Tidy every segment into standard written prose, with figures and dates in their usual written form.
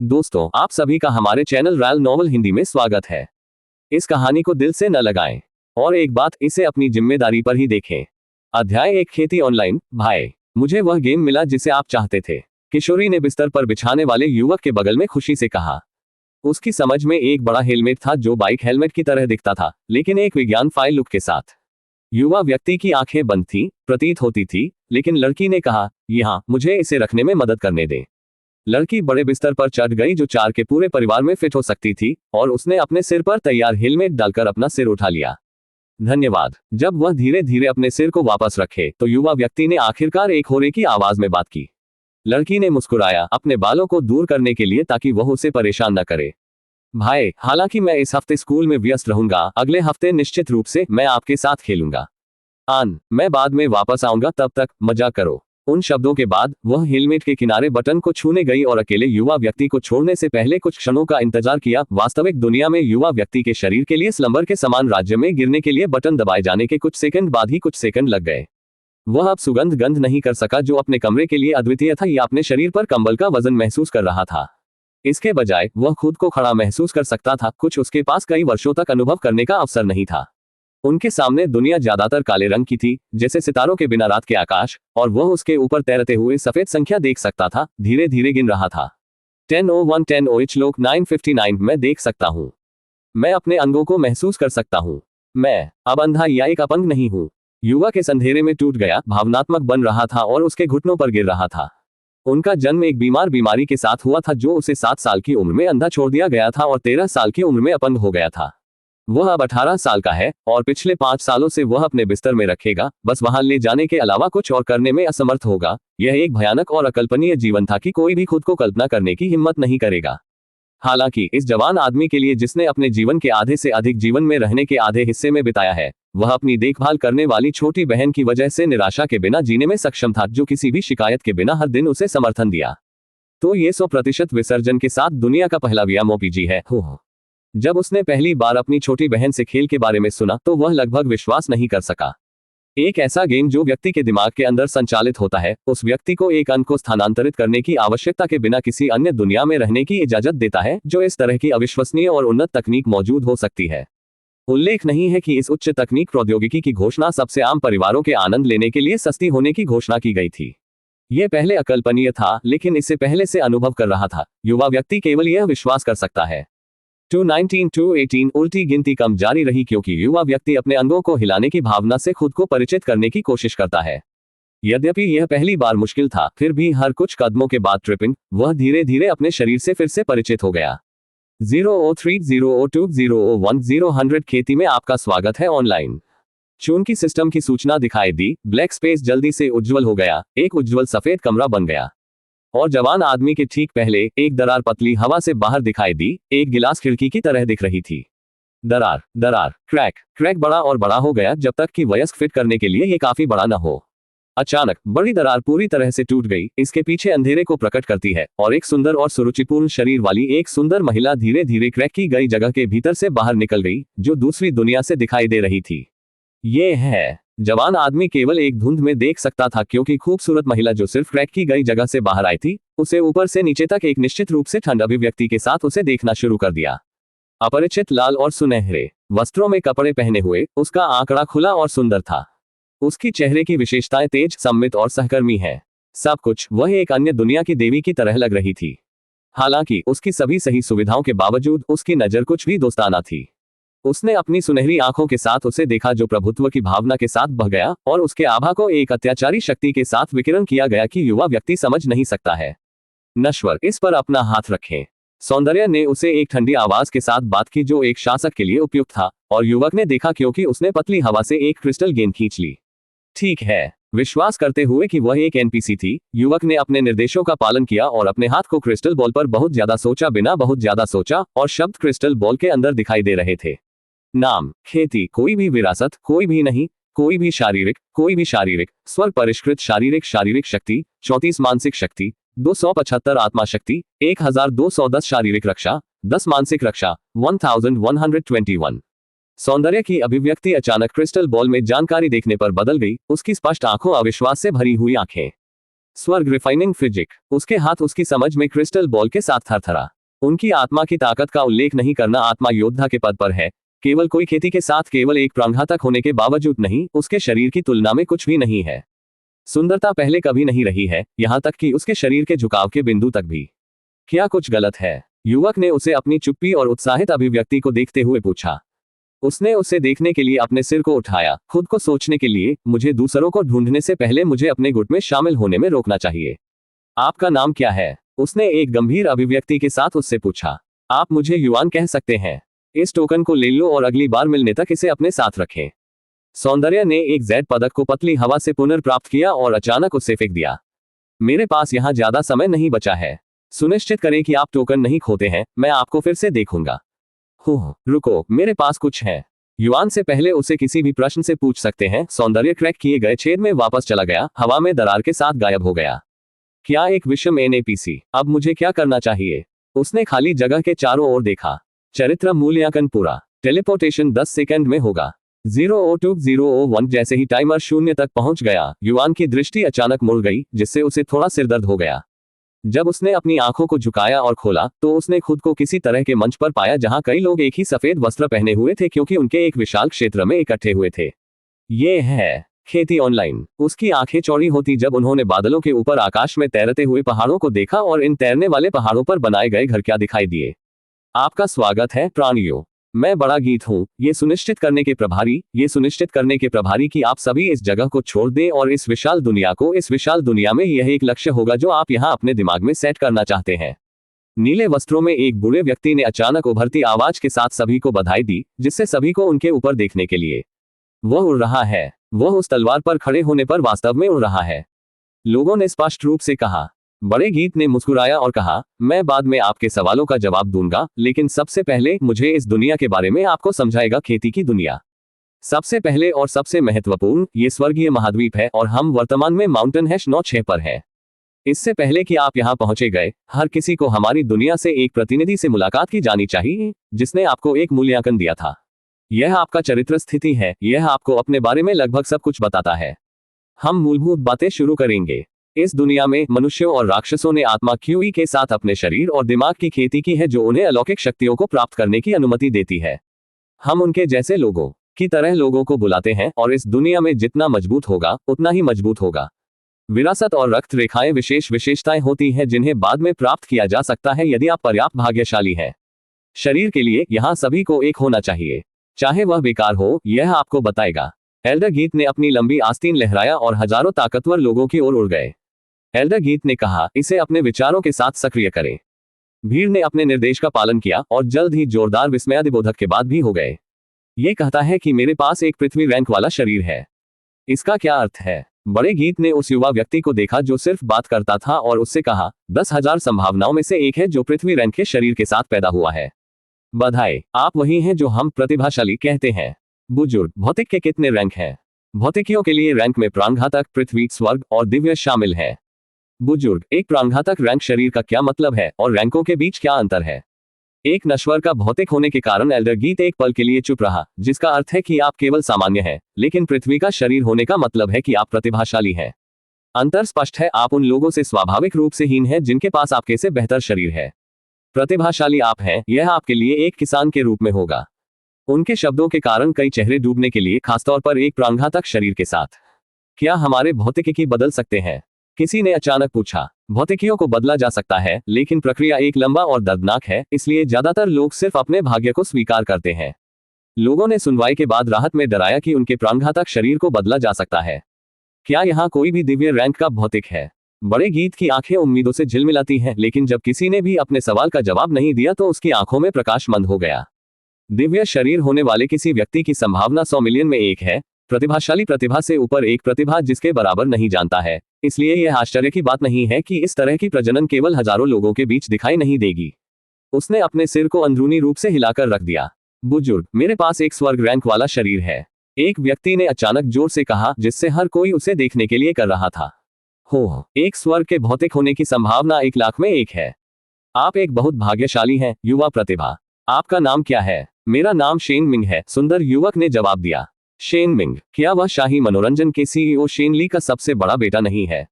दोस्तों, आप सभी का हमारे चैनल रॉयल नॉवल हिंदी में स्वागत है। इस कहानी को दिल से न लगाएं और एक बात, इसे अपनी जिम्मेदारी पर ही देखें। अध्याय 1, खेती ऑनलाइन। भाई, मुझे वह गेम मिला जिसे आप चाहते थे, किशोरी ने बिस्तर पर बिछाने वाले युवक के बगल में खुशी से कहा। उसकी समझ में एक बड़ा हेलमेट था जो बाइक हेलमेट की तरह दिखता था, लेकिन एक विज्ञान फाइल लुक के साथ। युवा व्यक्ति की आंखें बंद थी, प्रतीत होती थी, लेकिन लड़की ने कहा, यहाँ, मुझे इसे रखने में मदद करने दे। लड़की बड़े बिस्तर पर चढ़ गई जो 4 के पूरे परिवार में फिट हो सकती थी, और उसने अपने सिर पर तैयार हेलमेट डालकर अपना सिर उठा लिया। धन्यवाद। जब वह धीरे धीरे अपने सिर को वापस रखे तो युवा व्यक्ति ने आखिरकार एक होरे की आवाज में बात की। लड़की ने मुस्कुराया, अपने बालों को दूर करने के लिए ताकि वह उसे परेशान न करे। भाई, हालांकि मैं इस हफ्ते स्कूल में व्यस्त रहूंगा, अगले हफ्ते निश्चित रूप से मैं आपके साथ खेलूंगा। मैं बाद में वापस आऊंगा, तब तक मजा करो। उन शब्दों के बाद वह हेलमेट के किनारे बटन को छूने गई और अकेले युवा व्यक्ति को छोड़ने से पहले कुछ क्षणों का इंतजार किया। वास्तविक दुनिया में युवा व्यक्ति के शरीर के लिए स्लंबर के समान राज्य में गिरने के लिए बटन दबाए जाने के कुछ सेकंड बाद ही कुछ सेकंड लग गए। वह अब सुगंध गंध नहीं कर सका जो अपने कमरे के लिए अद्वितीय था, या अपने शरीर पर कंबल का वजन महसूस कर रहा था। इसके बजाय वह खुद को खड़ा महसूस कर सकता था, कुछ उसके पास कई वर्षों तक अनुभव करने का अवसर नहीं था। उनके सामने दुनिया ज्यादातर काले रंग की थी, जैसे सितारों के बिना रात के आकाश, और वह उसके ऊपर तैरते हुए सफेद संख्या देख सकता था, धीरे धीरे गिन रहा था। 10:01 10:00 लोक 9:59 मैं देख सकता हूँ। मैं अपने अंगों को महसूस कर सकता हूँ। मैं अब अंधा या एक अपंग नहीं हूँ। युवा के अंधेरे में टूट गया, भावनात्मक बन रहा था और उसके घुटनों पर गिर रहा था। उनका जन्म एक बीमारी के साथ हुआ था जो उसे 7 साल की उम्र में अंधा छोड़ दिया गया था और 13 साल की उम्र में अपंग हो गया था। वह अब 18 साल का है और पिछले 5 सालों से वह अपने बिस्तर में रखेगा, बस वहां ले जाने के अलावा कुछ और करने में असमर्थ होगा। यह एक भयानक और अकल्पनीय जीवन था कि कोई भी खुद को कल्पना करने की हिम्मत नहीं करेगा। हालांकि इस जवान आदमी के लिए, जिसने अपने जीवन के आधे से अधिक जीवन में रहने के आधे हिस्से में बिताया है, वह अपनी देखभाल करने वाली छोटी बहन की वजह से निराशा के बिना जीने में सक्षम था, जो किसी भी शिकायत के बिना हर दिन उसे समर्थन दिया। तो ये 100% विसर्जन के साथ दुनिया का पहला VMOPG है। जब उसने पहली बार अपनी छोटी बहन से खेल के बारे में सुना तो वह लगभग विश्वास नहीं कर सका। एक ऐसा गेम जो व्यक्ति के दिमाग के अंदर संचालित होता है, उस व्यक्ति को एक अंक को स्थानांतरित करने की आवश्यकता के बिना किसी अन्य दुनिया में रहने की इजाजत देता है, जो इस तरह की अविश्वसनीय और उन्नत तकनीक मौजूद हो सकती है। उल्लेख नहीं है कि इस उच्च तकनीक प्रौद्योगिकी की घोषणा सबसे आम परिवारों के आनंद लेने के लिए सस्ती होने की घोषणा की गई थी। यह पहले अकल्पनीय था, लेकिन इसे पहले से अनुभव कर रहा था। युवा व्यक्ति केवल यह विश्वास कर सकता है। 2:19 2:18 उल्टी गिनती कम जारी रही क्योंकि युवा व्यक्ति अपने अंगों को हिलाने की भावना से खुद को परिचित करने की कोशिश करता है। यद्यपि यह पहली बार मुश्किल था, फिर भी हर कुछ कदमों के बाद ट्रिपिंग, वह धीरे धीरे अपने शरीर से फिर से परिचित हो गया। 0:03 0:02 0:01 0:100 खेती में आपका स्वागत है ऑनलाइन। चून की सिस्टम की सूचना दिखाई दी, ब्लैक स्पेस जल्दी से उज्ज्वल हो गया, एक उज्ज्वल सफेद कमरा बन गया। और जवान आदमी के ठीक पहले एक दरार पतली हवा से बाहर दिखाई दी, एक गिलास खिड़की की तरह दिख रही थी। दरार, क्रैक बड़ा और बड़ा हो गया जब तक कि वयस्क फिट करने के लिए यह काफी बड़ा न हो। अचानक बड़ी दरार पूरी तरह से टूट गई, इसके पीछे अंधेरे को प्रकट करती है, और एक सुंदर और सुरुचिपूर्ण शरीर वाली एक सुंदर महिला धीरे धीरे क्रैक की गई जगह के भीतर से बाहर निकल गई, जो दूसरी दुनिया से दिखाई दे रही थी। ये है। जवान आदमी केवल एक धुंध में देख सकता था, क्योंकि खूबसूरत महिला जो सिर्फ क्रैक की गई जगह से बाहर आई थी, उसे ऊपर से नीचे तक एक निश्चित रूप से ठंड अभिव्यक्ति के साथ उसे देखना शुरू कर दिया। अपरिचित लाल और सुनहरे वस्त्रों में कपड़े पहने हुए, उसका आंकड़ा खुला और सुंदर था। उसकी चेहरे की विशेषताएं तेज, सम्मित और सहकर्मी है। सब कुछ वह एक अन्य दुनिया की देवी की तरह लग रही थी। हालांकि उसकी सभी सही सुविधाओं के बावजूद उसकी नजर कुछ भी दोस्ताना थी। उसने अपनी सुनहरी आंखों के साथ उसे देखा जो प्रभुत्व की भावना के साथ बह गया, और उसके आभा को एक अत्याचारी शक्ति के साथ विकिरण किया गया कि युवा व्यक्ति समझ नहीं सकता है। नश्वर, इस पर अपना हाथ रखें। सौंदर्य ने उसे एक ठंडी आवाज के साथ बात की जो एक शासक के लिए उपयुक्त था, और युवक ने देखा क्योंकि उसने पतली हवा से एक क्रिस्टल गेंद खींच ली। ठीक है। विश्वास करते हुए कि वह एक NPC थी, युवक ने अपने निर्देशों का पालन किया और अपने हाथ को क्रिस्टल बॉल पर बहुत ज्यादा सोचा, और शब्द क्रिस्टल बॉल के अंदर दिखाई दे रहे थे। नाम, खेती, कोई भी विरासत, कोई भी नहीं, कोई भी शारीरिक, स्वर्ग परिष्कृत शारीरिक शक्ति, 34 मानसिक शक्ति, 275 आत्मा शक्ति, 1210 शारीरिक रक्षा, 10 मानसिक रक्षा, 1121। सौंदर्य की अभिव्यक्ति अचानक क्रिस्टल बॉल में जानकारी देखने पर बदल गई, उसकी स्पष्ट आंखों, अविश्वास से भरी हुई आंखें। स्वर्ग रिफाइनिंग फिजिक। उसके हाथ उसकी समझ में क्रिस्टल बॉल के साथ थरथरा। उनकी आत्मा की ताकत का उल्लेख नहीं करना आत्मा योद्धा के पद पर है। केवल कोई खेती के साथ केवल एक प्राणघातक होने के बावजूद नहीं, उसके शरीर की तुलना में कुछ भी नहीं है। सुंदरता पहले कभी नहीं रही है, यहां तक कि उसके शरीर के झुकाव के बिंदु तक भी। क्या कुछ गलत है? युवक ने उसे अपनी चुप्पी और उत्साहित अभिव्यक्ति को देखते हुए पूछा। उसने उसे देखने के लिए अपने सिर को उठाया, खुद को सोचने के लिए, मुझे दूसरों को ढूंढने से पहले मुझे अपने गुट में शामिल होने में रोकना चाहिए। आपका नाम क्या है? उसने एक गंभीर अभिव्यक्ति के साथ उससे पूछा। आप मुझे युवान कह सकते हैं। इस टोकन को ले लो और अगली बार मिलने तक इसे अपने साथ रखें। सौंदर्य ने एक जेड पदक को पतली हवा से पुनर्प्राप्त किया और अचानक उसे फेंक दिया। मेरे पास यहाँ ज्यादा समय नहीं बचा है। सुनिश्चित करें कि आप टोकन नहीं खोते हैं, मैं आपको फिर से देखूंगा। रुको, मेरे पास कुछ है। युवान से पहले उसे किसी भी प्रश्न से पूछ सकते हैं, सौंदर्य क्रैक किए गए छेद में वापस चला गया, हवा में दरार के साथ गायब हो गया। क्या एक विषम एनएपीसी? अब मुझे क्या करना चाहिए? उसने खाली जगह के चारों ओर देखा। चरित्र मूल्यांकन पूरा। टेलीपोर्टेशन 10 सेकंड में होगा। 002-001 जैसे ही टाइमर 0 तक पहुंच गया, युवान की दृष्टि अचानक मुड़ गई, जिससे उसे थोड़ा सिरदर्द हो गया। जब उसने अपनी आंखों को झुकाया और खोला, तो उसने खुद को किसी तरह के मंच पर पाया जहां कई लोग एक ही सफेद वस्त्र पहने हुए थे क्योंकि उनके एक विशाल क्षेत्र में इकट्ठे हुए थे। ये है खेती ऑनलाइन। उसकी आंखें चौड़ी होती जब उन्होंने बादलों के ऊपर आकाश में तैरते हुए पहाड़ों को देखा और इन तैरने वाले पहाड़ों पर बनाए गए घर क्या दिखाई दिए। आपका स्वागत है प्राणियों। मैं बड़ा गीत हूँ, ये सुनिश्चित करने के प्रभारी कि आप सभी इस जगह को छोड़ दें और इस विशाल दुनिया में यह एक लक्ष्य होगा जो आप यहाँ अपने दिमाग में सेट करना चाहते हैं। नीले वस्त्रों में एक बूढ़े व्यक्ति ने अचानक उभरती आवाज के साथ सभी को बधाई दी, जिससे सभी को उनके ऊपर देखने के लिए। वह उड़ रहा है। वह उस तलवार पर खड़े होने पर वास्तव में उड़ रहा है। लोगों ने स्पष्ट रूप से कहा। बड़े गीत ने मुस्कुराया और कहा, मैं बाद में आपके सवालों का जवाब दूंगा, लेकिन सबसे पहले मुझे इस दुनिया के बारे में आपको समझाएगा। खेती की दुनिया। सबसे पहले और सबसे महत्वपूर्ण, ये स्वर्गीय महाद्वीप है और हम वर्तमान में माउंटेन #96 पर है। इससे पहले कि आप यहाँ पहुंचे गए, हर किसी को हमारी दुनिया से एक प्रतिनिधि से मुलाकात की जानी चाहिए, जिसने आपको एक मूल्यांकन दिया था। यह आपका चरित्र स्थिति है, यह आपको अपने बारे में लगभग सब कुछ बताता है। हम मूलभूत बातें शुरू करेंगे। इस दुनिया में मनुष्यों और राक्षसों ने आत्मा QE के साथ अपने शरीर और दिमाग की खेती की है जो उन्हें अलौकिक शक्तियों को प्राप्त करने की अनुमति देती है। हम उनके जैसे लोगों की तरह लोगों को बुलाते हैं और इस दुनिया में जितना मजबूत होगा उतना ही मजबूत होगा। विरासत और रक्त रेखाएं विशेष विशेषताएं होती हैं जिन्हें बाद में प्राप्त किया जा सकता है यदि आप पर्याप्त भाग्यशाली हैं। शरीर के लिए यहाँ सभी को एक होना चाहिए, चाहे वह बेकार हो, यह आपको बताएगा। एल्डर गीत ने अपनी लंबी आस्तीन लहराया और हजारों ताकतवर लोगों की ओर उड़ गए। एल्डर गीत ने कहा, इसे अपने विचारों के साथ सक्रिय करें। भीड़ ने अपने निर्देश का पालन किया और जल्द ही जोरदार विस्मयादिबोधक के बाद भी हो गए। ये कहता है कि मेरे पास एक पृथ्वी रैंक वाला शरीर है। इसका क्या अर्थ है? बड़े गीत ने उस युवा व्यक्ति को देखा जो सिर्फ बात करता था और उससे कहा, 10,000 संभावनाओं में से एक है जो पृथ्वी रैंक के शरीर के साथ पैदा हुआ है। बधाई, आप वही हैं जो हम प्रतिभाशाली कहते हैं। बुजुर्ग, भौतिक के कितने रैंक हैं? भौतिकियों के लिए रैंक में प्राणघातक, पृथ्वी, स्वर्ग और दिव्य शामिल है। बुजुर्ग, एक प्राणघातक रैंक शरीर का क्या मतलब है और रैंकों के बीच क्या अंतर है? एक नश्वर का भौतिक होने के कारण एल्डर गीत एक पल के लिए चुप रहा, जिसका अर्थ है कि आप केवल सामान्य हैं, लेकिन पृथ्वी का शरीर होने का मतलब है कि आप प्रतिभाशाली हैं। अंतर स्पष्ट है, आप उन लोगों से स्वाभाविक रूप से हीन हैं जिनके पास आपके से बेहतर शरीर है। प्रतिभाशाली आप हैं, यह आपके लिए एक किसान के रूप में होगा। उनके शब्दों के कारण कई चेहरे डूबने के लिए, खासतौर पर एक प्राणघातक शरीर के साथ। क्या हमारे भौतिकी बदल सकते हैं? किसी ने अचानक पूछा। भौतिकियों को बदला जा सकता है, लेकिन प्रक्रिया एक लंबा और दर्दनाक है, इसलिए ज्यादातर लोग सिर्फ अपने भाग्य को स्वीकार करते हैं। लोगों ने सुनवाई के बाद राहत में डराया कि उनके प्राणघातक शरीर को बदला जा सकता है। क्या यहाँ कोई भी दिव्य रैंक का भौतिक है? बड़े गीत की आंखें उम्मीदों से झिलमिलाती हैं, लेकिन जब किसी ने भी अपने सवाल का जवाब नहीं दिया तो उसकी आंखों में प्रकाश मंद हो गया। दिव्य शरीर होने वाले किसी व्यक्ति की संभावना 100 मिलियन में एक है। प्रतिभाशाली प्रतिभा से ऊपर एक प्रतिभा जिसके बराबर नहीं जानता है, इसलिए यह आश्चर्य की बात नहीं है कि इस तरह की प्रजनन केवल हजारों लोगों के बीच दिखाई नहीं देगी। उसने अपने सिर को अंदरूनी रूप से हिलाकर रख दिया। बुजुर्ग, मेरे पास एक स्वर्ग रैंक वाला शरीर है, एक व्यक्ति ने अचानक जोर से कहा, जिससे हर कोई उसे देखने के लिए कर रहा था। एक स्वर्ग के भौतिक होने की संभावना 1 लाख में 1 है। आप एक बहुत भाग्यशाली हैं, युवा प्रतिभा। आपका नाम क्या है? मेरा नाम शेन मिंग है, सुंदर युवक ने जवाब दिया। शेन मिंग, क्या वह शाही मनोरंजन के CEO शेन ली का सबसे बड़ा बेटा नहीं है?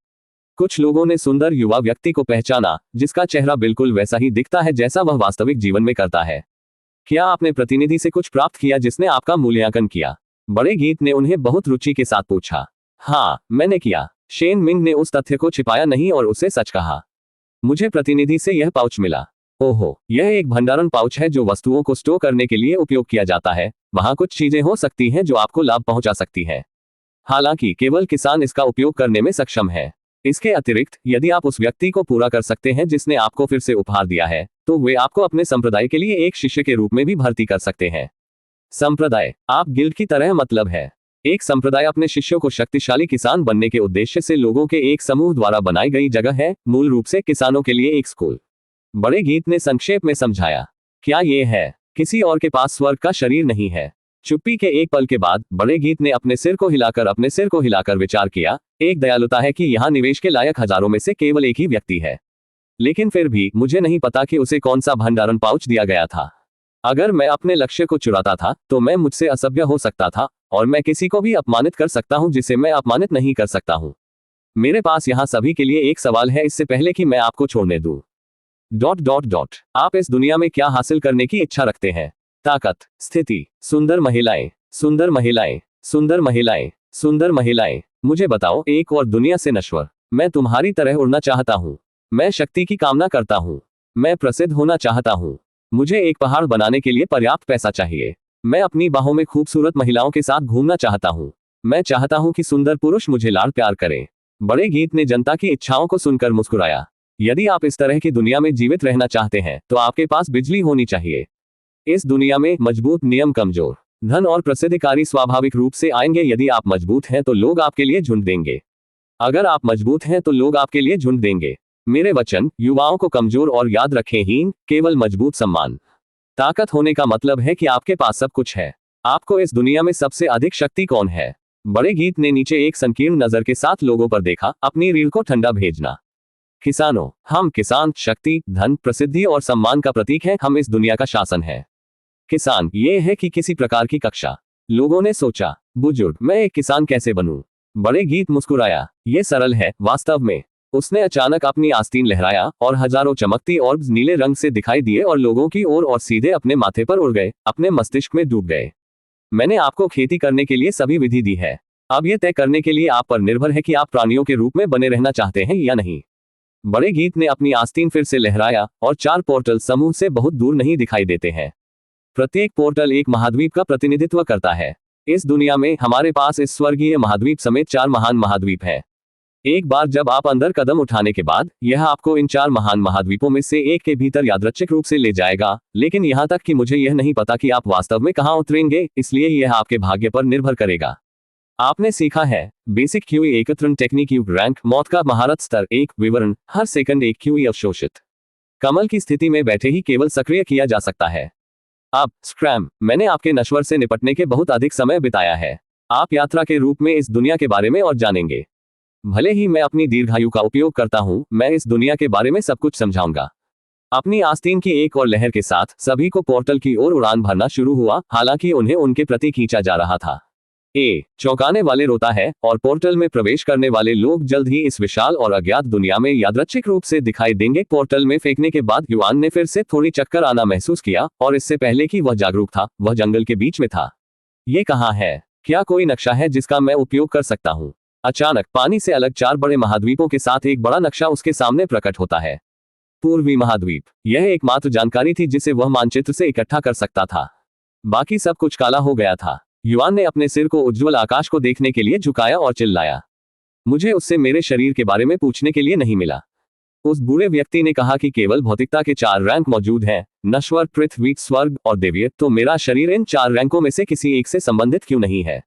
कुछ लोगों ने सुंदर युवा व्यक्ति को पहचाना जिसका चेहरा बिल्कुल वैसा ही दिखता है जैसा वह वास्तविक जीवन में करता है। क्या आपने प्रतिनिधि से कुछ प्राप्त किया जिसने आपका मूल्यांकन किया? बड़े गीत ने उन्हें बहुत रुचि के साथ पूछा। हाँ, मैंने किया। शेन मिंग ने उस तथ्य को छिपाया नहीं और उसे सच कहा। मुझे प्रतिनिधि से यह पाउच मिला। ओहो, यह एक भंडारण पाउच है जो वस्तुओं को स्टोर करने के लिए उपयोग किया जाता है। वहां कुछ चीजें हो सकती हैं जो आपको लाभ पहुंचा सकती हैं। हालांकि केवल किसान इसका उपयोग करने में सक्षम है। इसके अतिरिक्त यदि आप उस व्यक्ति को पूरा कर सकते हैं जिसने आपको फिर से उपहार दिया है, तो वे आपको अपने संप्रदाय के लिए एक शिष्य के रूप में भी भर्ती कर सकते हैं। संप्रदाय, आप गिल्ड की तरह मतलब है। एक संप्रदाय अपने शिष्यों को शक्तिशाली किसान बनने के उद्देश्य से लोगों के एक समूह द्वारा बनाई गई जगह है, मूल रूप से किसानों के लिए एक स्कूल। बड़े गीत ने संक्षेप में समझाया। क्या ये है? किसी और के पास स्वर्ग का शरीर नहीं है। चुप्पी के एक पल के बाद बड़े गीत ने अपने सिर को हिलाकर विचार किया। एक दयालुता है कि यहाँ निवेश के लायक हजारों में से केवल एक ही व्यक्ति है। लेकिन फिर भी मुझे नहीं पता कि उसे कौन सा भंडारण पाउच दिया गया था। अगर मैं अपने लक्ष्य को चुराता था तो मैं मुझसे असभ्य हो सकता था और मैं किसी को भी अपमानित कर सकता हूं जिसे मैं अपमानित नहीं कर सकता हूं। मेरे पास यहां सभी के लिए एक सवाल है इससे पहले कि मैं आपको छोड़ने दूं। ... आप इस दुनिया में क्या हासिल करने की इच्छा रखते हैं? ताकत, स्थिति, सुंदर महिलाएं, सुंदर महिलाएं, सुंदर महिलाएं, सुंदर महिलाएं। मुझे बताओ, एक और दुनिया से नश्वर। मैं तुम्हारी तरह उड़ना चाहता हूं। मैं शक्ति की कामना करता हूं। मैं प्रसिद्ध होना चाहता हूं। मुझे एक पहाड़ बनाने के लिए पर्याप्त पैसा चाहिए। मैं अपनी बाहों में खूबसूरत महिलाओं के साथ घूमना चाहता हूं। मैं चाहता हूं कि सुंदर पुरुष मुझे लाड़ प्यार करें। बड़े गीत ने जनता की इच्छाओं को सुनकर मुस्कुराया। यदि आप इस तरह की दुनिया में जीवित रहना चाहते हैं तो आपके पास बिजली होनी चाहिए। इस दुनिया में मजबूत नियम कमजोर, धन और प्रसिद्धिकारी स्वाभाविक रूप से आएंगे। यदि आप मजबूत हैं तो लोग आपके लिए झुंड देंगे। अगर आप मजबूत हैं तो लोग आपके लिए झुंड देंगे। मेरे वचन युवाओं को कमजोर और याद रखें हीन, केवल मजबूत सम्मान। ताकत होने का मतलब है कि आपके पास सब कुछ है। आपको इस दुनिया में सबसे अधिक शक्ति कौन है? बड़े गीत ने नीचे एक संकीर्ण नजर के साथ लोगों पर देखा। अपनी रीढ़ को ठंडा भेजना। किसानों, हम किसान शक्ति, धन, प्रसिद्धि और सम्मान का प्रतीक हैं। हम इस दुनिया का शासन है। किसान ये है कि किसी प्रकार की कक्षा। लोगों ने सोचा, बुजुर्ग, मैं एक किसान कैसे बनूं? बड़े गीत मुस्कुराया। ये सरल है वास्तव में। उसने अचानक अपनी आस्तीन लहराया और हजारों चमकती ऑर्ब्स नीले रंग से दिखाई दिए और लोगों की ओर और सीधे अपने माथे पर उड़ गए, अपने मस्तिष्क में डूब गए। मैंने आपको खेती करने के लिए सभी विधि दी है। अब यह तय करने के लिए आप पर निर्भर है कि आप प्राणियों के रूप में बने रहना चाहते हैं या नहीं। बड़े गीत ने अपनी आस्तीन फिर से लहराया और 4 पोर्टल समूह से बहुत दूर नहीं दिखाई देते हैं। प्रत्येक पोर्टल एक महाद्वीप का प्रतिनिधित्व करता है। इस दुनिया में हमारे पास इस स्वर्गीय महाद्वीप समेत 4 महान महाद्वीप हैं। एक बार जब आप अंदर कदम उठाने के बाद यह आपको इन 4 महान महाद्वीपों में से एक के भीतर यादृच्छिक रूप से ले जाएगा, लेकिन यहां तक कि मुझे यह नहीं पता कि आप वास्तव में कहां उतरेंगे, इसलिए यह आपके भाग्य पर निर्भर करेगा। आपने सीखा है बेसिक क्यूई एकत्रण टेक्निक युग रैंक, मौत का महारत स्तर 1, विवरण, हर सेकंड एक क्यूई अवशोषित कमल की स्थिति में बैठे ही केवल सक्रिय किया जा सकता है। अब स्क्रैम, मैंने आपके नश्वर से निपटने के बहुत अधिक समय बिताया है। आप यात्रा के रूप में इस दुनिया के बारे में और जानेंगे। भले ही मैं अपनी दीर्घायु का उपयोग करता हूं, मैं इस दुनिया के बारे में सब कुछ समझाऊंगा। अपनी आस्तीन की एक और लहर के साथ सभी को पोर्टल की ओर उड़ान भरना शुरू हुआ, हालांकि उन्हें उनके प्रति खींचा जा रहा था। चौंकाने वाले रोता है और पोर्टल में प्रवेश करने वाले लोग जल्द ही इस विशाल और अज्ञात दुनिया में यादृच्छिक रूप से दिखाई देंगे। पोर्टल में फेंकने के बाद युवान ने फिर से थोड़ी चक्कर आना महसूस किया और इससे पहले कि वह जागरूक था, वह जंगल के बीच में था। ये कहाँ है? क्या कोई नक्शा है जिसका मैं उपयोग कर सकता हूँ? अचानक पानी से अलग 4 बड़े महाद्वीपों के साथ एक बड़ा नक्शा उसके सामने प्रकट होता है। पूर्वी महाद्वीप, यह एकमात्र जानकारी थी जिसे वह मानचित्र से इकट्ठा कर सकता था। बाकी सब कुछ काला हो गया था। युवान ने अपने सिर को उज्ज्वल आकाश को देखने के लिए झुकाया और चिल्लाया। मुझे उससे मेरे शरीर के बारे में पूछने के लिए नहीं मिला। उस बूढ़े व्यक्ति ने कहा कि केवल भौतिकता के 4 रैंक मौजूद हैं, नश्वर, पृथ्वी, स्वर्ग और देवीय। तो मेरा शरीर इन 4 रैंकों में से किसी एक से संबंधित क्यों नहीं है?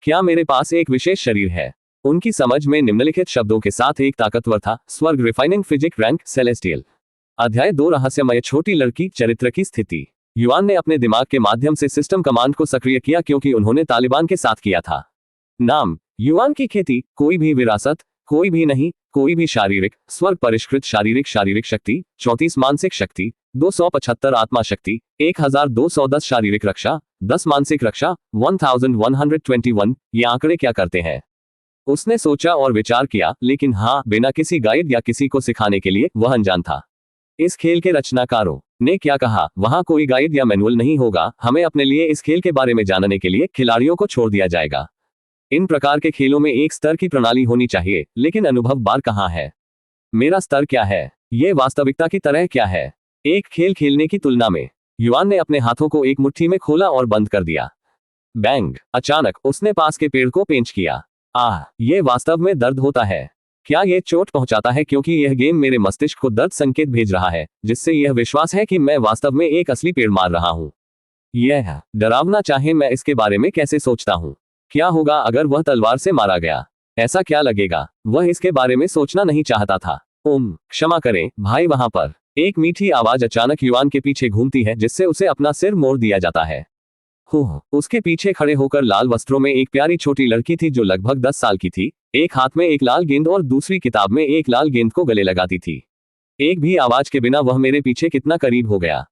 क्या मेरे पास एक विशेष शरीर है? उनकी समझ में निम्नलिखित शब्दों के साथ एक ताकतवर था, स्वर्ग, रिफाइनिंग फिजिक रैंक, सेलेस्टियल। अध्याय 2, रहस्यमय छोटी लड़की, चरित्र की स्थिति। युवान ने अपने दिमाग के माध्यम से सिस्टम कमांड को सक्रिय किया क्योंकि उन्होंने तालिबान के साथ किया था। नाम, युवान की खेती, कोई भी विरासत, कोई भी नहीं, कोई भी शारीरिक, स्वर्ग परिष्कृत शारीरिक शक्ति, 34 मानसिक शक्ति, 275 आत्मा शक्ति, 1210 शारीरिक रक्षा, 10 मानसिक रक्षा, 1121। ये आंकड़े क्या करते हैं? उसने सोचा और विचार किया, लेकिन हाँ, बिना किसी गाइड या किसी को सिखाने के लिए वह अनजान था। इस खेल के रचनाकारों ने क्या कहा, वहां कोई गाइड या मैनुअल नहीं होगा, हमें अपने लिए इस खेल के बारे में जानने के लिए खिलाड़ियों को छोड़ दिया जाएगा। इन प्रकार के खेलों में एक स्तर की प्रणाली होनी चाहिए, लेकिन अनुभव बार कहाँ है? मेरा स्तर क्या है? ये वास्तविकता की तरह क्या है? एक खेल खेलने की तुलना में। युवान ने अपने हाथों को एक मुट्ठी में खोला और बंद कर दिया। बैंग! अचानक उसने पास के पेड़ को पेंच किया। आह, ये वास्तव में दर्द होता है। क्या यह चोट पहुंचाता है क्योंकि यह गेम मेरे मस्तिष्क को दर्द संकेत भेज रहा है, जिससे यह विश्वास है कि मैं वास्तव में एक असली पेड़ मार रहा हूं। यह डरावना, चाहे मैं इसके बारे में कैसे सोचता हूं। क्या होगा अगर वह तलवार से मारा गया? ऐसा क्या लगेगा? वह इसके बारे में सोचना नहीं चाहता था। क्षमा करें भाई। वहां पर एक मीठी आवाज अचानक युवान के पीछे घूमती है, जिससे उसे अपना सिर मोड़ दिया जाता है। उसके पीछे खड़े होकर लाल वस्त्रों में एक प्यारी छोटी लड़की थी जो लगभग 10 साल की थी। एक हाथ में एक लाल गेंद और दूसरी किताब में एक लाल गेंद को गले लगाती थी। एक भी आवाज के बिना वह मेरे पीछे कितना करीब हो गया।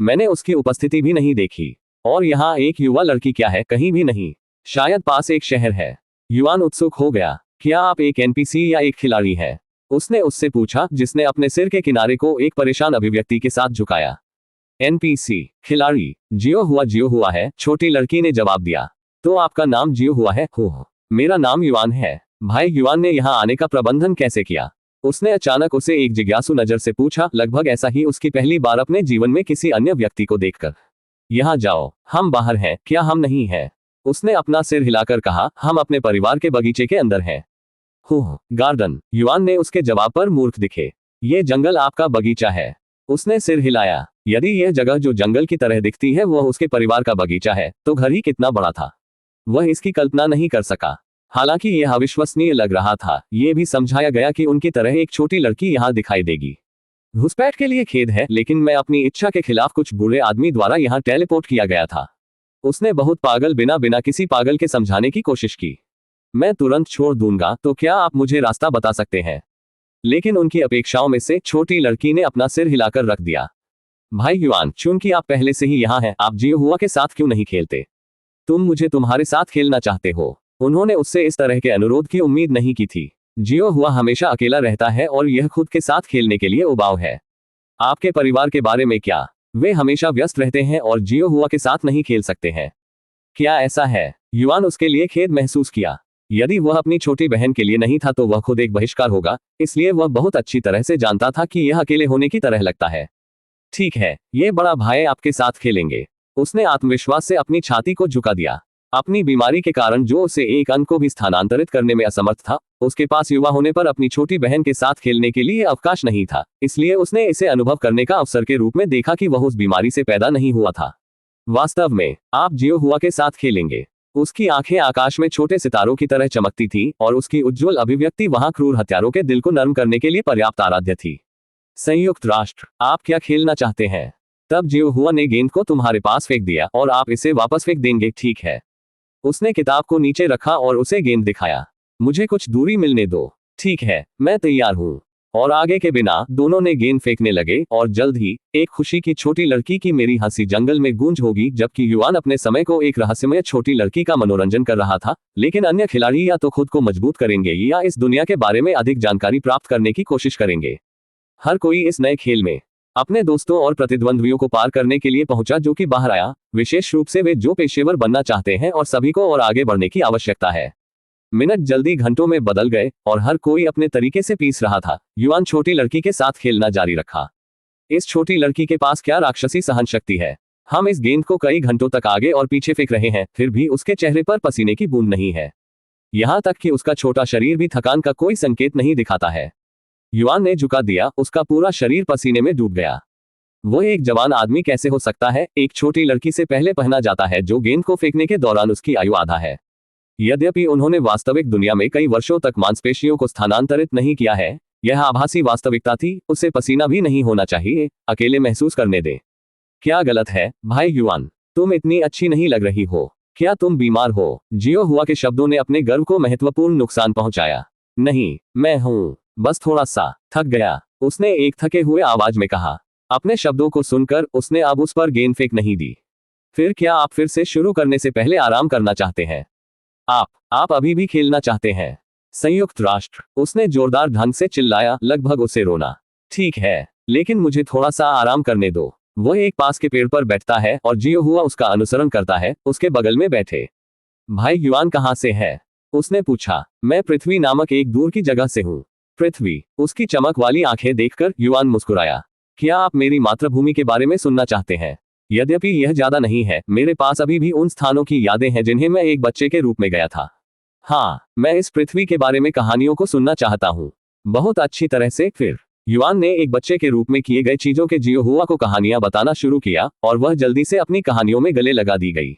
मैंने उसकी उपस्थिति भी नहीं देखी। और यहाँ एक युवा लड़की क्या है? कहीं भी नहीं। शायद पास एक शहर है। युवान उत्सुक हो गया। क्या आप एक एनपीसी या एक खिलाड़ी हैं? उसने उससे पूछा, जिसने अपने सिर के किनारे को एक परेशान अभिव्यक्ति के साथ झुकाया। एनपीसी, खिलाड़ी। जियो हुआ है, छोटी लड़की ने जवाब दिया। तो आपका नाम जियो हुआ है? मेरा नाम युवान है। भाई, युवान ने यहाँ आने का प्रबंधन कैसे किया? उसने अचानक उसे एक जिज्ञासु नजर से पूछा, लगभग ऐसा ही उसकी पहली बार अपने जीवन में किसी अन्य व्यक्ति को देखकर। यहाँ जाओ, हम बाहर हैं। क्या हम नहीं हैं? उसने अपना सिर हिलाकर कहा, हम अपने परिवार के बगीचे के अंदर हैं। गार्डन। युवान ने उसके जवाब पर मूर्ख दिखे। ये जंगल आपका बगीचा है। उसने सिर हिलाया। यदि यह जगह जो जंगल की तरह दिखती है वह उसके परिवार का बगीचा है, तो घर ही कितना बड़ा था। वह इसकी कल्पना नहीं कर सका। हालांकि यह अविश्वसनीय लग रहा था। यह भी समझाया गया कि उनकी तरह एक छोटी लड़की यहाँ दिखाई देगी। घुसपैठ के लिए खेद है, लेकिन मैं अपनी इच्छा के खिलाफ कुछ बुरे आदमी द्वारा यहाँ टेलीपोर्ट किया गया था। उसने बहुत पागल बिना किसी पागल के समझाने की कोशिश की। मैं तुरंत छोड़ दूंगा, तो क्या आप मुझे रास्ता बता सकते हैं? लेकिन उनकी अपेक्षाओं में से छोटी लड़की ने अपना सिर हिलाकर रख दिया। भाई युवान, चूंकि आप पहले से ही यहाँ हैं, आप जियो हुआ के साथ क्यों नहीं खेलते? तुम मुझे तुम्हारे साथ खेलना चाहते हो? उन्होंने उससे इस तरह के अनुरोध की उम्मीद नहीं की थी। जियो हुआ हमेशा अकेला रहता है और यह खुद के साथ खेलने के लिए उबाऊ है। आपके परिवार के बारे में क्या? वे हमेशा व्यस्त रहते हैं और जियो हुआ के साथ नहीं खेल सकते हैं। क्या ऐसा है? युवान उसके लिए खेद महसूस किया। यदि वह अपनी छोटी बहन के लिए नहीं था तो वह खुद एक बहिष्कार होगा, इसलिए वह बहुत अच्छी तरह से जानता था कि यह अकेले होने की तरह लगता है। ठीक है, ये बड़ा भाई आपके साथ खेलेंगे। उसने आत्मविश्वास से अपनी छाती को झुका दिया। अपनी बीमारी के कारण जो उसे एक अंक को भी स्थानांतरित करने में असमर्थ था, उसके पास युवा होने पर अपनी छोटी बहन के साथ खेलने के लिए अवकाश नहीं था, इसलिए उसने इसे अनुभव करने का अवसर के रूप में देखा कि वह उस बीमारी से पैदा नहीं हुआ था। वास्तव में, आप जियो हुआ के साथ खेलेंगे। उसकी आंखें आकाश में छोटे सितारों की तरह चमकती थीं और उसकी उज्ज्वल अभिव्यक्ति वहां क्रूर हत्यारों के दिल को नर्म करने के लिए पर्याप्त आराध्य थी। संयुक्त राष्ट्र, आप क्या खेलना चाहते हैं? तब जियो हुआ ने गेंद को तुम्हारे पास फेंक दिया और आप इसे वापस फेंक देंगे, ठीक है? उसने किताब को नीचे रखा और उसे गेंद दिखाया। मुझे कुछ दूरी मिलने दो। ठीक है, मैं तैयार हूँ। और आगे के बिना दोनों ने गेंद फेंकने लगे और जल्द ही एक खुशी की छोटी लड़की की मेरी हंसी जंगल में गूंज होगी, जबकि युवान अपने समय को एक रहस्यमय छोटी लड़की का मनोरंजन कर रहा था। लेकिन अन्य खिलाड़ी या तो खुद को मजबूत करेंगे या इस दुनिया के बारे में अधिक जानकारी प्राप्त करने की कोशिश करेंगे। हर कोई इस नए खेल में अपने दोस्तों और प्रतिद्वंद्वियों को पार करने के लिए पहुंचा जो कि बाहर आया, विशेष रूप से वे जो पेशेवर बनना चाहते हैं, और सभी को और आगे बढ़ने की आवश्यकता है। मिनट जल्दी घंटों में बदल गए और हर कोई अपने तरीके से पीस रहा था। युवान छोटी लड़की के साथ खेलना जारी रखा। इस छोटी लड़की के पास क्या राक्षसी सहन शक्ति है। हम इस गेंद को कई घंटों तक आगे और पीछे फेंक रहे हैं, फिर भी उसके चेहरे पर पसीने की बूंद नहीं है। यहां तक कि उसका छोटा शरीर भी थकान का कोई संकेत नहीं दिखाता है। युवान ने झुका दिया, उसका पूरा शरीर पसीने में डूब गया। वह एक जवान आदमी कैसे हो सकता है? एक छोटी लड़की से पहले पहना जाता है जो गेंद को फेंकने के दौरान उसकी आयु आधा है। यद्यपि उन्होंने वास्तविक दुनिया में कई वर्षों तक मांसपेशियों को स्थानांतरित नहीं किया है, यह आभासी वास्तविकता थी। उसे पसीना भी नहीं होना चाहिए, अकेले महसूस करने दे। क्या गलत है भाई युवान? तुम इतनी अच्छी नहीं लग रही हो। क्या तुम बीमार हो? जियो हुआ के शब्दों ने अपने गर्व को महत्वपूर्ण नुकसान पहुंचाया। नहीं, मैं हूँ बस थोड़ा सा थक गया, उसने एक थके हुए आवाज में कहा। अपने शब्दों को सुनकर उसने अब उस पर गेंद फेंक नहीं दी। फिर क्या आप फिर से शुरू करने से पहले आराम करना चाहते हैं? आप अभी भी खेलना चाहते हैं? संयुक्त राष्ट्र, उसने जोरदार ढंग से चिल्लाया, लगभग उसे रोना। ठीक है, लेकिन मुझे थोड़ा सा आराम करने दो। वह एक पास के पेड़ पर बैठता है और जियो हुआ उसका अनुसरण करता है, उसके बगल में बैठे। भाई युआन कहाँ से है? उसने पूछा। मैं पृथ्वी नामक एक दूर की जगह से हूँ। पृथ्वी, उसकी चमक वाली आंखें देखकर युआन मुस्कुराया। क्या आप मेरी मातृभूमि के बारे में सुनना चाहते हैं? यद्यपि यह ज्यादा नहीं है, मेरे पास अभी भी उन स्थानों की यादें हैं जिन्हें मैं एक बच्चे के रूप में गया था। हाँ, मैं इस पृथ्वी के बारे में कहानियों को सुनना चाहता हूँ। बहुत अच्छी तरह से। फिर युआन ने एक बच्चे के रूप में किए गए चीजों के जियो हुआ को कहानियां बताना शुरू किया और वह जल्दी से अपनी कहानियों में गले लगा दी गई।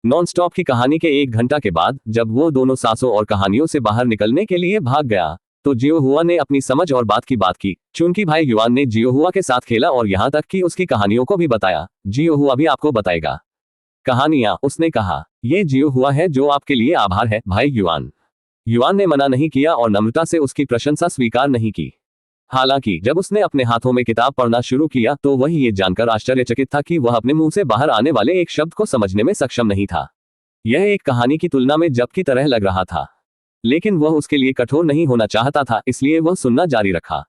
नॉन स्टॉप की कहानी के 1 घंटा के बाद जब वो दोनों सांसों और कहानियों से बाहर निकलने के लिए भाग गया तो जियो हुआ ने अपनी समझ और बात की। चूंकि भाई युआन ने जियो हुआ के साथ खेला और यहाँ तक कि उसकी कहानियों को भी बताया, जियो हुआ भी आपको बताएगा कहानियां, उसने कहा। ये जियो हुआ है जो आपके लिए आभार है भाई युआन। युआन ने मना नहीं किया और नम्रता से उसकी प्रशंसा स्वीकार नहीं की। हालांकि जब उसने अपने हाथों में किताब पढ़ना शुरू किया तो वह ये जानकर आश्चर्यचकित था कि वह अपने मुंह से बाहर आने वाले एक शब्द को समझने में सक्षम नहीं था। यह एक कहानी की तुलना में जप की तरह लग रहा था, लेकिन वह उसके लिए कठोर नहीं होना चाहता था, इसलिए वह सुनना जारी रखा।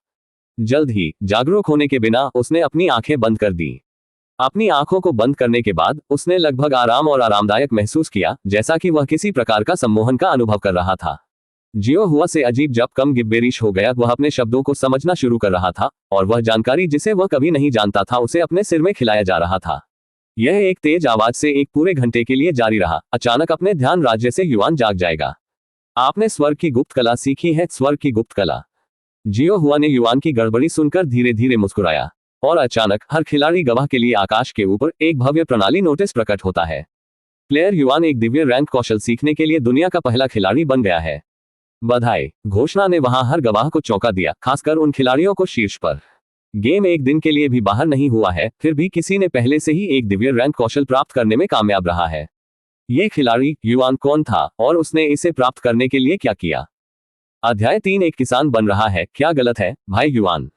जल्द ही जागरूक होने के बिना उसने अपनी आंखें बंद कर दी। अपनी आंखों को बंद करने के बाद उसने लगभग आराम और आरामदायक महसूस किया, जैसा कि वह किसी प्रकार का सम्मोहन का अनुभव कर रहा था। जियो हुआ से अजीब जब कम गिब्बेरिश हो गया। वह अपने शब्दों को समझना शुरू कर रहा था और वह जानकारी जिसे वह कभी नहीं जानता था उसे अपने सिर में खिलाया जा रहा था। यह एक तेज आवाज से एक पूरे घंटे के लिए जारी रहा। अचानक अपने ध्यान राज्य से युआन जाग जाएगा। आपने स्वर्ग की गुप्त कला सीखी है। स्वर्ग की गुप्त कला। जियो हुआ ने युआन की गड़बड़ी सुनकर धीरे धीरे मुस्कुराया और अचानक हर खिलाड़ी गवाह के लिए आकाश के ऊपर एक भव्य प्रणाली नोटिस प्रकट होता है। प्लेयर युआन एक दिव्य रैंक कौशल सीखने के लिए दुनिया का पहला खिलाड़ी बन गया है। बधाई। घोषणा ने वहां हर गवाह को चौंका दिया, खासकर उन खिलाड़ियों को शीर्ष पर। गेम एक दिन के लिए भी बाहर नहीं हुआ है, फिर भी किसी ने पहले से ही एक दिव्य रैंक कौशल प्राप्त करने में कामयाब रहा है। ये खिलाड़ी युआन कौन था और उसने इसे प्राप्त करने के लिए क्या किया? अध्याय 3। एक किसान बन रहा है, क्या गलत है भाई युआन?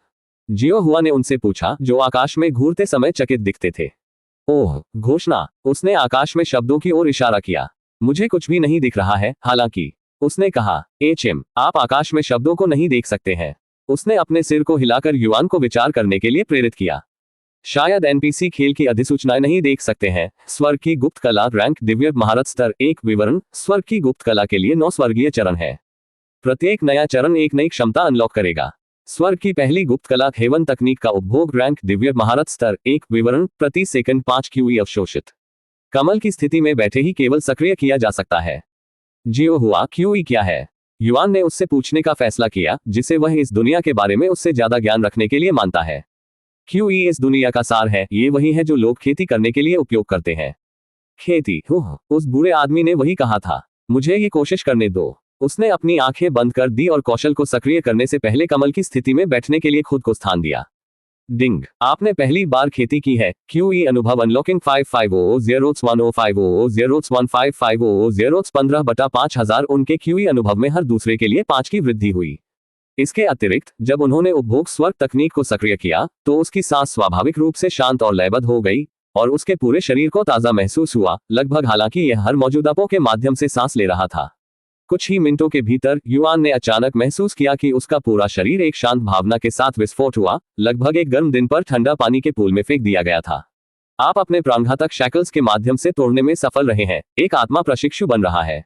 जियो हुआ ने उनसे पूछा, जो आकाश में घूरते समय चकित दिखते थे। ओह, घोषणा। उसने आकाश में शब्दों की ओर इशारा किया। मुझे कुछ भी नहीं दिख रहा है। हालांकि उसने कहा, एचएम, आप आकाश में शब्दों को नहीं देख सकते हैं। उसने अपने सिर को हिलाकर युआन को विचार करने के लिए प्रेरित किया। शायद एनपीसी खेल की अधिसूचनाएं नहीं देख सकते हैं। स्वर्ग की गुप्त कला रैंक दिव्य महारत स्तर 1 विवरण। स्वर्ग की गुप्त कला के लिए 9 स्वर्गीय चरण है। प्रत्येक नया चरण एक नई क्षमता अनलॉक करेगा। स्वर्ग की पहली गुप्त कला हेवन तकनीक का उपभोग रैंक दिव्य महारत स्तर 1 विवरण। प्रति सेकंड 5 क्यूई अवशोषित। कमल की स्थिति में बैठे ही केवल सक्रिय किया जा सकता है। जियो हुआ, क्यूई क्या है? युआन ने उससे पूछने का फैसला किया, जिसे वह इस दुनिया के बारे में उससे ज्यादा ज्ञान रखने के लिए मानता है। क्यूई इस दुनिया का सार है। ये वही है जो लोग खेती करने के लिए उपयोग करते हैं। खेती, उस बूढ़े आदमी ने वही कहा था। मुझे ये कोशिश करने दो। उसने अपनी आंखें बंद कर दी और कौशल को सक्रिय करने से पहले कमल की स्थिति में बैठने के लिए खुद को स्थान दिया। डिंग, आपने पहली बार खेती की है। क्यूई अनुभव अनलॉकिंग 5500010550015550 15/5000। उनके क्यूई अनुभव में हर दूसरे के लिए 5 की वृद्धि हुई। इसके अतिरिक्त जब उन्होंने उपभोग स्वर्ग तकनीक को सक्रिय किया तो उसकी सांस स्वाभाविक रूप से शांत और लयबद्ध हो गई और उसके पूरे शरीर को ताजा महसूस हुआ, लगभग, हालांकि यह हर मौजूदापों के माध्यम से सांस ले रहा था। कुछ ही मिनटों के भीतर युआन ने अचानक महसूस किया कि उसका पूरा शरीर एक शांत भावना के साथ विस्फोट हुआ, लगभग एक गर्म दिन पर ठंडा पानी के पूल में फेंक दिया गया था। आप अपने प्राणघातक शैकल्स के माध्यम से तोड़ने में सफल रहे हैं। एक आत्मा प्रशिक्षु बन रहा है।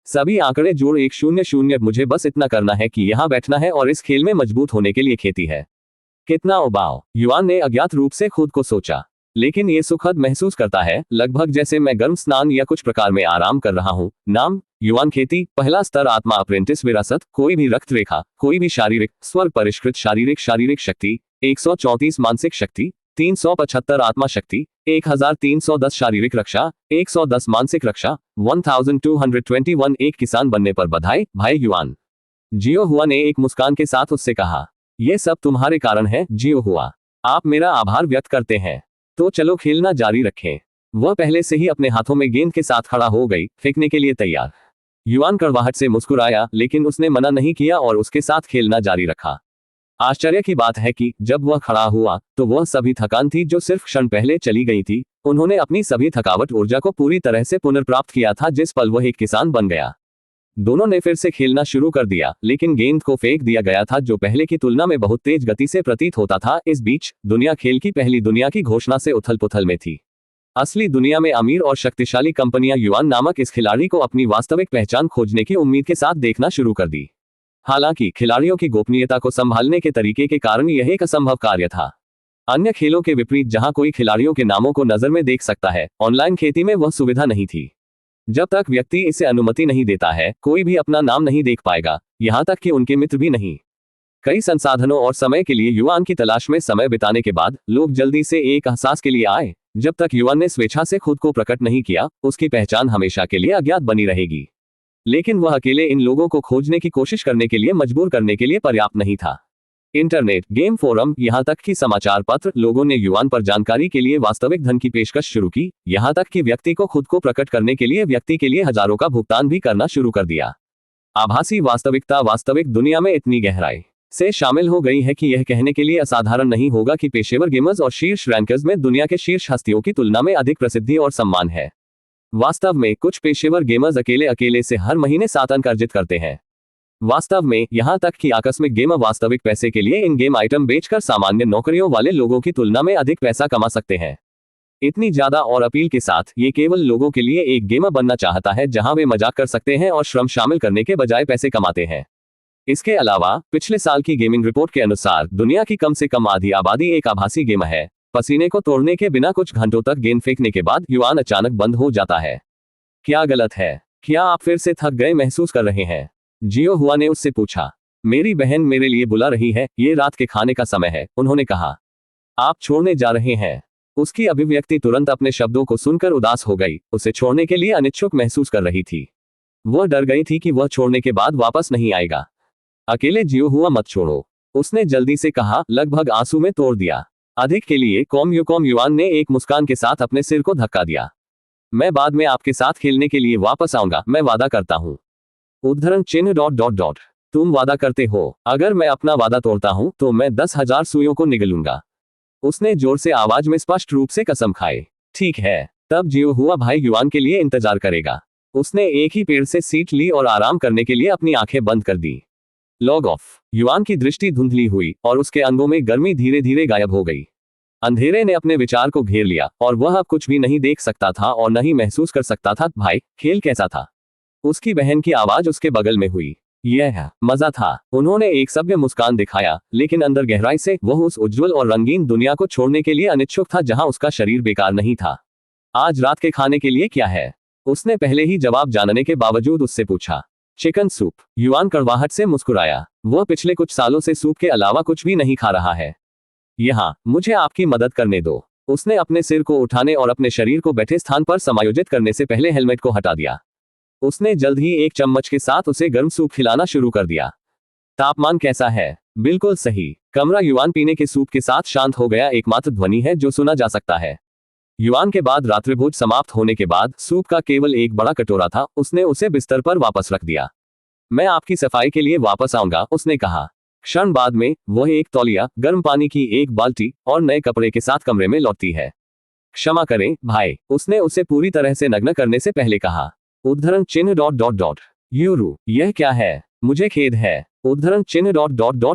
सभी आंकड़े जोड़ 100। मुझे बस इतना करना है कि यहाँ बैठना है और इस खेल में मजबूत होने के लिए खेती है। कितना उबाऊ, युआन ने अज्ञात रूप से खुद को सोचा। लेकिन ये सुखद महसूस करता है, लगभग जैसे मैं गर्म स्नान या कुछ प्रकार में आराम कर रहा हूँ। नाम युआन खेती। पहला स्तर आत्मा अप्रेंटिस विरासत। कोई भी रक्त रेखा, कोई भी शारीरिक स्वर्ग परिष्कृत शारीरिक शक्ति 134 मानसिक शक्ति 375 आत्मा शक्ति 1310 शारीरिक रक्षा 110 मानसिक रक्षा 1221। एक किसान बनने पर बधाई भाई युआन। जियो हुआ ने एक मुस्कान के साथ उससे कहा, यह सब तुम्हारे कारण है जियो हुआ। आप मेरा आभार व्यक्त करते हैं। तो चलो खेलना जारी रखें। वह पहले से ही अपने हाथों में गेंद के साथ खड़ा हो गई, फेंकने के लिए तैयार। युआन कड़वाहट से मुस्कुराया, लेकिन उसने मना नहीं किया और उसके साथ खेलना जारी रखा। आश्चर्य की बात है कि जब वह खड़ा हुआ तो वह सभी थकान थी जो सिर्फ क्षण पहले चली गई थी। उन्होंने अपनी सभी थकावट ऊर्जा को पूरी तरह से पुनर्प्राप्त किया था जिस पल वह एक किसान बन गया। दोनों ने फिर से खेलना शुरू कर दिया, लेकिन गेंद को फेंक दिया गया था जो पहले की तुलना में बहुत तेज गति से प्रतीत होता था। इस बीच दुनिया खेल की पहली दुनिया की घोषणा से उथल पुथल में थी। असली दुनिया में अमीर और शक्तिशाली कंपनियां युआन नामक इस खिलाड़ी को अपनी वास्तविक पहचान खोजने की उम्मीद के साथ देखना शुरू कर दी। हालांकि खिलाड़ियों की गोपनीयता को संभालने के तरीके के कारण यह एक असंभव कार्य था। अन्य खेलों के विपरीत जहां कोई खिलाड़ियों के नामों को नजर में देख सकता है, ऑनलाइन खेती में वह सुविधा नहीं थी। जब तक व्यक्ति इसे अनुमति नहीं देता है, कोई भी अपना नाम नहीं देख पाएगा, यहां तक कि उनके मित्र भी नहीं। कई संसाधनों और समय के लिए युआन की तलाश में समय बिताने के बाद लोग जल्दी से एक एहसास के लिए आए, जब तक युआन ने स्वेच्छा से खुद को प्रकट नहीं किया, उसकी पहचान हमेशा के लिए अज्ञात बनी रहेगी। लेकिन वह अकेले इन लोगों को खोजने की कोशिश करने के लिए मजबूर करने के लिए पर्याप्त नहीं था। इंटरनेट, गेम फोरम, यहां तक कि समाचार पत्र, लोगों ने युआन पर जानकारी के लिए वास्तविक धन की पेशकश शुरू की, यहां तक कि व्यक्ति को खुद को प्रकट करने के लिए व्यक्ति के लिए हजारों का भुगतान भी करना शुरू कर दिया। आभासी वास्तविकता वास्तविक दुनिया में इतनी गहराई से शामिल हो गई है कि यह कहने के लिए असाधारण नहीं होगा कि पेशेवर गेमर्स और शीर्ष रैंकर्स में दुनिया के शीर्ष हस्तियों की तुलना में अधिक प्रसिद्धि और सम्मान है। वास्तव में कुछ पेशेवर गेमर्स अकेले से हर महीने 7 अंक अर्जित करते हैं। वास्तव में यहां तक कि आकस्मिक गेमर वास्तविक पैसे के लिए इन गेम आइटम बेचकर सामान्य नौकरियों वाले लोगों की तुलना में अधिक पैसा कमा सकते हैं। इतनी ज्यादा और अपील के साथ ये केवल लोगों के लिए एक गेमर बनना चाहता है जहां वे मजाक कर सकते हैं और श्रम शामिल करने के बजाय पैसे कमाते हैं। इसके अलावा पिछले साल की गेमिंग रिपोर्ट के अनुसार दुनिया की कम से कम आधी आबादी एक आभासी गेमर है। पसीने को तोड़ने के बिना कुछ घंटों तक गेंद फेंकने के बाद युआन अचानक बंद हो जाता है। क्या गलत है? क्या आप फिर से थक गए महसूस कर रहे हैं? जियो हुआ ने उससे पूछा। मेरी बहन मेरे लिए बुला रही है, ये रात के खाने का समय है, उन्होंने कहा। आप छोड़ने जा रहे हैं? उसकी अभिव्यक्ति तुरंत अपने शब्दों को सुनकर उदास हो गई। उसे छोड़ने के लिए अनिच्छुक महसूस कर रही थी। वह डर गई थी कि वह छोड़ने के बाद वापस नहीं आएगा। अकेले जियो हुआ मत छोड़ो, उसने जल्दी से कहा, लगभग आंसू में तोड़ दिया। अधिक के लिए कॉम युआन ने एक मुस्कान के साथ अपने सिर को धक्का दिया। मैं बाद में आपके साथ खेलने के लिए वापस आऊंगा, मैं वादा करता हूं। उद्धरण चिन्ह ... तुम वादा करते हो? अगर मैं अपना वादा तोड़ता हूं तो मैं 10,000 सुइयों को निगलूंगा। उसने जोर से आवाज में स्पष्ट रूप से कसम खाई। ठीक है, तब जियो हुआ भाई युआन के लिए इंतजार करेगा। उसने एक ही पेड़ से सीट ली और आराम करने के लिए अपनी आंखें बंद कर दी। Log of. युआन की दृष्टि धुंधली हुई और उसके अंगों में गर्मी धीरे धीरे गायब हो गई। अंधेरे ने अपने विचार को घेर लिया और वह अब कुछ भी नहीं देख सकता था और न ही महसूस कर सकता था। भाई, खेल कैसा था? उसकी बहन की आवाज उसके बगल में हुई। यह मजा था। उन्होंने एक सभ्य मुस्कान दिखाया, लेकिन अंदर गहराई से वह उस उज्जवल और रंगीन दुनिया को छोड़ने के लिए अनिच्छुक था जहां उसका शरीर बेकार नहीं था। आज रात के खाने के लिए क्या है? उसने पहले ही जवाब जानने के बावजूद उससे पूछा। Chicken soup. युआन कड़वाहट से मुस्कुराया। वह पिछले कुछ सालों से सूप के अलावा कुछ भी नहीं खा रहा है। यहाँ मुझे आपकी मदद करने दो। उसने अपने सिर को उठाने और अपने शरीर को बैठे स्थान पर समायोजित करने से पहले हेलमेट को हटा दिया। उसने जल्द ही एक चम्मच के साथ उसे गर्म सूप खिलाना शुरू कर दिया। तापमान कैसा है? बिल्कुल सही। कमरा युआन पीने के सूप के साथ शांत हो गया। एकमात्र ध्वनि है जो सुना जा सकता है। युआन के बाद रात्रिभोज समाप्त होने के बाद सूप का केवल एक बड़ा कटोरा था। उसने उसे बिस्तर पर वापस रख दिया। मैं आपकी सफाई के लिए वापस आऊंगा, उसने कहा। क्षण बाद में वह एक तौलिया, गर्म पानी की एक बाल्टी और नए कपड़े के साथ कमरे में लौटती है। क्षमा करें भाई, उसने उसे पूरी तरह से नग्न करने से पहले कहा। उद्धरण चिन्ह ... यूरू, यह क्या है? मुझे खेद है। उद्धरण चिन्ह ...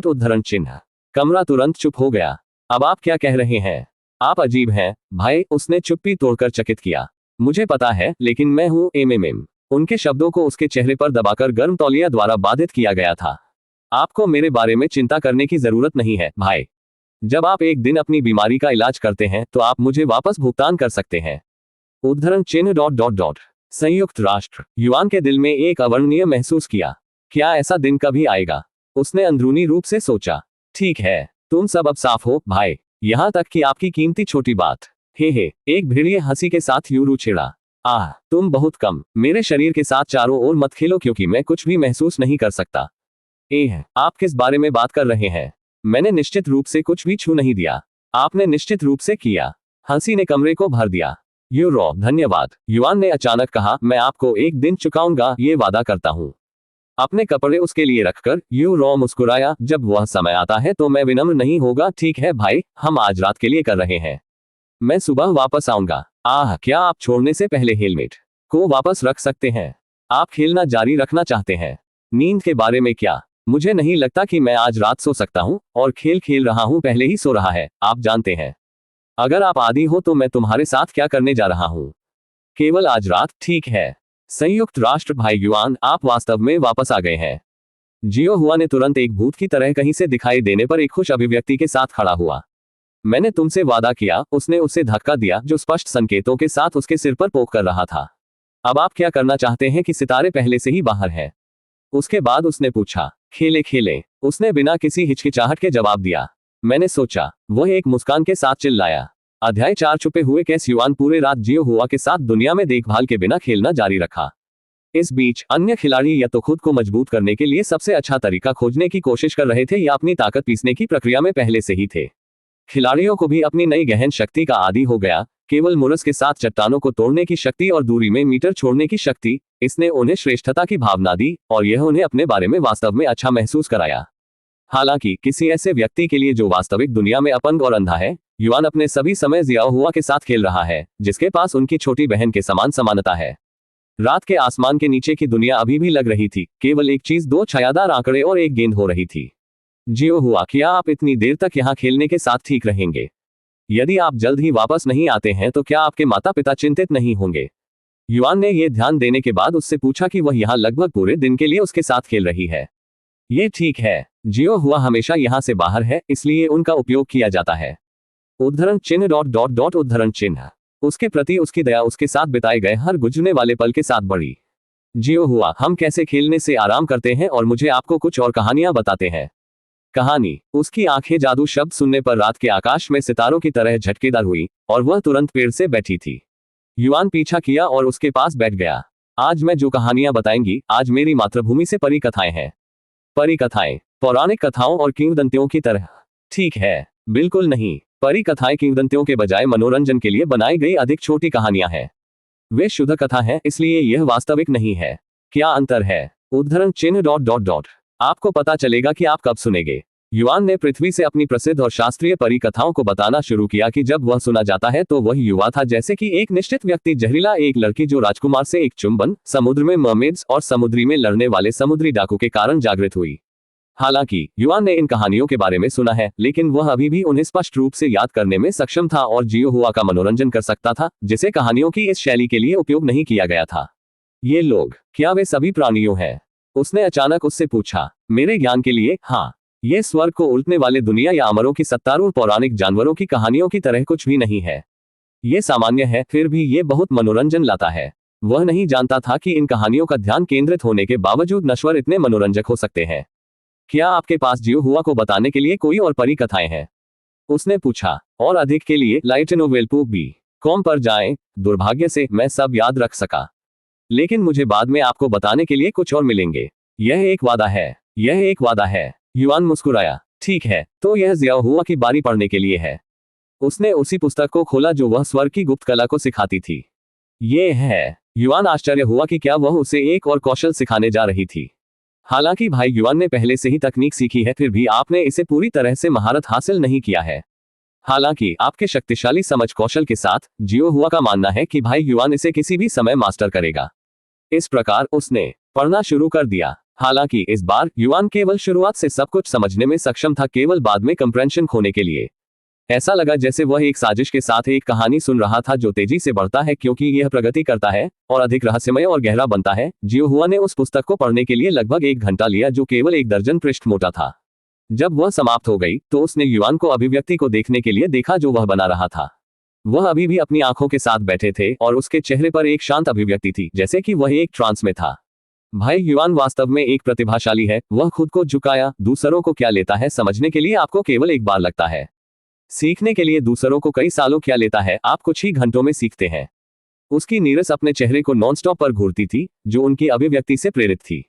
उद्धरण चिन्ह। कमरा तुरंत चुप हो गया। अब आप क्या कह रहे हैं? आप अजीब हैं भाई, उसने चुप्पी तोड़कर चकित किया। मुझे पता है, लेकिन मैं हूं एमएमएम। उनके शब्दों को उसके चेहरे पर दबाकर गर्म तौलिया द्वारा बाधित किया गया था। आपको मेरे बारे में चिंता करने की जरूरत नहीं है भाई। जब आप एक दिन अपनी बीमारी का इलाज करते हैं तो आप मुझे वापस भुगतान कर सकते हैं। उद्धरण चिन्ह ... संयुक्त राष्ट्र। युआन के दिल में एक अवर्णनीय महसूस किया। क्या ऐसा दिन कभी आएगा? उसने अंदरूनी रूप से सोचा। ठीक है, तुम सब अब साफ हो भाई, यहां तक कि आपकी कीमती छोटी बात। हे, एक भेड़िए हंसी के साथ यूरू छेड़ा। आह, तुम बहुत कम। मेरे शरीर के साथ चारों ओर मत खेलो क्योंकि मैं कुछ भी महसूस नहीं कर सकता। आप किस बारे में बात कर रहे हैं? मैंने निश्चित रूप से कुछ भी छू नहीं दिया। आपने निश्चित रूप से किया। हंसी ने कमरे को भर दिया। यूरो, धन्यवाद, युआन ने अचानक कहा। मैं आपको एक दिन चुकाऊंगा, ये वादा करता हूं। अपने कपड़े उसके लिए रखकर यूरो मुस्कुराया। जब वह समय आता है तो मैं विनम्र नहीं होगा। ठीक है भाई, हम आज रात के लिए कर रहे हैं। मैं सुबह वापस आऊंगा। आह, क्या आप छोड़ने से पहले हेलमेट को वापस रख सकते हैं? आप खेलना जारी रखना चाहते हैं। नींद के बारे में क्या? मुझे नहीं लगता कि मैं आज रात सो सकता हूँ, और खेल खेल रहा हूँ पहले ही सो रहा है, आप जानते हैं। अगर आप आदी हो तो मैं तुम्हारे साथ क्या करने जा रहा हूँ? केवल आज रात, ठीक है। संयुक्त राष्ट्र भाई युआन, आप वास्तव में वापस आ गए हैं। जियो हुआ ने तुरंत एक भूत की तरह कहीं से दिखाई देने पर एक खुश अभिव्यक्ति के साथ खड़ा हुआ। मैंने तुमसे वादा किया, उसने उसे धक्का दिया जो स्पष्ट संकेतों के साथ उसके सिर पर पोक कर रहा था। अब आप क्या करना चाहते हैं कि सितारे पहले से ही बाहर हैं? उसके बाद उसने पूछा, खेले खेले। उसने बिना किसी हिचकिचाहट के जवाब दिया। मैंने सोचा। वह एक मुस्कान के साथ चिल्लाया। अध्याय 4 छुपे हुए केस युआन पूरे रात जियो हुआ के साथ दुनिया में देखभाल के बिना खेलना जारी रखा। इस बीच अन्य खिलाड़ी या तो खुद को मजबूत करने के लिए सबसे अच्छा तरीका खोजने की कोशिश कर रहे थे या अपनी ताकत पीसने की प्रक्रिया में पहले से ही थे। खिलाड़ियों को भी अपनी नई गहन शक्ति का आदी हो गया, केवल मुरस के साथ चट्टानों को तोड़ने की शक्ति और दूरी में मीटर छोड़ने की शक्ति। इसने उन्हें श्रेष्ठता की भावना दी और यह उन्हें अपने बारे में वास्तव में अच्छा महसूस कराया। हालांकि किसी ऐसे व्यक्ति के लिए जो वास्तविक दुनिया में अपंग और अंधा है, युआन अपने सभी समय जियाओ हुआ के साथ खेल रहा है, जिसके पास उनकी छोटी बहन के समान समानता है। रात के आसमान के नीचे की दुनिया अभी भी लग रही थी, केवल एक चीज, 2 छायादार आंकड़े और एक गेंद हो रही थी। जियो हुआ, क्या आप इतनी देर तक यहाँ खेलने के साथ ठीक रहेंगे? यदि आप जल्द ही वापस नहीं आते हैं तो क्या आपके माता पिता चिंतित नहीं होंगे? युआन ने यह ध्यान देने के बाद उससे पूछा कि वह यहाँ लगभग पूरे दिन के लिए उसके साथ खेल रही है। ये ठीक है। जियो हुआ हमेशा यहाँ से बाहर है, इसलिए उनका उपयोग किया जाता है। उद्धरण चिन्ह डॉट डॉट डॉट उद्धरण चिन्ह। उसके प्रति उसकी दया उसके साथ बिताए गए हर गुजरने वाले पल के साथ बढ़ी। जियो हुआ, हम कैसे खेलने से आराम करते हैं और मुझे आपको कुछ और कहानियां बताते हैं। कहानी। उसकी आंखें जादू शब्द सुनने पर रात के आकाश में सितारों की तरह झटकेदार हुई और वह तुरंत पेड़ से बैठी थी। युआन पीछा किया और उसके पास बैठ गया। आज मैं जो कहानियां बताएंगी, आज मेरी मातृभूमि से परी कथाएं हैं। परी कथाएं पौराणिक कथाओं और किंवदंतियों की तरह? ठीक है, बिल्कुल नहीं। परी कथाएं किंवदंतियों के बजाय मनोरंजन के लिए बनाई गई अधिक छोटी कहानियां हैं। वे शुद्ध कथा हैं, इसलिए यह वास्तविक नहीं है। क्या अंतर है? उद्धरण चिन्ह डॉट डॉट डॉट। आपको पता चलेगा कि आप कब सुनेंगे। युआन ने पृथ्वी से अपनी प्रसिद्ध और शास्त्रीय परी कथाओं को बताना शुरू किया कि जब वह सुना जाता है तो वह युवा था, जैसे कि एक निश्चित व्यक्ति, जहरीला एक लड़की जो राजकुमार से एक चुंबन, समुद्र में मर्मेड्स और समुद्री में लड़ने वाले समुद्री डाकू के कारण जागृत हुई। हालांकि युआन ने इन कहानियों के बारे में सुना है, लेकिन वह अभी भी उन्हें स्पष्ट रूप से याद करने में सक्षम था और जियो हुआ का मनोरंजन कर सकता था, जिसे कहानियों की इस शैली के लिए उपयोग नहीं किया गया था। ये लोग, क्या वे सभी प्राणियों हैं? उसने अचानक उससे पूछा। मेरे ज्ञान के लिए, हाँ। ये स्वर्ग को उल्टने वाले दुनिया या अमरों की सत्तारूढ़ पौराणिक जानवरों की कहानियों की तरह कुछ भी नहीं है। ये सामान्य है, फिर भी ये बहुत मनोरंजन लाता है। वह नहीं जानता था कि इन कहानियों का ध्यान केंद्रित होने के बावजूद नश्वर इतने मनोरंजक हो सकते हैं। क्या आपके पास जियो हुआ को बताने के लिए कोई और परी कथाएं हैं? उसने पूछा। और अधिक के लिए lightnovel.com पर जाएं। दुर्भाग्य से मैं सब याद रख सका, लेकिन मुझे बाद में आपको बताने के लिए कुछ और मिलेंगे। यह एक वादा है। यह एक वादा है। युआन मुस्कुराया। ठीक है, तो यह जियो हुआ की बारी पढ़ने के लिए है। उसने उसी पुस्तक को खोला जो वह स्वर्ग की गुप्त कला को सिखाती थी। ये है। युआन आश्चर्य हुआ कि क्या वह उसे एक और कौशल सिखाने जा रही थी। हालांकि भाई युआन ने पहले से ही तकनीक सीखी है, फिर भी आपने इसे पूरी तरह से महारत हासिल नहीं किया है। हालांकि आपके शक्तिशाली समझ कौशल के साथ, जियो हुआ का मानना है कि भाई युआन इसे किसी भी समय मास्टर करेगा। इस प्रकार उसने पढ़ना शुरू कर दिया। हालांकि इस बार युआन केवल शुरुआत से सब कुछ समझने में सक्षम था, केवल बाद में कंप्रेंशन खोने के लिए। ऐसा लगा जैसे वह एक साजिश के साथ एक कहानी सुन रहा था जो तेजी से बढ़ता है क्योंकि यह प्रगति करता है और अधिक रहस्यमय और गहरा बनता है। जियो हुआ ने उस पुस्तक को पढ़ने के लिए लगभग 1 घंटा लिया, जो केवल 1 दर्जन पृष्ठ मोटा था। जब वह समाप्त हो गई तो उसने युआन को अभिव्यक्ति को देखने के लिए देखा जो वह बना रहा था। वह अभी भी अपनी आंखों के साथ बैठे थे और उसके चेहरे पर एक शांत अभिव्यक्ति थी, जैसे कि वह एक ट्रांस में था। भाई युआन वास्तव में एक प्रतिभाशाली है। वह खुद को झुकाया। दूसरों को क्या लेता है समझने के लिए आपको केवल एक बार लगता है। सीखने के लिए दूसरों को कई सालों क्या लेता है, आप कुछ ही घंटों में सीखते हैं। उसकी नीरस अपने चेहरे को नॉनस्टॉप पर घूरती थी, जो उनकी अभिव्यक्ति से प्रेरित थी।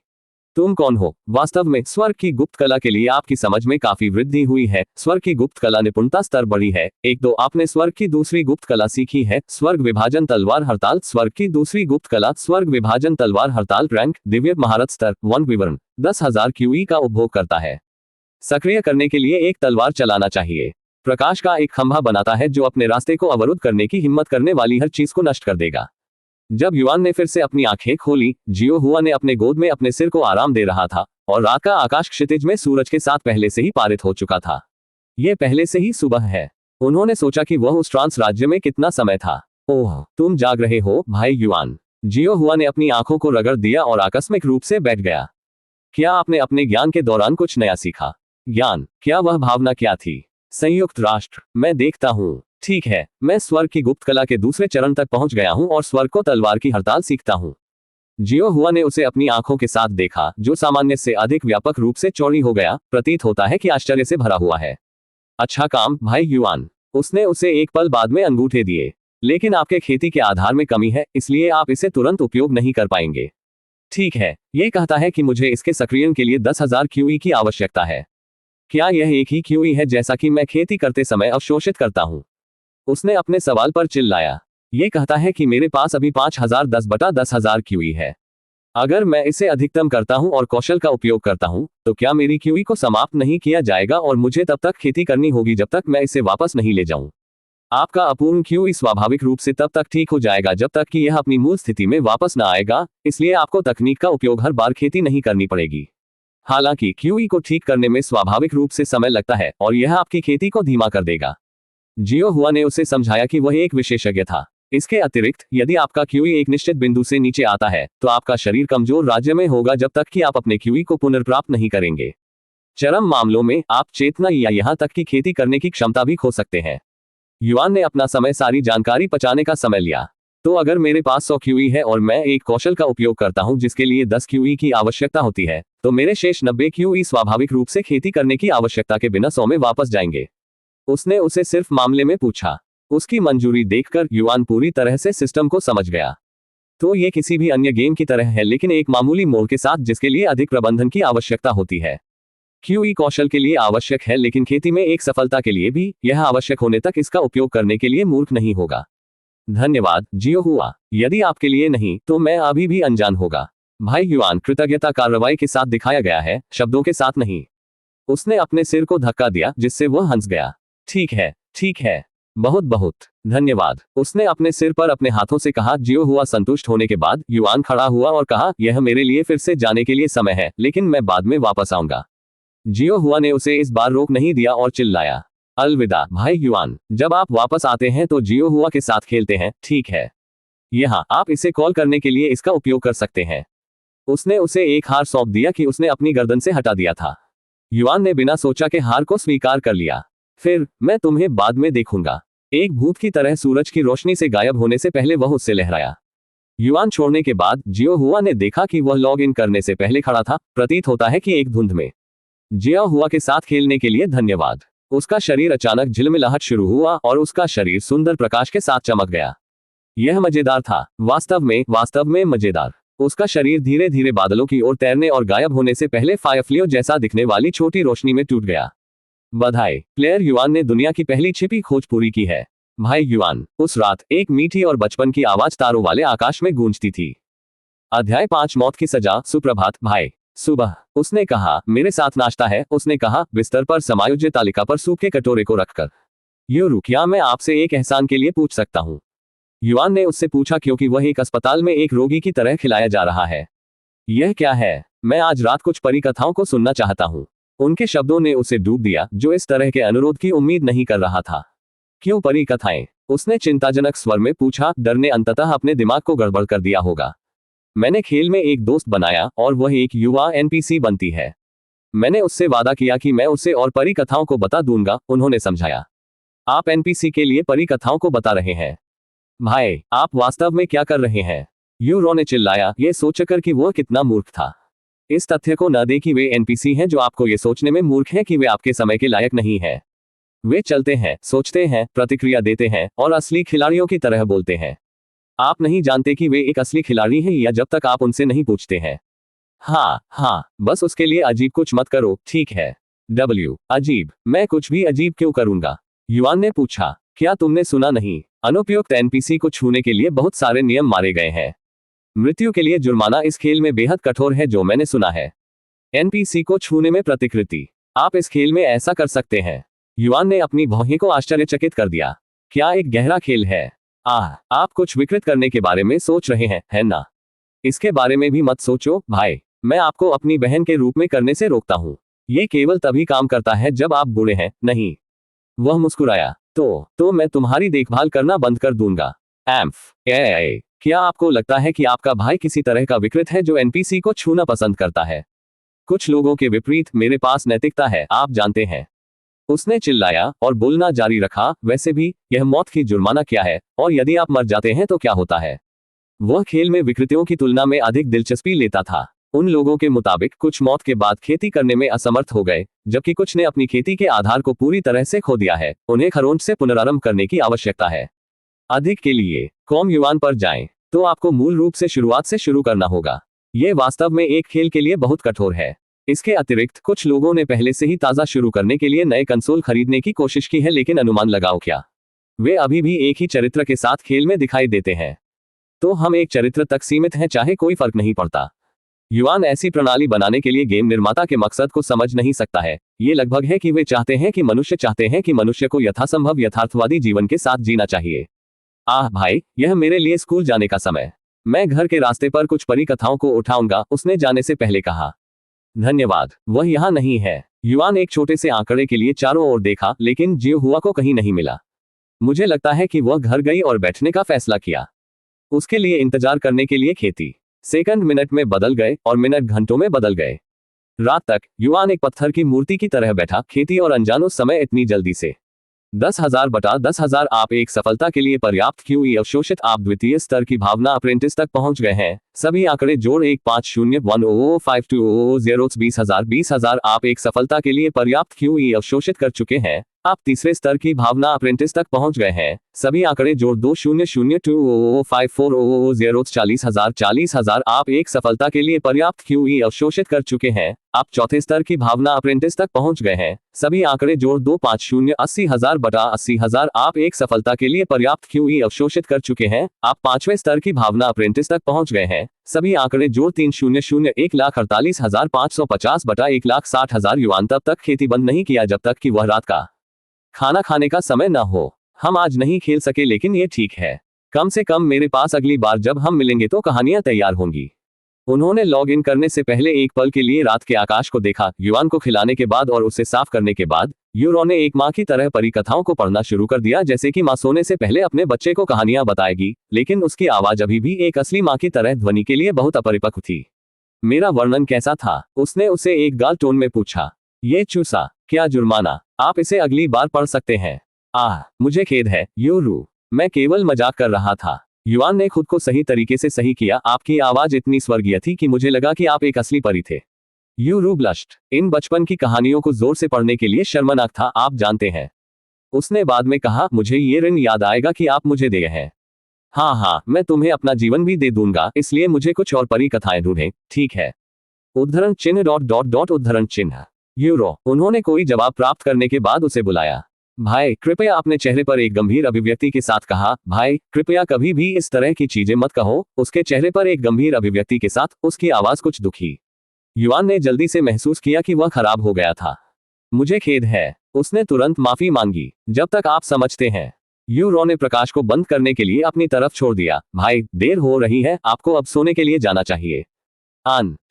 तुम कौन हो? वास्तव में स्वर्ग की गुप्त कला के लिए आपकी समझ में काफी वृद्धि हुई है। स्वर्ग की गुप्त कला निपुणता स्तर बढ़ी है। 1-2 आपने स्वर्ग की दूसरी गुप्त कला सीखी है, स्वर्ग विभाजन तलवार हड़ताल। स्वर्ग की दूसरी गुप्त कला, स्वर्ग विभाजन तलवार हड़ताल। रैंक, दिव्य महारत स्तर 1 विवरण 10,000 QE का उपभोग करता है। सक्रिय करने के लिए एक तलवार चलाना चाहिए। प्रकाश का एक खंभा बनाता है जो अपने रास्ते को अवरुद्ध करने की हिम्मत करने वाली हर चीज को नष्ट कर देगा। जब युआन ने फिर से अपनी आंखें खोली, जियो हुआ ने अपने गोद में अपने सिर को आराम दे रहा था और रात का आकाश क्षितिज में सूरज के साथ पहले से ही पारित हो चुका था। यह पहले से ही सुबह है। उन्होंने सोचा कि वह उस ट्रांस राज्य में कितना समय था। ओह, तुम जाग रहे हो भाई युआन। जियो हुआ ने अपनी आंखों को रगड़ दिया और आकस्मिक रूप से बैठ गया। क्या आपने अपने ज्ञान के दौरान कुछ नया सीखा? ज्ञान? क्या वह भावना क्या थी? संयुक्त राष्ट्र, मैं देखता हूँ। ठीक है, मैं स्वर्ग की गुप्त कला के दूसरे चरण तक पहुंच गया हूं और स्वर्ग को तलवार की हड़ताल सीखता हूं। जियो हुआ ने उसे अपनी आंखों के साथ देखा, जो सामान्य से अधिक व्यापक रूप से चौड़ी हो गया, प्रतीत होता है कि आश्चर्य से भरा हुआ है। अच्छा काम भाई युआन। उसने उसे एक पल बाद में अंगूठे दिए। लेकिन आपके खेती के आधार में कमी है, इसलिए आप इसे तुरंत उपयोग नहीं कर पाएंगे। ठीक है, ये कहता है कि मुझे इसके सक्रियण के लिए 10,000 क्यूई की आवश्यकता है। क्या यह एक ही क्यूई है जैसा कि मैं खेती करते समय अवशोषित करता हूं? उसने अपने सवाल पर चिल्लाया। यह कहता है कि मेरे पास अभी 5010/10,000 क्यूई है। अगर मैं इसे अधिकतम करता हूं और कौशल का उपयोग करता हूं, तो क्या मेरी क्यूई को समाप्त नहीं किया जाएगा और मुझे तब तक खेती करनी होगी जब तक मैं इसे वापस नहीं ले जाऊं। आपका अपूर्ण क्यूई स्वाभाविक रूप से तब तक ठीक हो जाएगा जब तक कि यह अपनी मूल स्थिति में वापस न आएगा, इसलिए आपको तकनीक का उपयोग हर बार खेती नहीं करनी पड़ेगी। हालांकि क्यूई को ठीक करने में स्वाभाविक रूप से समय लगता है और यह आपकी खेती को धीमा कर देगा। जियो हुआ ने उसे समझाया कि वह एक विशेषज्ञ था। इसके अतिरिक्त, यदि आपका क्यूई एक निश्चित बिंदु से नीचे आता है, तो आपका शरीर कमजोर राज्य में होगा जब तक कि आप अपने क्यूई को पुनर्प्राप्त नहीं करेंगे। चरम मामलों में आप चेतना या यहां तक कि खेती करने की क्षमता भी खो सकते हैं। युआन ने अपना समय सारी जानकारी पचाने का समय लिया। तो अगर मेरे पास 100 क्यूई है और मैं एक कौशल का उपयोग करता हूं जिसके लिए 10 क्यूई की आवश्यकता होती है, तो मेरे शेष 90 क्यूई स्वाभाविक रूप से खेती करने की आवश्यकता के बिना 100 में वापस जाएंगे। उसने उसे सिर्फ मामले में पूछा। उसकी मंजूरी देखकर युआन पूरी तरह से सिस्टम को समझ गया। तो ये किसी भी अन्य गेम की तरह है, लेकिन एक मामूली मोड़ के साथ जिसके लिए अधिक प्रबंधन की आवश्यकता होती है। क्यूई कौशल के लिए आवश्यक है, लेकिन खेती में एक सफलता के लिए भी यह आवश्यक होने तक इसका उपयोग करने के लिए मूर्ख नहीं होगा। धन्यवाद जियो हुआ। यदि आपके लिए नहीं, तो मैं अभी भी अनजान होगा। भाई युआन कृतज्ञता कार्रवाई के साथ दिखाया गया है, शब्दों के साथ नहीं। उसने अपने सिर को धक्का दिया जिससे वह हंस गया। ठीक है, ठीक है, बहुत बहुत धन्यवाद। उसने अपने सिर पर अपने हाथों से कहा। जियो हुआ संतुष्ट होने के बाद युआन खड़ा हुआ और कहा, यह मेरे लिए फिर से जाने के लिए समय है, लेकिन मैं बाद में वापस आऊंगा। जियो हुआ ने उसे इस बार रोक नहीं दिया और चिल्लाया, अलविदा भाई युआन। जब आप वापस आते हैं तो जियो हुआ के साथ खेलते हैं, ठीक है? यहाँ आप इसे कॉल करने के लिए इसका उपयोग कर सकते हैं। उसने उसे एक हार सौंप दिया कि उसने अपनी गर्दन से हटा दिया था। युआन ने बिना सोचा के हार को स्वीकार कर लिया। फिर, मैं तुम्हें बाद में देखूंगा। एक भूत की तरह सूरज की रोशनी से गायब होने से पहले वह उससे लहराया। युआन छोड़ने के बाद जियो हुआ ने देखा कि वह लॉग इन करने से पहले खड़ा था, प्रतीत होता है कि एक धुंध में। जियो हुआ के साथ खेलने के लिए धन्यवाद। उसका शरीर अचानक झिलमिलाहट शुरू हुआ और उसका शरीर सुंदर प्रकाश के साथ चमक गया। यह मजेदार था, वास्तव में मजेदार। उसका शरीर धीरे धीरे बादलों की ओर तैरने और गायब होने से पहले फायरफ्लियो जैसा दिखने वाली छोटी रोशनी में टूट गया। बधाई, प्लेयर युआन ने दुनिया की पहली छिपी खोज पूरी की है। भाई युआन। उस रात एक मीठी और बचपन की आवाज तारों वाले आकाश में गूंजती थी। अध्याय 5 मौत की सजा। सुप्रभात भाई। सुबह। उसने कहा, मेरे साथ नाश्ता है। उसने कहा, बिस्तर पर समायोजित तालिका पर सूप के कटोरे को रखकर। यूरू, क्या मैं आपसे एक एहसान के लिए पूछ सकता हूँ? युआन ने उससे पूछा, क्योंकि वह एक अस्पताल में एक रोगी की तरह खिलाया जा रहा है। यह क्या है? मैं आज रात कुछ परी कथाओं को सुनना चाहता हूँ। उनके शब्दों ने उसे डूब दिया, जो इस तरह के अनुरोध की उम्मीद नहीं कर रहा था। क्यों परी कथाएं? उसने चिंताजनक स्वर में पूछा। डर ने अंततः अपने दिमाग को गड़बड़ कर दिया होगा। मैंने खेल में एक दोस्त बनाया और वह एक युवा एनपीसी बनती है। मैंने उससे वादा किया कि मैं उसे और परी कथाओं को बता दूंगा, उन्होंने समझाया। आप एनपीसी के लिए परी कथाओं को बता रहे हैं? भाई, आप वास्तव में क्या कर रहे हैं? यूरो ने चिल्लाया, यह सोचकर कि वह कितना मूर्ख था। इस तथ्य को न दे कि वे एनपीसी हैं जो आपको यह सोचने में मूर्ख हैं कि वे आपके समय के लायक नहीं हैं। वे चलते हैं, सोचते हैं, प्रतिक्रिया देते हैं और असली खिलाड़ियों की तरह बोलते हैं। आप नहीं जानते कि वे एक असली खिलाड़ी हैं या जब तक आप उनसे नहीं पूछते हैं। हाँ, बस उसके लिए अजीब कुछ मत करो, ठीक है? अजीब? मैं कुछ भी अजीब क्यों करूंगा? युआन ने पूछा। क्या तुमने सुना नहीं? अनुपयुक्त एनपीसी को छूने के लिए बहुत सारे नियम मारे गए हैं। मृत्यु के लिए जुर्माना इस खेल में बेहद कठोर है जो मैंने सुना है। एनपीसी को छूने में प्रतिकृति। आप इस खेल में ऐसा कर सकते हैं? युआन ने अपनी भौहें को आश्चर्यचकित कर दिया। क्या एक गहरा खेल है? आप कुछ विकृत करने के बारे में सोच रहे हैं, है ना? इसके बारे में भी मत सोचो भाई, मैं आपको अपनी बहन के रूप में करने से रोकता हूँ। ये केवल तभी काम करता है जब आप बूढ़े हैं, नहीं? वह मुस्कुराया। तो मैं तुम्हारी देखभाल करना बंद कर दूंगा। क्या आपको लगता है कि आपका भाई किसी तरह का विकृत है जो एनपीसी को छूना पसंद करता है? कुछ लोगों के विपरीत मेरे पास नैतिकता है, आप जानते हैं। उसने चिल्लाया और बोलना जारी रखा, वैसे भी यह मौत की जुर्माना क्या है, और यदि आप मर जाते हैं तो क्या होता है? वह खेल में विकृतियों की तुलना में अधिक दिलचस्पी लेता था। उन लोगों के मुताबिक कुछ मौत के बाद खेती करने में असमर्थ हो गए, जबकि कुछ ने अपनी खेती के आधार को पूरी तरह से खो दिया है। उन्हें खरोंच से पुनरारंभ करने की आवश्यकता है। अधिक के लिए कॉम युवान पर जाएं, तो आपको मूल रूप से शुरुआत से शुरू करना होगा। यह वास्तव में एक खेल के लिए बहुत कठोर है। इसके अतिरिक्त कुछ लोगों ने पहले से ही ताज़ा शुरू करने के लिए नए कंसोल खरीदने की कोशिश की है, लेकिन अनुमान लगाओ क्या वे अभी भी एक ही चरित्र के साथ खेल में दिखाई देते हैं? तो हम एक चरित्र तक सीमित हैं, चाहे कोई फर्क नहीं पड़ता। युवान ऐसी प्रणाली बनाने के लिए गेम निर्माता के मकसद को समझ नहीं सकता है। ये लगभग है कि वे चाहते हैं कि मनुष्य को यथासंभव यथार्थवादी जीवन के साथ जीना चाहिए। भाई, यह मेरे लिए स्कूल जाने का समय। मैं घर के रास्ते पर कुछ परी कथाओं को उठाऊंगा, उसने जाने से पहले कहा। धन्यवाद, वह यहाँ नहीं है। युवान एक छोटे से आंकड़े के लिए चारों ओर देखा, लेकिन जियो हुआ को कहीं नहीं मिला। मुझे लगता है कि वह घर गई और बैठने का फैसला किया। उसके लिए इंतजार करने के लिए खेती सेकंड मिनट में बदल गए और मिनट घंटों में बदल गए। रात तक युवान एक पत्थर की मूर्ति की तरह बैठा, खेती और अनजानो समय इतनी जल्दी से। 10,000 बटा 10,000 आप एक सफलता के लिए पर्याप्त क्यूई अवशोषित आप द्वितीय स्तर की भावना अप्रेंटिस तक पहुंच गए हैं। सभी आंकड़े जोड़ 150105200 20,000 आप एक सफलता के लिए पर्याप्त क्यूई अवशोषित कर चुके हैं। आप तीसरे स्तर की भावना अप्रेंटिस तक पहुंच गए हैं। सभी आंकड़े जोड़ 200205400 40,000 आप एक सफलता के लिए पर्याप्त क्यूई अवशोषित कर चुके हैं। आप चौथे स्तर की भावना अप्रेंटिस तक पहुंच गए हैं। सभी आंकड़े जोड़ 250 80,000 बटा 80,000 आप एक सफलता के लिए पर्याप्त क्यूई अवशोषित कर चुके हैं। आप पांचवें स्तर की भावना अप्रेंटिस तक पहुंच गए हैं। सभी आंकड़े जोड़ 300 1,48,550 बटा 1,60,000 युवान तब तक खेती बंद नहीं किया जब तक कि वह रात का खाना खाने का समय न हो। हम आज नहीं खेल सके, लेकिन ये ठीक है। कम से कम मेरे पास अगली बार जब हम मिलेंगे तो कहानियां तैयार होंगी। उन्होंने लॉग इन करने से पहले एक पल के लिए रात के आकाश को देखा। युवान को खिलाने के बाद और उसे साफ करने के बाद यूरो ने एक माँ की तरह परी कथाओं को पढ़ना शुरू कर दिया, जैसे कि माँ सोने से पहले अपने बच्चे को कहानियां बताएगी, लेकिन उसकी आवाज अभी भी एक असली माँ की तरह ध्वनि के लिए बहुत अपरिपक्व थी। मेरा वर्णन कैसा था? उसने उसे एक गाल टोन में पूछा। ये चूसा, क्या जुर्माना? आप इसे अगली बार पढ़ सकते हैं। मुझे खेद है यूरू, मैं केवल मजाक कर रहा था। युवान ने खुद को सही तरीके से सही किया। आपकी आवाज इतनी स्वर्गीय थी कि मुझे लगा कि आप एक असली परी थे। यूरू ब्लश्ड। इन बचपन की कहानियों को जोर से पढ़ने के लिए शर्मनाक था, आप जानते हैं। उसने बाद में कहा, मुझे ये ऋण याद आएगा कि आप मुझे दे हैं। हाँ, मैं तुम्हें अपना जीवन भी दे दूंगा, इसलिए मुझे कुछ और परी कथाएं ढूंढें, ठीक है? उद्धरण चिन्ह ... उद्धरण चिन्ह। यूरो। उन्होंने कोई जवाब प्राप्त करने के बाद उसे बुलाया। भाई, कृपया अपने चेहरे पर एक गंभीर अभिव्यक्ति के साथ कहा। भाई, कृपया कभी भी इस तरह की चीजें मत कहो। उसके चेहरे पर एक गंभीर अभिव्यक्ति के साथ, उसकी आवाज कुछ दुखी। युवान ने जल्दी से महसूस किया कि वह खराब हो गया था। मुझे खेद है। उसने तुरंत माफी मांगी। जब तक आप समझते हैं। यूरो ने प्रकाश को बंद करने के लिए अपनी तरफ छोड़ दिया। भाई, देर हो रही है, आपको अब सोने के लिए जाना चाहिए।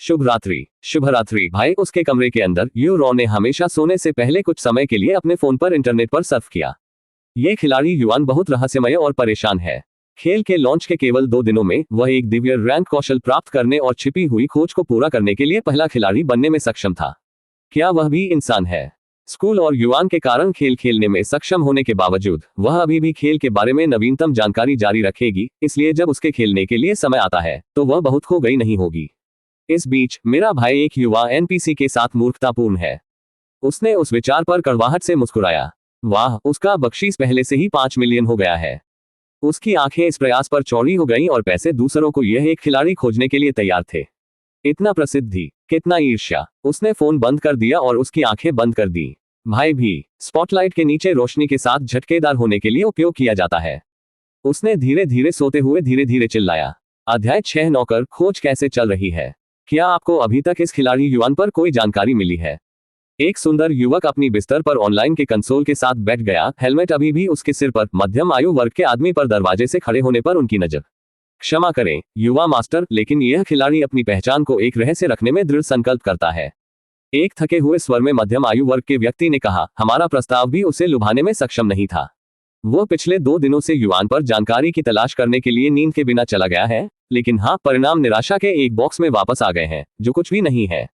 शुभ रात्रि। भाई, उसके कमरे के अंदर यूरो ने हमेशा सोने से पहले कुछ समय के लिए अपने फोन पर इंटरनेट पर सर्फ किया। ये खिलाड़ी युवान बहुत रहस्यमय और परेशान है। खेल के लॉन्च के केवल 2 दिनों में वह एक दिव्य रैंक कौशल प्राप्त करने और छिपी हुई खोज को पूरा करने के लिए पहला खिलाड़ी बनने में सक्षम था। क्या वह भी इंसान है? स्कूल और युवान के कारण खेल खेलने में सक्षम होने के बावजूद वह अभी भी खेल के बारे में नवीनतम जानकारी जारी रखेगी, इसलिए जब उसके खेलने के लिए समय आता है तो वह बहुत खो गई नहीं होगी। इस बीच मेरा भाई एक युवा एनपीसी के साथ मूर्खतापूर्ण है। उसने उस विचार पर कड़वाहट से मुस्कुराया। वाह, उसका बख्शीश पहले से ही 5 मिलियन हो गया है। उसकी आंखें इस प्रयास पर चौड़ी हो गईं और पैसे दूसरों को यह एक खिलाड़ी खोजने के लिए तैयार थे। इतना प्रसिद्धि, कितना ईर्ष्या। उसने फोन बंद कर दिया और उसकी आंखें बंद कर दी। भाई भी स्पॉटलाइट के नीचे रोशनी के साथ झटकेदार होने के लिए उपयोग किया जाता है। उसने धीरे धीरे सोते हुए धीरे धीरे चिल्लाया। अध्याय 6 नौकर खोज कैसे चल रही है? क्या आपको अभी तक इस खिलाड़ी युवान पर कोई जानकारी मिली है? एक सुंदर युवक अपनी बिस्तर पर ऑनलाइन के कंसोल के साथ बैठ गया, हेलमेट अभी भी उसके सिर पर। मध्यम आयु वर्ग के आदमी पर दरवाजे से खड़े होने पर उनकी नजर। क्षमा करें युवा मास्टर, लेकिन यह खिलाड़ी अपनी पहचान को एक रहस्य रखने में दृढ़ संकल्प करता है। एक थके हुए स्वर में मध्यम आयु वर्ग के व्यक्ति ने कहा, हमारा प्रस्ताव भी उसे लुभाने में सक्षम नहीं था। वो पिछले 2 दिनों से युवान पर जानकारी की तलाश करने के लिए नींद के बिना चला गया है, लेकिन हाँ, परिणाम निराशा के एक बॉक्स में वापस आ गए हैं, जो कुछ भी नहीं है,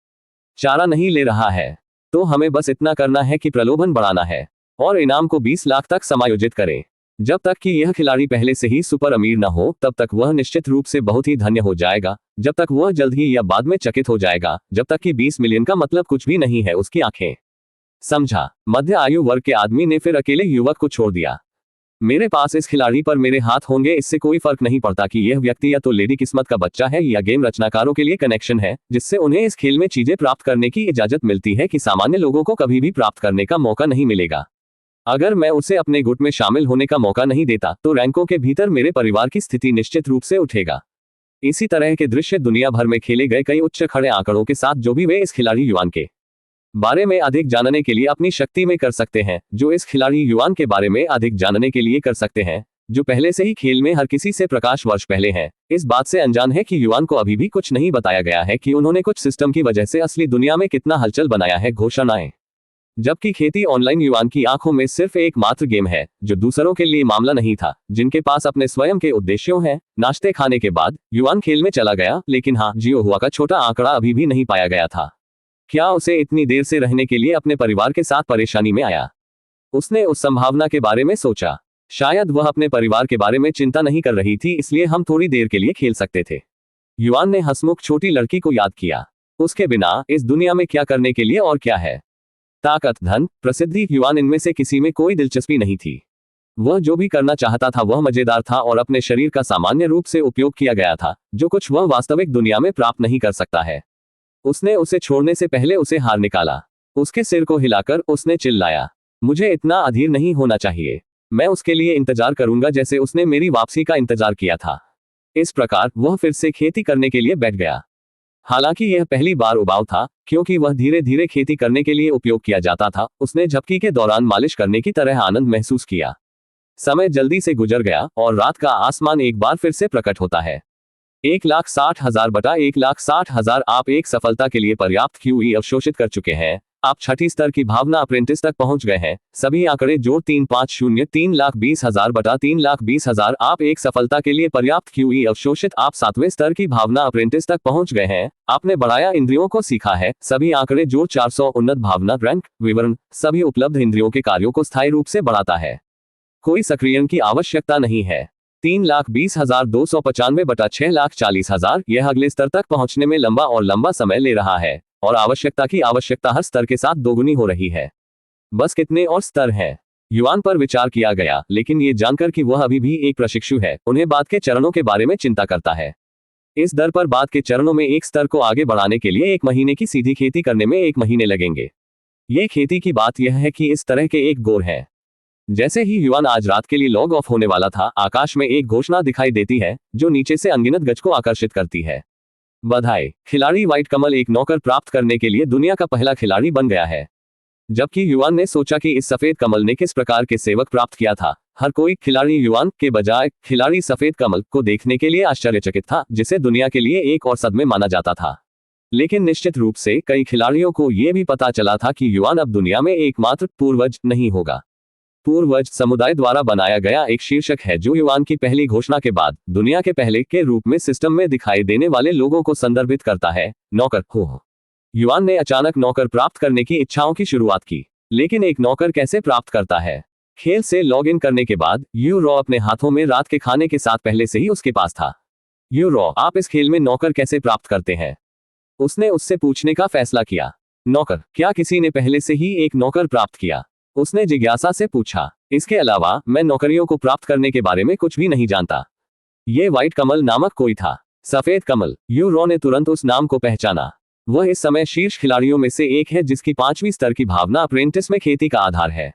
चारा नहीं ले रहा है। तो हमें बस इतना करना है कि प्रलोभन बढ़ाना है और इनाम को 20 लाख तक समायोजित करें। जब तक कि यह खिलाड़ी पहले से ही सुपर अमीर न हो, तब तक वह निश्चित रूप से बहुत ही धन्य हो जाएगा। जब तक वह जल्द ही या बाद में चकित हो जाएगा, जब तक कि 20 मिलियन का मतलब कुछ भी नहीं है उसकी आंखें। समझा? मध्य आयु वर्ग के आदमी ने फिर अकेले युवक को छोड़ दिया। मेरे पास इस खिलाड़ी पर मेरे हाथ होंगे, इससे कोई फर्क नहीं पड़ता कि यह व्यक्ति या तो लेडी किस्मत का बच्चा है या गेम रचनाकारों के लिए कनेक्शन है, जिससे उन्हें इस खेल में चीजें प्राप्त करने की इजाजत मिलती है कि सामान्य लोगों को कभी भी प्राप्त करने का मौका नहीं मिलेगा। अगर मैं उसे अपने गुट में शामिल होने का मौका नहीं देता, तो रैंकों के भीतर मेरे परिवार की स्थिति निश्चित रूप से उठेगा। इसी तरह के दृश्य दुनिया भर में खेले गए कई उच्च खड़े आंकड़ों के साथ जो भी वे इस खिलाड़ी युवान के बारे में अधिक जानने के लिए अपनी शक्ति में कर सकते हैं, जो इस खिलाड़ी युवान के बारे में अधिक जानने के लिए कर सकते हैं, जो पहले से ही खेल में हर किसी से प्रकाश वर्ष पहले हैं, इस बात से अनजान है कि युवान को अभी भी कुछ नहीं बताया गया है कि उन्होंने कुछ सिस्टम की वजह से असली दुनिया में कितना हलचल बनाया है। घोषणाएं। जबकि खेती ऑनलाइन युवान की आंखों में सिर्फ एक मात्र गेम है, जो दूसरों के लिए मामला नहीं था, जिनके पास अपने स्वयं के उद्देश्यों हैं। नाश्ते खाने के बाद युवान खेल में चला गया, लेकिन हाँ, जियो हुआ का छोटा आंकड़ा अभी भी नहीं पाया गया था। क्या उसे इतनी देर से रहने के लिए अपने परिवार के साथ परेशानी में आया? उसने उस संभावना के बारे में सोचा। शायद वह अपने परिवार के बारे में चिंता नहीं कर रही थी, इसलिए हम थोड़ी देर के लिए खेल सकते थे। युवान ने हंसमुख छोटी लड़की को याद किया। उसके बिना इस दुनिया में क्या करने के लिए और क्या है? ताकत, धन, प्रसिद्धि, युवान इनमें से किसी में कोई दिलचस्पी नहीं थी। वह जो भी करना चाहता था वह मजेदार था और अपने शरीर का सामान्य रूप से उपयोग किया गया था, जो कुछ वह वास्तविक दुनिया में प्राप्त नहीं कर सकता है। उसने उसे छोड़ने से पहले उसे हार निकाला। उसके सिर को हिलाकर उसने चिल्लाया, मुझे इतना अधीर नहीं होना चाहिए। मैं उसके लिए इंतजार करूंगा जैसे उसने मेरी वापसी का इंतजार किया था। इस प्रकार वह फिर से खेती करने के लिए बैठ गया। हालांकि यह पहली बार उबाऊ था, क्योंकि वह धीरे धीरे खेती करने के लिए उपयोग किया जाता था। उसने झपकी के दौरान मालिश करने की तरह आनंद महसूस किया। समय जल्दी से गुजर गया और रात का आसमान एक बार फिर से प्रकट होता है। 1,60,000 बटा 1,60,000। आप एक सफलता के लिए पर्याप्त QE अवशोषित कर चुके हैं। आप छठी स्तर की भावना अप्रेंटिस तक पहुंच गए हैं। सभी आंकड़े जोड़ 350 3,20,000 बटा 3,20,000। आप एक सफलता के लिए पर्याप्त QE अवशोषित। आप 7वें स्तर की भावना अप्रेंटिस तक पहुंच गए हैं। आपने बढ़ाया इंद्रियों को सीखा है। सभी आंकड़े जोड़ 400। उन्नत भावना रैंक विवरण सभी उपलब्ध इंद्रियों के कार्यों को स्थायी रूप से बढ़ाता है। कोई सक्रियण की आवश्यकता नहीं है। 3,20,295 बटा 6,40,000। यह अगले स्तर तक पहुंचने में लंबा और लंबा समय ले रहा है और आवश्यकता की आवश्यकता हर स्तर के साथ दोगुनी हो रही है। बस कितने और स्तर हैं? युवान पर विचार किया गया, लेकिन ये जानकर कि वह अभी भी एक प्रशिक्षु है, उन्हें बाद के चरणों के बारे में चिंता करता है। इस दर पर बाद के चरणों में एक स्तर को आगे बढ़ाने के लिए 1 महीने की सीधी खेती करने में 1 महीने लगेंगे। ये खेती की बात यह है कि इस तरह के एक गोर है। जैसे ही युवान आज रात के लिए लॉग ऑफ होने वाला था, आकाश में एक घोषणा दिखाई देती है जो नीचे से अनगिनत गज को आकर्षित करती है। बधाई, खिलाड़ी व्हाइट कमल एक नौकर प्राप्त करने के लिए दुनिया का पहला खिलाड़ी बन गया है। जबकि युवान ने सोचा कि इस सफेद कमल ने किस प्रकार के सेवक प्राप्त किया था, हर कोई खिलाड़ी युवान के बजाय खिलाड़ी सफेद कमल को देखने के लिए आश्चर्यचकित था, जिसे दुनिया के लिए एक और सदमे माना जाता था। लेकिन निश्चित रूप से कई खिलाड़ियों को यह भी पता चला था कि युवान अब दुनिया में एकमात्र पूर्वज नहीं होगा। पूर्वज समुदाय द्वारा बनाया गया एक शीर्षक है जो युवान की पहली घोषणा के बाद दुनिया के पहले के रूप में सिस्टम में दिखाई देने वाले लोगों को संदर्भित करता है। नौकर हो। युवान ने अचानक नौकर प्राप्त करने की इच्छाओं की शुरुआत की, लेकिन एक नौकर कैसे प्राप्त करता है? खेल से लॉग इन करने के बाद यूरो अपने हाथों में रात के खाने के साथ पहले से ही उसके पास था। यूरो, आप इस खेल में नौकर कैसे प्राप्त करते हैं? उसने उससे पूछने का फैसला किया। नौकर, क्या किसी ने पहले से ही एक नौकर प्राप्त किया? उसने जिज्ञासा से पूछा। इसके अलावा मैं नौकरियों को प्राप्त करने के बारे में कुछ भी नहीं जानता। ये व्हाइट कमल नामक कोई था। सफेद कमल। यूरो ने तुरंत उस नाम को पहचाना। वह इस समय शीर्ष खिलाड़ियों में से एक है जिसकी 5वीं स्तर की भावना अप्रेंटिस में खेती का आधार है।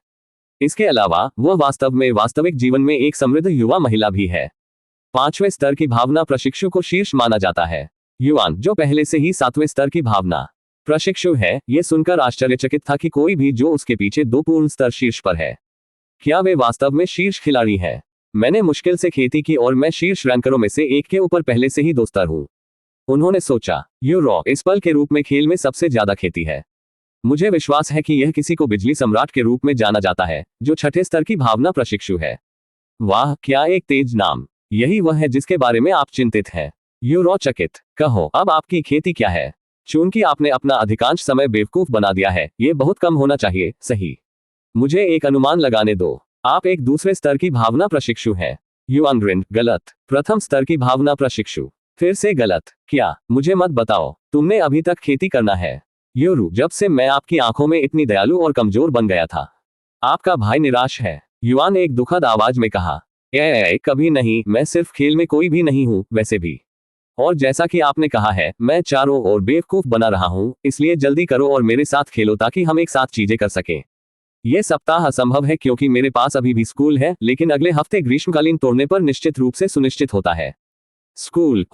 इसके अलावा वह वास्तव में वास्तविक जीवन में एक समृद्ध युवा महिला भी है। 5वें स्तर की भावना प्रशिक्षु को शीर्ष माना जाता है। युवान, जो पहले से ही 7वें स्तर की भावना प्रशिक्षु है। ये सुनकर आश्चर्यचकित था कि कोई भी जो उसके पीछे 2 पूर्ण स्तर शीर्ष पर है, क्या वे वास्तव में शीर्ष खिलाड़ी है? मैंने मुश्किल से खेती की और मैं शीर्ष रैंकरों में से एक के ऊपर पहले से ही 2 स्तर हूं। उन्होंने सोचा, यूरो इस पल के रूप में खेल में सबसे ज्यादा खेती है। मुझे विश्वास है कि यह किसी को बिजली सम्राट के रूप में जाना जाता है, जो 6ठे स्तर की भावना प्रशिक्षु है। वाह, क्या एक तेज नाम। यही वह है जिसके बारे में आप चिंतित हैं। यूरो चकित, कहो अब आपकी खेती क्या है? चूंकि आपने अपना अधिकांश समय बेवकूफ बना दिया है, ये बहुत कम होना चाहिए, सही? मुझे एक अनुमान लगाने दो। आप एक दूसरे स्तर की भावना प्रशिक्षु हैं। युआन ग्रिन, गलत। प्रथम स्तर की भावना प्रशिक्षु, फिर से गलत। क्या? मुझे मत बताओ, तुमने अभी तक खेती करना है। यूरू, जब से मैं आपकी आंखों में इतनी दयालु और कमजोर बन गया था। आपका भाई निराश है, युआन एक दुखद आवाज में कहा। कभी नहीं, मैं सिर्फ खेल में कोई भी नहीं हूं, वैसे भी। और जैसा कि आपने कहा है, मैं चारों ओर बेवकूफ बना रहा हूं, इसलिए जल्दी करो और मेरे साथ खेलो ताकि हम एक साथ चीजें कर सकें। यह सप्ताह असंभव है क्योंकि मेरे पास अभी भी स्कूल है, लेकिन अगले हफ्ते ग्रीष्मकालीन तोड़ने पर निश्चित रूप से सुनिश्चित होता है। स्कूल,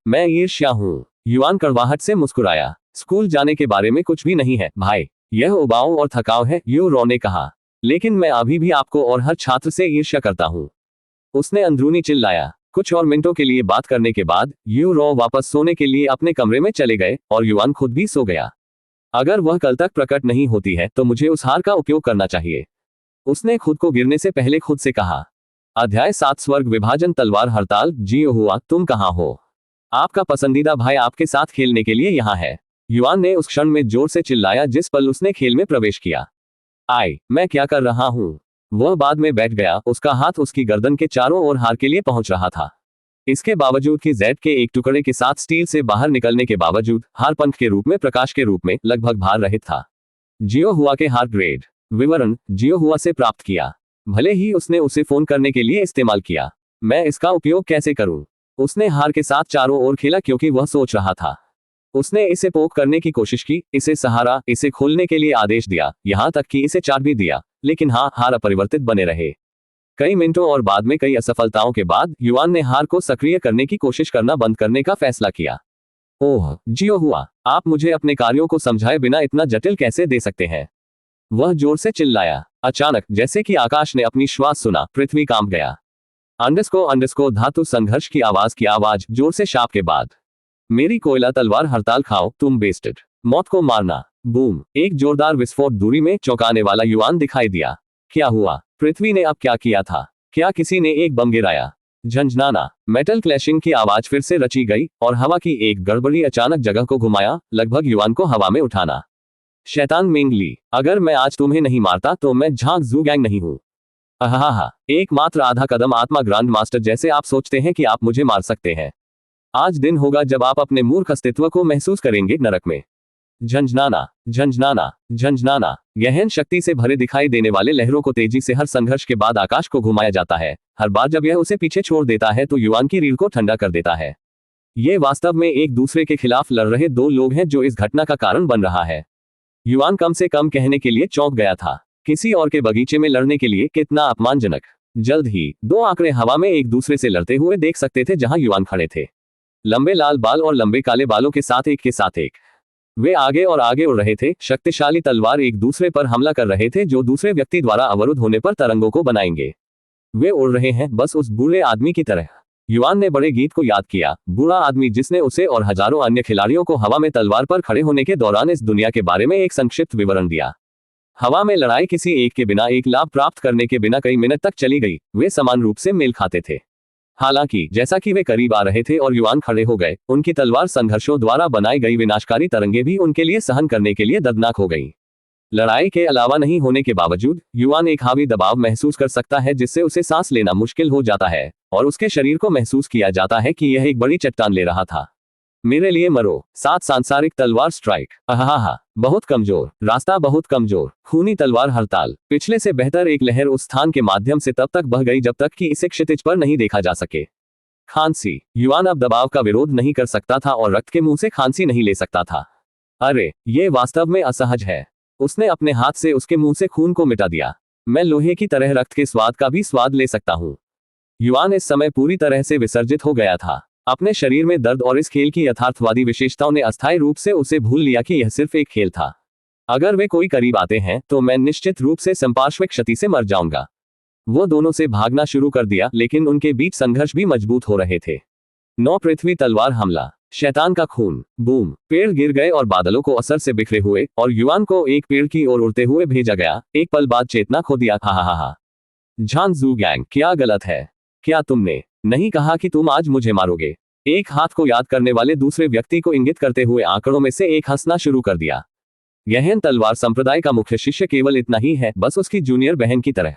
मैं ईर्ष्या हूं। युआन कड़वाहट से मुस्कुराया। स्कूल जाने के बारे में कुछ भी नहीं है, भाई। यह उबाऊ और थकाव है, यूरो ने कहा। लेकिन मैं अभी भी आपको और हर छात्र से ईर्ष्या करता हूं। उसने अंदरूनी चिल्लाया। कुछ और मिनटों के लिए बात करने के बाद यूरो वापस सोने के लिए अपने कमरे में चले गए और युआन खुद भी सो गया। अगर वह कल तक प्रकट नहीं होती है तो मुझे उस हार का उपयोग करना चाहिए, उसने खुद को गिरने से पहले खुद से कहा। अध्याय 7 स्वर्ग विभाजन तलवार हड़ताल। जियो हुआ, तुम कहां हो? आपका पसंदीदा भाई आपके साथ खेलने के लिए यहां है, युआन ने उस क्षण में जोर से चिल्लाया जिस पल उसने खेल में प्रवेश किया। मैं क्या कर रहा हूं? वह बाद में बैठ गया, उसका हाथ उसकी गर्दन के चारों ओर हार के लिए पहुंच रहा था। इसके बावजूद कि जेड के एक टुकड़े के साथ स्टील से बाहर निकलने के बावजूद हार पंख के रूप में, प्रकाश के रूप में लगभग भार रहित था। जियो हुआ के हार ग्रेड विवरण जियो हुआ से प्राप्त किया। भले ही उसने उसे फोन करने के लिए इस्तेमाल किया। मैं इसका उपयोग कैसे करूं? उसने हार के साथ चारों ओर खेला क्योंकि वह सोच रहा था। उसने इसे पोक करने की कोशिश की, इसे सहारा, इसे खोलने के लिए आदेश दिया, यहां तक कि इसे चाट भी दिया, लेकिन हार अपरिवर्तित बने रहे। कई मिनटों और बाद में कई असफलताओं के बाद युआन ने हार को सक्रिय करने की कोशिश करना बंद करने का फैसला किया। ओह जियो हुआ, आप मुझे अपने कार्यों को समझाए बिना इतना जटिल कैसे दे सकते हैं? वह जोर से चिल्लाया। अचानक, जैसे कि आकाश ने अपनी श्वास सुना, पृथ्वी कांप गया। अंडरस्को धातु संघर्ष की आवाज जोर से शाप के बाद। मेरी कोयला तलवार हड़ताल खाओ, तुम बेस्टेड। मौत को मारना। बूम, एक जोरदार विस्फोट दूरी में चौंकाने वाला युआन दिखाई दिया। क्या हुआ? पृथ्वी ने अब क्या किया था? क्या किसी ने एक बम गिराया? झंझनाना, मेटल क्लैशिंग की आवाज फिर से रची गई और हवा की एक गड़बड़ी अचानक जगह को घुमाया, लगभग युआन को हवा में उठाना। शैतान मेंगली, अगर मैं आज तुम्हें नहीं मारता तो मैं झांग जू गैंग नहीं हूं। एकमात्र आधा कदम आत्मा ग्रांड मास्टर जैसे आप सोचते हैं कि आप मुझे मार सकते हैं। आज दिन होगा जब आप अपने मूर्ख अस्तित्व को महसूस करेंगे नरक में। झंझनाना झंझनाना झंझनाना, गहन शक्ति से भरे दिखाई देने वाले लहरों को तेजी से हर संघर्ष के बाद आकाश को घुमाया जाता है। हर बार जब यह उसे पीछे छोड़ देता है तो युआन की रीढ़ को ठंडा कर देता है। ये वास्तव में एक दूसरे के खिलाफ लड़ रहे 2 लोग हैं जो इस घटना का कारण बन रहा है। युआन कम से कम कहने के लिए चौंक गया था। किसी और के बगीचे में लड़ने के लिए कितना अपमानजनक। जल्द ही 2 आंकड़े हवा में एक दूसरे से लड़ते हुए देख सकते थे जहां युआन खड़े थे, लंबे लाल बाल और लंबे काले बालों के साथ एक के साथ एक। वे आगे और आगे उड़ रहे थे, शक्तिशाली तलवार एक दूसरे पर हमला कर रहे थे जो दूसरे व्यक्ति द्वारा अवरुद्ध होने पर तरंगों को बनाएंगे। वे उड़ रहे हैं, बस उस बूढ़े आदमी की तरह। युआन ने बड़े गीत को याद किया, बूढ़ा आदमी जिसने उसे और हजारों अन्य खिलाड़ियों को हवा में तलवार पर खड़े होने के दौरान इस दुनिया के बारे में एक संक्षिप्त विवरण दिया। हवा में लड़ाई किसी एक के बिना, एक लाभ प्राप्त करने के बिना कई मिनट तक चली गई। वे समान रूप से मेल खाते थे। हालांकि जैसा कि वे करीब आ रहे थे और युआन खड़े हो गए, उनकी तलवार संघर्षों द्वारा बनाई गई विनाशकारी तरंगे भी उनके लिए सहन करने के लिए दर्दनाक हो गई। लड़ाई के अलावा नहीं होने के बावजूद युआन एक हावी दबाव महसूस कर सकता है जिससे उसे सांस लेना मुश्किल हो जाता है और उसके शरीर को महसूस किया जाता है कि यह एक बड़ी चट्टान ले रहा था। मेरे लिए मरो। 7 सांसारिक तलवार स्ट्राइक। बहुत कमजोर रास्ता, बहुत कमजोर खूनी तलवार हड़ताल। पिछले से बेहतर एक लहर उस स्थान के माध्यम से तब तक बह गई जब तक कि इसे क्षितिज पर नहीं देखा जा सके। खांसी। युआन अब दबाव का विरोध नहीं कर सकता था और रक्त के मुंह से खांसी नहीं ले सकता था। अरे, ये वास्तव में असहज है। उसने अपने हाथ से उसके मुंह से खून को मिटा दिया। मैं लोहे की तरह रक्त के स्वाद का भी स्वाद ले सकता हूं। युआन इस समय पूरी तरह से विसर्जित हो गया था। अपने शरीर में दर्द और इस खेल की यथार्थवादी विशेषताओं ने अस्थायी रूप से उसे भूल लिया कि यह सिर्फ एक खेल था। अगर वे कोई करीब आते हैं तो मैं निश्चित रूप से संपार्श्विक क्षति से मर जाऊंगा। वो दोनों से भागना शुरू कर दिया, लेकिन उनके बीच संघर्ष भी मजबूत हो रहे थे। 9 पृथ्वी तलवार हमला। शैतान का खून। बूम। पेड़ गिर गए और बादलों को असर से बिखरे हुए और युवान को एक पेड़ की ओर उड़ते हुए भेजा गया। एक पल बाद चेतना खो दिया। हा। झान ज़ुगैंग, क्या गलत है? क्या तुमने नहीं कहा कि तुम आज मुझे मारोगे? एक हाथ को याद करने वाले दूसरे व्यक्ति को इंगित करते हुए आंकड़ों में से एक हंसना शुरू कर दिया। गहन तलवार संप्रदाय का मुख्य शिष्य केवल इतना ही है, बस उसकी जूनियर बहन की तरह।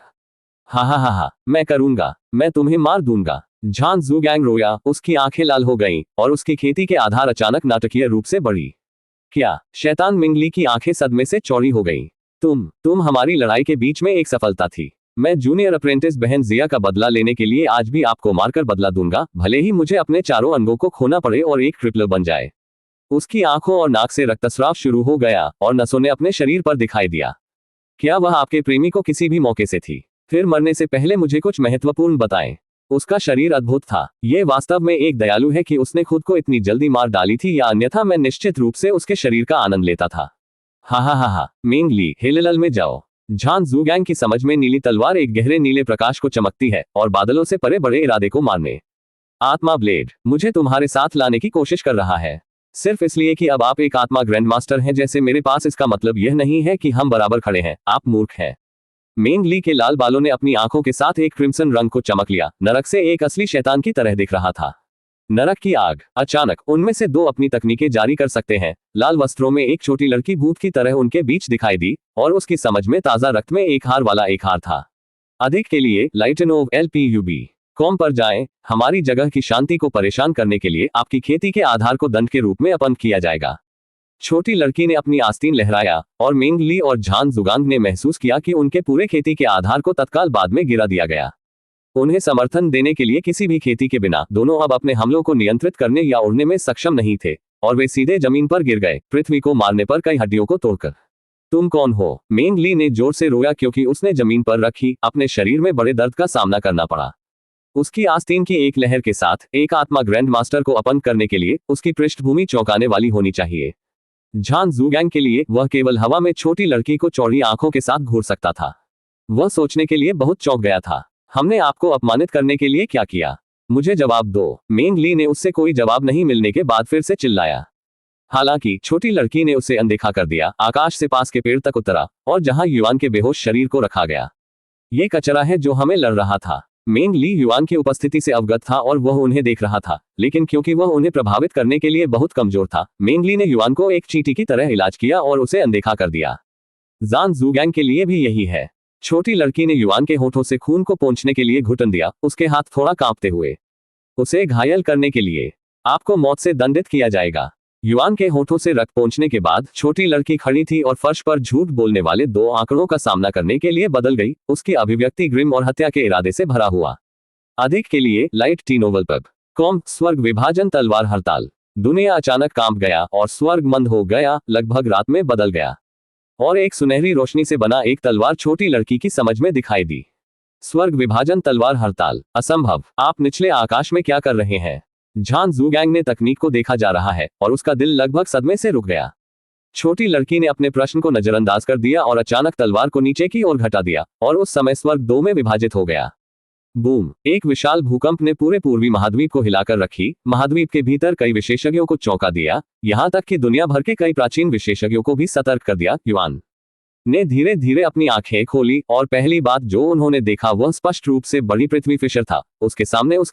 हा, मैं करूंगा, मैं तुम्हें मार दूंगा। झान ज़ुगैंग रोया, उसकी आंखें लाल हो गईं और उसकी खेती के आधार अचानक नाटकीय रूप से बढ़ी। क्या? शैतान मिंगली की आंखें सदमे से चौड़ी हो गईं। तुम हमारी लड़ाई के बीच में एक सफलता थी। मैं जूनियर अप्रेंटिस बहन जिया का बदला लेने के लिए आज भी आपको मारकर बदला दूंगा, भले ही मुझे अपने चारों अंगों को खोना पड़े और एक क्रिपलर बन जाए। उसकी आंखों और नाक से रक्तस्राव शुरू हो गया और नसों ने अपने शरीर पर दिखाई दिया। क्या वह आपके प्रेमी को किसी भी मौके से थी? फिर मरने से पहले मुझे कुछ महत्वपूर्ण बताएं। उसका शरीर अद्भुत था। ये वास्तव में एक दयालु है कि उसने खुद को इतनी जल्दी मार डाली थी, या अन्यथा मैं निश्चित रूप से उसके शरीर का आनंद लेता था। हा। मिंगली, हिलल में जाओ। झान ज़ुगैंग की समझ में नीली तलवार एक गहरे नीले प्रकाश को चमकती है और बादलों से परे बड़े इरादे को मारने। आत्मा ब्लेड मुझे तुम्हारे साथ लाने की कोशिश कर रहा है, सिर्फ इसलिए कि अब आप एक आत्मा ग्रैंडमास्टर हैं जैसे मेरे पास। इसका मतलब यह नहीं है कि हम बराबर खड़े हैं, आप मूर्ख हैं। मेंग ली के लाल बालों ने अपनी आंखों के साथ एक क्रिम्सन रंग को चमक लिया। नरक से एक असली शैतान की तरह दिख रहा था। नरक की आग। अचानक उनमें से 2 अपनी तकनीकें जारी कर सकते हैं। लाल वस्त्रों में एक छोटी लड़की भूत की तरह उनके बीच दिखाई दी और उसकी समझ में ताजा रक्त में एक हार वाला एक हार था। अधिक के लिए लाइटनोव LPUB.com पर जाएं। हमारी जगह की शांति को परेशान करने के लिए आपकी खेती के आधार को दंड के रूप में अपंग किया जाएगा। छोटी लड़की ने अपनी आस्तीन लहराया और मेंग ली और झान ज़ुगैंग ने महसूस किया कि उनके पूरे खेती के आधार को तत्काल बाद में गिरा दिया गया। उन्हें समर्थन देने के लिए किसी भी खेती के बिना दोनों अब अपने हमलों को नियंत्रित करने या उड़ने में सक्षम नहीं थे और वे सीधे जमीन पर गिर गए, पृथ्वी को मारने पर कई हड्डियों को तोड़कर। तुम कौन हो? मेंग ली ने जोर से रोया क्योंकि उसने जमीन पर रखी अपने शरीर में बड़े दर्द का सामना करना पड़ा। उसकी आस्तीन की एक लहर के साथ एक आत्मा ग्रैंड मास्टर को अपंग करने के लिए उसकी पृष्ठभूमि चौंकाने वाली होनी चाहिए। झान ज़ुगैंग के लिए वह केवल हवा में छोटी लड़की को चौड़ी आंखों के साथ घूर सकता था। वह सोचने के लिए बहुत चौंक गया था। हमने आपको अपमानित करने के लिए क्या किया? मुझे जवाब दो। मेंग ली ने उससे कोई जवाब नहीं मिलने के बाद फिर से चिल्लाया। हालांकि छोटी लड़की ने उसे अनदेखा कर दिया। आकाश से पास के पेड़ तक उतरा और जहां युवान के बेहोश शरीर को रखा गया। ये कचरा है जो हमें लड़ रहा था। मेंग ली युवान की उपस्थिति से अवगत था और वह उन्हें देख रहा था, लेकिन क्योंकि वह उन्हें प्रभावित करने के लिए बहुत कमजोर था, मेंग ली ने युवान को एक चींटी की तरह इलाज किया और उसे अनदेखा कर दिया। झान ज़ुगैंग के लिए भी यही है। छोटी लड़की ने युवान के होठों से खून को पोंछने के लिए घुटन दिया, उसके हाथ थोड़ा कांपते हुए। उसे घायल करने के लिए आपको मौत से दंडित किया जाएगा। युवान के होठों से रक्त पोंछने के बाद छोटी लड़की खड़ी थी और फर्श पर झूठ बोलने वाले 2 आंकड़ों का सामना करने के लिए बदल गई। उसकी अभिव्यक्ति ग्रिम और हत्या के इरादे से भरा हुआ। अधिक के लिए LightTNovel.com स्वर्ग विभाजन तलवार हड़ताल। दुनिया अचानक कांप गया और स्वर्ग मंद हो गया, लगभग रात में बदल गया और एक सुनहरी रोशनी से बना एक तलवार छोटी लड़की की समझ में दिखाई दी। स्वर्ग विभाजन तलवार हड़ताल। असंभव। आप निचले आकाश में क्या कर रहे हैं? झान ज़ुगैंग ने तकनीक को देखा जा रहा है और उसका दिल लगभग सदमे से रुक गया। छोटी लड़की ने अपने प्रश्न को नजरअंदाज कर दिया और अचानक तलवार को नीचे की ओर घटा दिया और उस समय स्वर्ग 2 में विभाजित हो गया। बूम। एक विशाल भूकंप ने पूरे पूर्वी महाद्वीप को हिलाकर रखी। महाद्वीप के भीतर कई विशेषज्ञों को चौंका दिया, यहां तक कि दुनिया भर के कई प्राचीन विशेषज्ञों को भी सतर्क कर दिया। युवान ने धीरे धीरे अपनी आंखें खोली और पहली बात जो उन्होंने देखा वह स्पष्ट रूप से बड़ी पृथ्वी फिशर था। उसके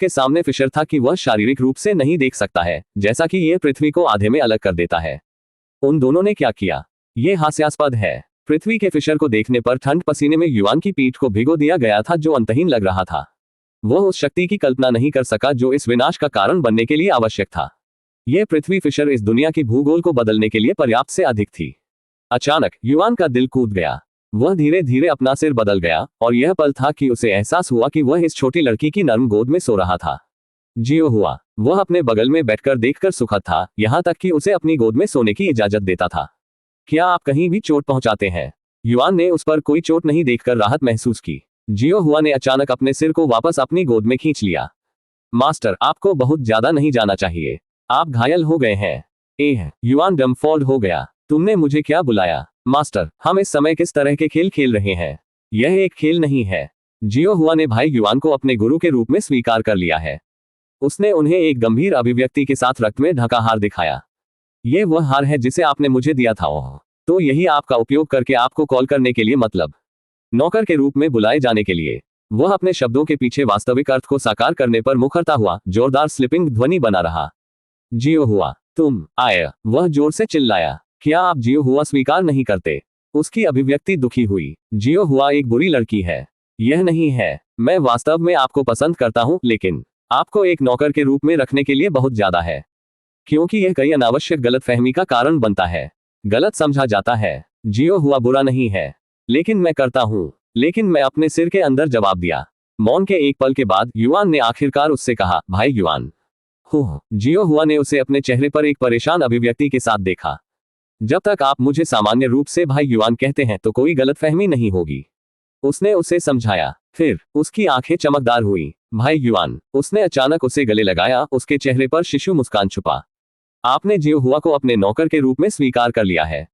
सामने फिशर था कि वह शारीरिक रूप से नहीं देख सकता है, जैसा कि यह पृथ्वी को आधे में अलग कर देता है। उन दोनों ने क्या किया? यह हास्यास्पद है। पृथ्वी के फिशर को देखने पर ठंड पसीने में युवान की पीठ को भिगो दिया गया था, जो अंतहीन लग रहा था। वह उस शक्ति की कल्पना नहीं कर सका जो इस विनाश का कारण बनने के लिए आवश्यक था। यह पृथ्वी फिशर इस दुनिया की भूगोल को बदलने के लिए पर्याप्त से अधिक थी। अचानक युवान का दिल कूद गया। वह धीरे धीरे अपना सिर बदल गया और यह पल था कि उसे एहसास हुआ कि वह इस छोटी लड़की की नर्म गोद में सो रहा था। जियो हुआ। वह अपने बगल में बैठकर देखकर सुखद था, यहां तक कि उसे अपनी गोद में सोने की इजाजत देता था। क्या आप कहीं भी चोट पहुंचाते हैं? युवान ने उस पर कोई चोट नहीं देखकर राहत महसूस की। जियो हुआ ने अचानक अपने सिर को वापस अपनी गोद में खींच लिया। मास्टर, आपको बहुत ज्यादा नहीं जाना चाहिए। आप घायल हो गए हैं। युआन डम्फॉल्ड हो गया। तुमने मुझे क्या बुलाया? मास्टर, हम इस समय किस तरह के खेल खेल रहे हैं? यह एक खेल नहीं है। जियो हुआ ने भाई युआन को अपने गुरु के रूप में स्वीकार कर लिया है। उसने उन्हें एक गंभीर अभिव्यक्ति के साथ रक्त में ढका हार दिखाया। ये वह हार है जिसे आपने मुझे दिया था। ओह, तो यही आपका उपयोग करके आपको कॉल करने के लिए, मतलब नौकर के रूप में बुलाए जाने के लिए। वह अपने शब्दों के पीछे वास्तविक अर्थ को साकार करने पर मुखरता हुआ जोरदार स्लिपिंग ध्वनि बना रहा। जियो हुआ, तुम आए, वह जोर से चिल्लाया। क्या आप जियो हुआ स्वीकार नहीं करते? उसकी अभिव्यक्ति दुखी हुई। जियो हुआ एक बुरी लड़की है। यह नहीं है। मैं वास्तव में आपको पसंद करता हूं, लेकिन आपको एक नौकर के रूप में रखने के लिए बहुत ज्यादा है, क्योंकि यह कई अनावश्यक गलतफहमी का कारण बनता है। गलत समझा जाता है। जियो हुआ बुरा नहीं है, लेकिन मैं करता हूं। लेकिन मैं अपने सिर के अंदर जवाब दिया। मौन के एक पल के बाद युआन ने आखिरकार उससे कहा, भाई युआन। जियो हुआ ने उसे अपने चेहरे पर एक परेशान अभिव्यक्ति के साथ देखा। जब तक आप मुझे सामान्य रूप से भाई युआन कहते हैं तो कोई गलतफहमी नहीं होगी, उसने उसे समझाया। फिर उसकी आंखें चमकदार हुई। भाई युआन, उसने अचानक उसे गले लगाया। उसके चेहरे पर शिशु मुस्कान छुपा। आपने जियो हुआ को अपने नौकर के रूप में स्वीकार कर लिया है।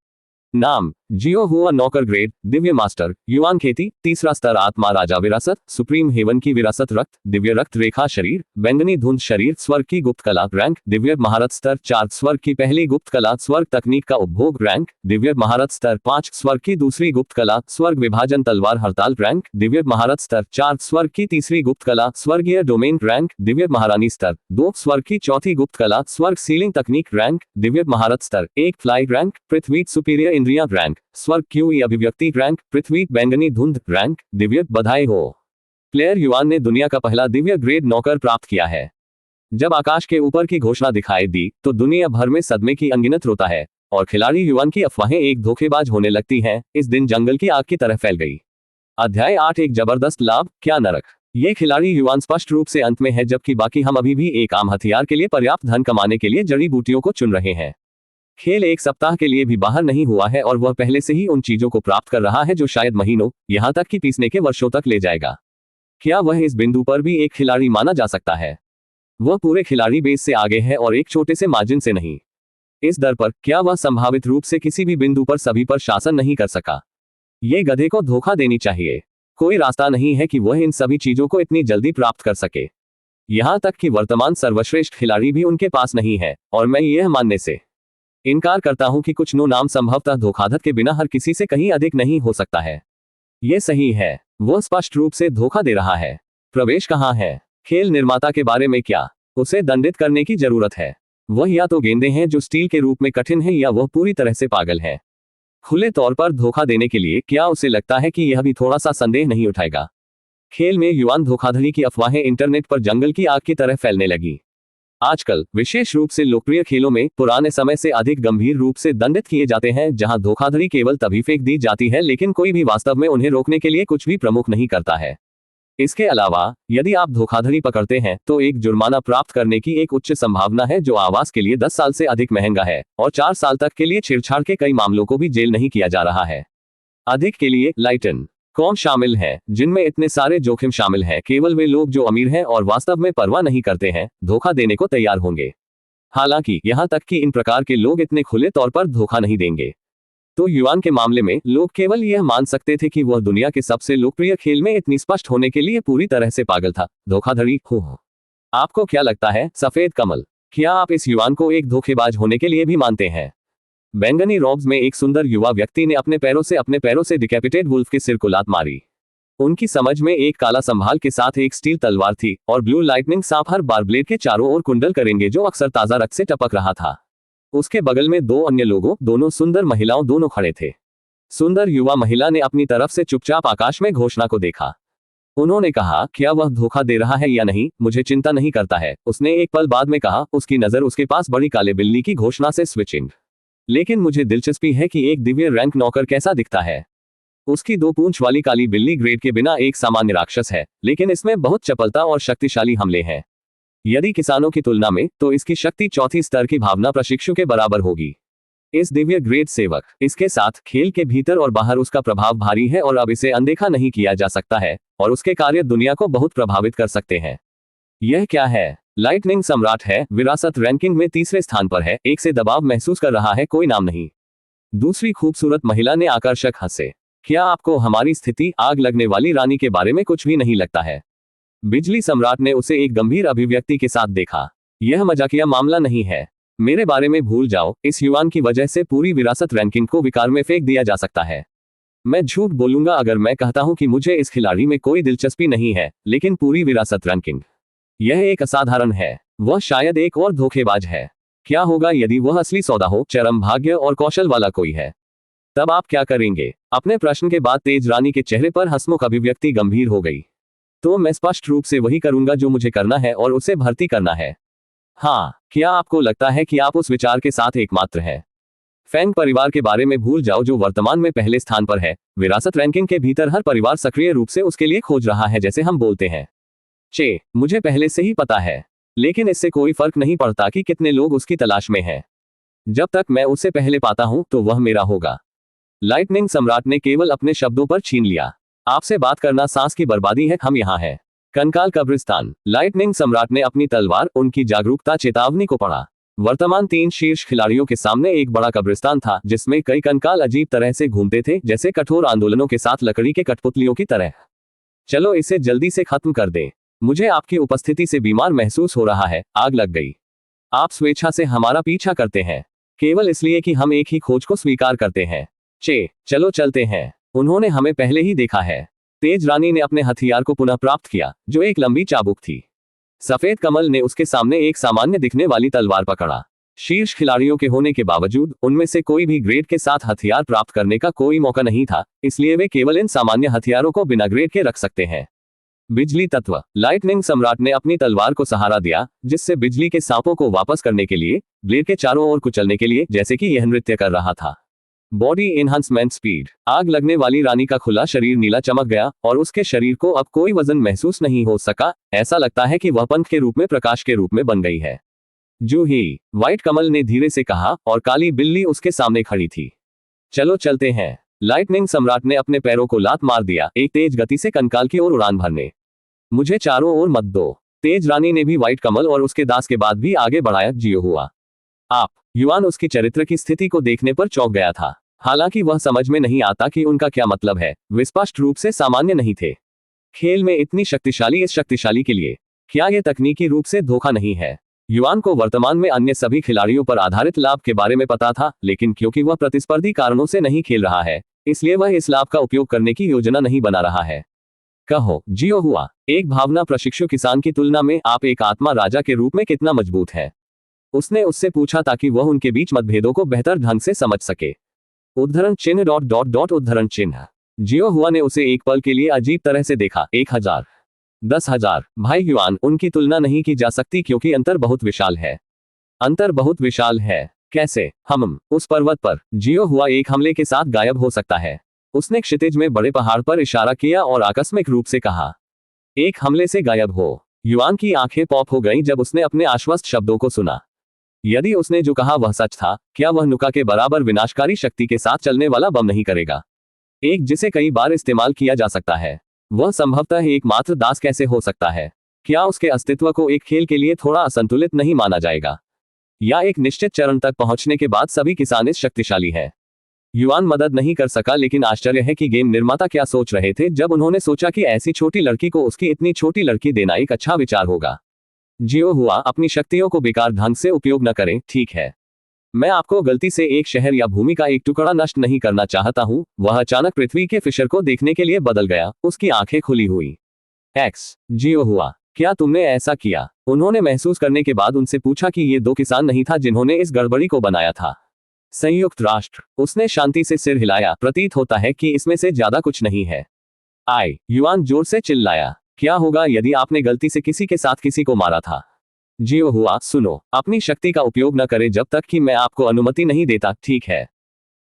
नाम, जियो हुआ नौकर, ग्रेड दिव्य मास्टर, युआन खेती, तीसरा स्तर, आत्मा राजा विरासत, सुप्रीम हेवन की विरासत, रक्त दिव्य रक्त रेखा शरीर, बैंगनी धुंध शरीर, स्वर्ग की गुप्त कला, रैंक दिव्य महारत स्तर 4, स्वर्ग की पहली गुप्त कला, स्वर्ग तकनीक का उपभोग, रैंक दिव्य महारत स्तर 5, स्वर्ग की दूसरी गुप्त कला, स्वर्ग विभाजन तलवार हड़ताल, रैंक दिव्य महारत स्तर 4, स्वर्ग की तीसरी गुप्त कला, स्वर्गीय डोमेन, रैंक दिव्य महारानी स्तर 2, स्वर्ग की चौथी गुप्त कला, स्वर्ग सीलिंग तकनीक, रैंक दिव्य महारत स्तर 1, फ्लाई, रैंक पृथ्वी सुपीरियर इंद्रिया, रैंक स्वर्ग क्यूई अभिव्यक्ति, रैंक पृथ्वी बैंगनी धुंध, रैंक दिव्य, बधाई हो। प्लेयर युआन ने दुनिया का पहला दिव्य ग्रेड नौकर प्राप्त किया है। जब आकाश के ऊपर की घोषणा दिखाई दी तो दुनिया भर में सदमे की अनगिनत रोता है और खिलाड़ी युआन की अफवाहें एक धोखेबाज होने लगती हैं। इस दिन जंगल की आग की तरह फैल गई। अध्याय 8, एक जबरदस्त लाभ, क्या नरक। ये खिलाड़ी युआन स्पष्ट रूप से अंत में है, जबकि बाकी हम अभी भी एक आम हथियार के लिए पर्याप्त धन कमाने के लिए जड़ी बूटियों को चुन रहे हैं। खेल एक सप्ताह के लिए भी बाहर नहीं हुआ है और वह पहले से ही उन चीजों को प्राप्त कर रहा है जो शायद महीनों, यहां तक कि पीसने के वर्षों तक ले जाएगा। क्या वह इस बिंदु पर भी एक खिलाड़ी माना जा सकता है? वह पूरे खिलाड़ी बेस से आगे है और एक छोटे से मार्जिन से नहीं। इस दर पर क्या वह संभावित रूप से किसी भी बिंदु पर सभी पर शासन नहीं कर सका? ये गधे को धोखा देनी चाहिए। कोई रास्ता नहीं है कि वह इन सभी चीजों को इतनी जल्दी प्राप्त कर सके। यहां तक कि वर्तमान सर्वश्रेष्ठ खिलाड़ी भी उनके पास नहीं है, और मैं यह मानने से इनकार करता हूं कि कुछ नो नाम संभवतः धोखाधड़ के बिना हर किसी से कहीं अधिक नहीं हो सकता है। यह सही है, वह स्पष्ट रूप से धोखा दे रहा है। प्रवेश कहां है? खेल निर्माता के बारे में क्या उसे दंडित करने की जरूरत है? वह या तो गेंदे हैं जो स्टील के रूप में कठिन है, या वह पूरी तरह से पागल है। खुले तौर पर धोखा देने के लिए क्या उसे लगता है कि यह भी थोड़ा सा संदेह नहीं उठाएगा? खेल में युआन धोखाधड़ी की अफवाहें इंटरनेट पर जंगल की आग की तरह फैलने लगी। आजकल विशेष रूप से लोकप्रिय खेलों में पुराने समय से अधिक गंभीर रूप से दंडित किए जाते हैं, जहां धोखाधड़ी केवल तभी फेंक दी जाती है लेकिन कोई भी वास्तव में उन्हें रोकने के लिए कुछ भी प्रमुख नहीं करता है। इसके अलावा यदि आप धोखाधड़ी पकड़ते हैं तो एक जुर्माना प्राप्त करने की एक उच्च संभावना है, जो आवास के लिए 10 साल से अधिक महंगा है, और 4 साल तक के लिए छेड़छाड़ के कई मामलों को भी जेल नहीं किया जा रहा है। अधिक के लिए लाइटन कौन शामिल है जिनमें इतने सारे जोखिम शामिल हैं? केवल वे लोग जो अमीर हैं और वास्तव में परवाह नहीं करते हैं, धोखा देने को तैयार होंगे। हालांकि यहां तक कि इन प्रकार के लोग इतने खुले तौर पर धोखा नहीं देंगे। तो युआन के मामले में लोग केवल यह मान सकते थे कि वह दुनिया के सबसे लोकप्रिय खेल में इतनी स्पष्ट होने के लिए पूरी तरह से पागल था। धोखाधड़ी हो। आपको क्या लगता है, सफेद कमल? क्या आप इस युआन को एक धोखेबाज होने के लिए भी मानते हैं? बैंगनी रॉब्स में एक सुंदर युवा व्यक्ति ने अपने पैरों से डिकैपिटेट वुल्फ के सिर को लात मारी। उनकी समझ में एक काला संभाल के साथ एक स्टील तलवार थी, और ब्लू लाइटनिंग सांप हर बार ब्लेड के चारों ओर कुंडल करेंगे, जो अक्सर ताजा रक्त से टपक रहा था। उसके बगल में 2 अन्य लोगों, दोनों सुंदर महिलाओं, दोनों खड़े थे। सुंदर युवा महिला ने अपनी तरफ से चुपचाप आकाश में घोषणा को देखा। उन्होंने कहा, क्या वह धोखा दे रहा है या नहीं, मुझे चिंता नहीं करता है। उसने एक पल बाद में कहा, उसकी नजर उसके पास बड़ी काले बिल्ली की घोषणा से स्विचिंग। लेकिन मुझे दिलचस्पी है कि एक दिव्य रैंक नौकर कैसा दिखता है। उसकी 2 पूंछ वाली काली बिल्ली ग्रेड के बिना एक सामान्य राक्षस है, लेकिन इसमें बहुत चपलता और शक्तिशाली हमले हैं। यदि किसानों की तुलना में, तो इसकी शक्ति चौथी स्तर की भावना प्रशिक्षु के बराबर होगी। इस दिव्य ग्रेड सेवक, इसके साथ खेल के भीतर और बाहर उसका प्रभाव भारी है और अब इसे अनदेखा नहीं किया जा सकता है, और उसके कार्य दुनिया को बहुत प्रभावित कर सकते हैं। यह क्या है? लाइटनिंग सम्राट है, विरासत रैंकिंग में तीसरे स्थान पर है, एक से दबाव महसूस कर रहा है, कोई नाम नहीं। दूसरी खूबसूरत महिला ने आकर्षक हंसे। क्या आपको हमारी स्थिति, आग लगने वाली रानी के बारे में कुछ भी नहीं लगता है? बिजली सम्राट ने उसे एक गंभीर अभिव्यक्ति के साथ देखा। यह मजाकिया मामला नहीं है। मेरे बारे में भूल जाओ, इस युवान की वजह से पूरी विरासत रैंकिंग को विकार में फेंक दिया जा सकता है। मैं झूठ बोलूंगा अगर मैं कहता हूं कि मुझे इस खिलाड़ी में कोई दिलचस्पी नहीं है, लेकिन पूरी विरासत रैंकिंग, यह एक असाधारण है। वह शायद एक और धोखेबाज है। क्या होगा यदि वह असली सौदा हो, चरम भाग्य और कौशल वाला कोई है? तब आप क्या करेंगे? अपने प्रश्न के बाद तेज रानी के चेहरे पर हंसमुख अभिव्यक्ति गंभीर हो गई। तो मैं स्पष्ट रूप से वही करूंगा जो मुझे करना है और उसे भर्ती करना है। हाँ, क्या आपको लगता है कि आप उस विचार के साथ एकमात्र हैं? फैंग परिवार के बारे में भूल जाओ जो वर्तमान में पहले स्थान पर है। विरासत रैंकिंग के भीतर हर परिवार सक्रिय रूप से उसके लिए खोज रहा है, जैसे हम बोलते हैं। मुझे पहले से ही पता है, लेकिन इससे कोई फर्क नहीं पड़ता कि कितने लोग उसकी तलाश में हैं। जब तक मैं उसे पहले पाता हूं तो वह मेरा होगा। लाइटनिंग सम्राट ने केवल अपने शब्दों पर छीन लिया। आपसे बात करना सांस की बर्बादी है, हम यहाँ हैं। कंकाल कब्रिस्तान। लाइटनिंग सम्राट ने अपनी तलवार, उनकी जागरूकता चेतावनी को पढ़ा। वर्तमान 3 शीर्ष खिलाड़ियों के सामने एक बड़ा कब्रिस्तान था, जिसमें कई कंकाल अजीब तरह से घूमते थे, जैसे कठोर आंदोलनों के साथ लकड़ी के कठपुतलियों की तरह। चलो इसे जल्दी से खत्म कर दें। मुझे आपकी उपस्थिति से बीमार महसूस हो रहा है। आग लग गई। आप स्वेच्छा से हमारा पीछा करते हैं, केवल इसलिए कि हम एक ही खोज को स्वीकार करते हैं। चलो चलते हैं। उन्होंने हमें पहले ही देखा है। तेज रानी ने अपने हथियार को पुनः प्राप्त किया, जो एक लंबी चाबुक थी। सफेद कमल ने उसके सामने एक सामान्य दिखने वाली तलवार पकड़ा। शीर्ष खिलाड़ियों के होने के बावजूद उनमें से कोई भी ग्रेड के साथ हथियार प्राप्त करने का कोई मौका नहीं था, इसलिए वे केवल इन सामान्य हथियारों को बिना ग्रेड के रख सकते हैं। बिजली तत्व। लाइटनिंग सम्राट ने अपनी तलवार को सहारा दिया, जिससे बिजली के सांपों को वापस करने के लिए, ब्लेड के चारों ओर कुचलने के लिए, जैसे कि यह नृत्य कर रहा था। Body enhancement speed. आग लगने वाली रानी का खुला शरीर नीला चमक गया और उसके शरीर को अब कोई वजन महसूस नहीं हो सका। ऐसा लगता है कि वह पंख के रूप में प्रकाश के रूप में बन गई है। जूही, व्हाइट कमल ने धीरे से कहा, और काली बिल्ली उसके सामने खड़ी थी। चलो चलते हैं। लाइटनिंग सम्राट ने अपने पैरों को लात मार दिया, एक तेज गति से कंकाल की ओर उड़ान भरने। मुझे चारों ओर मत दो। तेज रानी ने भी व्हाइट कमल और उसके दास के बाद भी आगे बढ़ाया। जियो हुआ। आप। युवान उसकी चरित्र की स्थिति को देखने पर चौंक गया था। हालांकि वह समझ में नहीं आता कि उनका क्या मतलब है, वे स्पष्ट रूप से सामान्य नहीं थे। खेल में इतनी शक्तिशाली इस शक्तिशाली के लिए, क्या यह तकनीकी रूप से धोखा नहीं है? युवान को वर्तमान में अन्य सभी खिलाड़ियों पर आधारित लाभ के बारे में पता था, लेकिन क्योंकि वह प्रतिस्पर्धी कारणों से नहीं खेल रहा है, इसलिए वह इस लाभ का उपयोग करने की योजना नहीं बना रहा है। कहो, जियो हुआ। एक भावना प्रशिक्षु किसान की तुलना में आप एक आत्मा राजा के रूप में कितना मजबूत है? उसने उससे पूछा ताकि वह उनके बीच मतभेदों को बेहतर ढंग से समझ सके। उद्धरण चिन्ह डॉट डॉट डॉट उद्धरण चिन्ह। जियो हुआ ने उसे एक पल के लिए अजीब तरह से देखा। 1000, 10,000। भाई युआन, उनकी तुलना नहीं की जा सकती क्योंकि अंतर बहुत विशाल है। अंतर बहुत विशाल है। कैसे? हम उस पर्वत पर। जियो हुआ एक हमले के साथ गायब हो सकता है। उसने क्षितिज में बड़े पहाड़ पर इशारा किया और आकस्मिक रूप से कहा, एक हमले से गायब हो। युआन की आंखें पॉप हो गईं जब उसने अपने आश्वस्त शब्दों को सुना। यदि उसने जो कहा वह सच था, क्या वह नुका के बराबर विनाशकारी शक्ति के साथ चलने वाला बम नहीं करेगा, एक जिसे कई बार इस्तेमाल किया जा सकता है? वह संभवतः एकमात्र दास कैसे हो सकता है? क्या उसके अस्तित्व को एक खेल के लिए थोड़ा असंतुलित नहीं माना जाएगा? या एक निश्चित चरण तक पहुंचने के बाद सभी किसान इस शक्तिशाली है? युआन मदद नहीं कर सका, लेकिन आश्चर्य है कि गेम निर्माता क्या सोच रहे थे जब उन्होंने सोचा कि ऐसी छोटी लड़की को उसकी इतनी छोटी लड़की देना एक अच्छा विचार होगा। जियो हुआ, अपनी शक्तियों को बेकार ढंग से उपयोग न करें, ठीक है? मैं आपको गलती से एक शहर या भूमि का एक टुकड़ा नष्ट नहीं करना चाहता हूं। वह अचानक पृथ्वी के फिशर को देखने के लिए बदल गया, उसकी आंखें खुली हुई। जियो हुआ, क्या तुमने ऐसा किया? उन्होंने महसूस करने के बाद उनसे पूछा कि ये 2 किसान नहीं था जिन्होंने इस गड़बड़ी को बनाया था। संयुक्त राष्ट्र। उसने शांति से सिर हिलाया, प्रतीत होता है कि इसमें से ज्यादा कुछ नहीं है। युआन जोर से चिल्लाया, क्या होगा यदि आपने गलती से किसी के साथ किसी को मारा था? जियो हुआ, सुनो, अपनी शक्ति का उपयोग न करें जब तक कि मैं आपको अनुमति नहीं देता, ठीक है?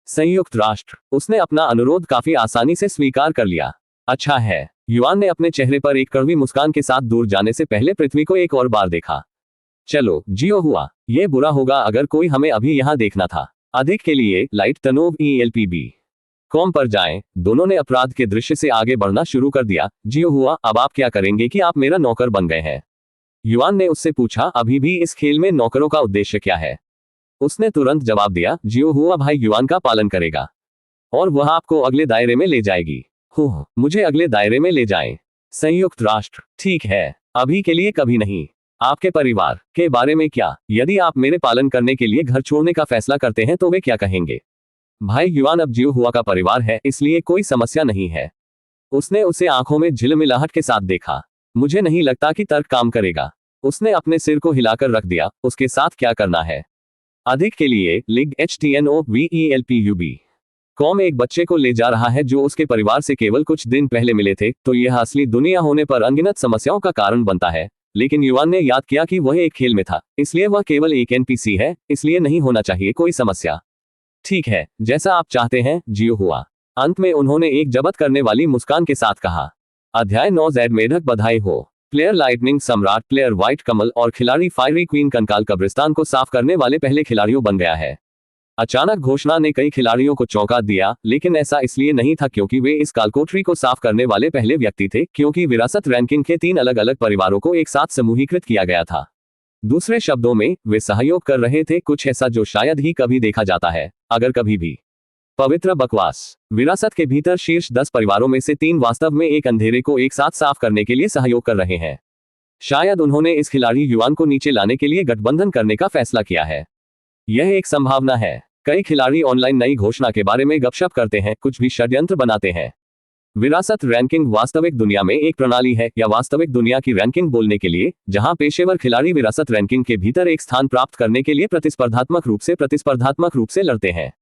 संयुक्त राष्ट्र। उसने अपना अनुरोध काफी आसानी से स्वीकार कर लिया। अच्छा है। युआन ने अपने चेहरे पर एक कड़वी मुस्कान के साथ दूर जाने से पहले पृथ्वी को एक और बार देखा। चलो, जियो हुआ, यह बुरा होगा अगर कोई हमें अभी यहां देखना था। अधिक के लिए लाइट तनोव ELPB.com पर जाएं। दोनों ने अपराध के दृश्य से आगे बढ़ना शुरू कर दिया। जियो हुआ, अब आप क्या करेंगे कि आप मेरा नौकर बन गए हैं? युआन ने उससे पूछा, अभी भी इस खेल में नौकरों का उद्देश्य क्या है? उसने तुरंत जवाब दिया, जियो हुआ भाई युआन का पालन करेगा और वह आपको अगले दायरे में ले जाएगी। मुझे अगले दायरे में ले जाएं। संयुक्त राष्ट्र, ठीक है, अभी के लिए कभी नहीं। आपके परिवार के बारे में क्या? यदि आप मेरे पालन करने के लिए घर छोड़ने का फैसला करते हैं तो वे क्या कहेंगे? भाई युआन अब जियो हुआ का परिवार है, इसलिए कोई समस्या नहीं है। उसने उसे आंखों में झिलमिलाहट के साथ देखा। मुझे नहीं लगता कि तर्क काम करेगा। उसने अपने सिर को हिलाकर रख दिया। उसके साथ क्या करना है? अधिक के लिए लिग HTNOVELPUB कॉम एक बच्चे को ले जा रहा है जो उसके परिवार से केवल कुछ दिन पहले मिले थे, तो यह असली दुनिया होने पर अनगिनत समस्याओं का कारण बनता है। लेकिन युआन ने याद किया कि वह एक खेल में था, इसलिए वह केवल एक NPC है, इसलिए नहीं होना चाहिए कोई समस्या। ठीक है, जैसा आप चाहते हैं, जियो हुआ। अंत में उन्होंने एक जबत करने वाली मुस्कान के साथ कहा। अध्याय 9 ज़ैड मेढक बधाई हो। प्लेयर लाइटनिंग सम्राट, प्लेयर व्हाइट कमल और खिलाड़ी फायरी क्वीन कंकाल कब्रिस्तान को साफ करने वाले पहले खिलाड़ियों बन गया है। अचानक घोषणा ने कई खिलाड़ियों को चौंका दिया, लेकिन ऐसा इसलिए नहीं था क्योंकि वे इस कालकोठरी को साफ करने वाले पहले व्यक्ति थे, क्योंकि विरासत रैंकिंग के 3 अलग अलग परिवारों को एक साथ समूहीकृत किया गया था। दूसरे शब्दों में, वे सहयोग कर रहे थे, कुछ ऐसा जो शायद ही कभी देखा जाता है, अगर कभी भी। पवित्र बकवास। विरासत के भीतर शीर्ष 10 परिवारों में से 3 वास्तव में एक अंधेरे को एक साथ साफ करने के लिए सहयोग कर रहे हैं। शायद उन्होंने इस खिलाड़ी युआन को नीचे लाने के लिए गठबंधन करने का फैसला किया है। यह एक संभावना है। कई खिलाड़ी ऑनलाइन नई घोषणा के बारे में गपशप करते हैं, कुछ भी षड्यंत्र बनाते हैं। विरासत रैंकिंग वास्तविक दुनिया में एक प्रणाली है, या वास्तविक दुनिया की रैंकिंग बोलने के लिए, जहां पेशेवर खिलाड़ी विरासत रैंकिंग के भीतर एक स्थान प्राप्त करने के लिए प्रतिस्पर्धात्मक रूप से लड़ते हैं।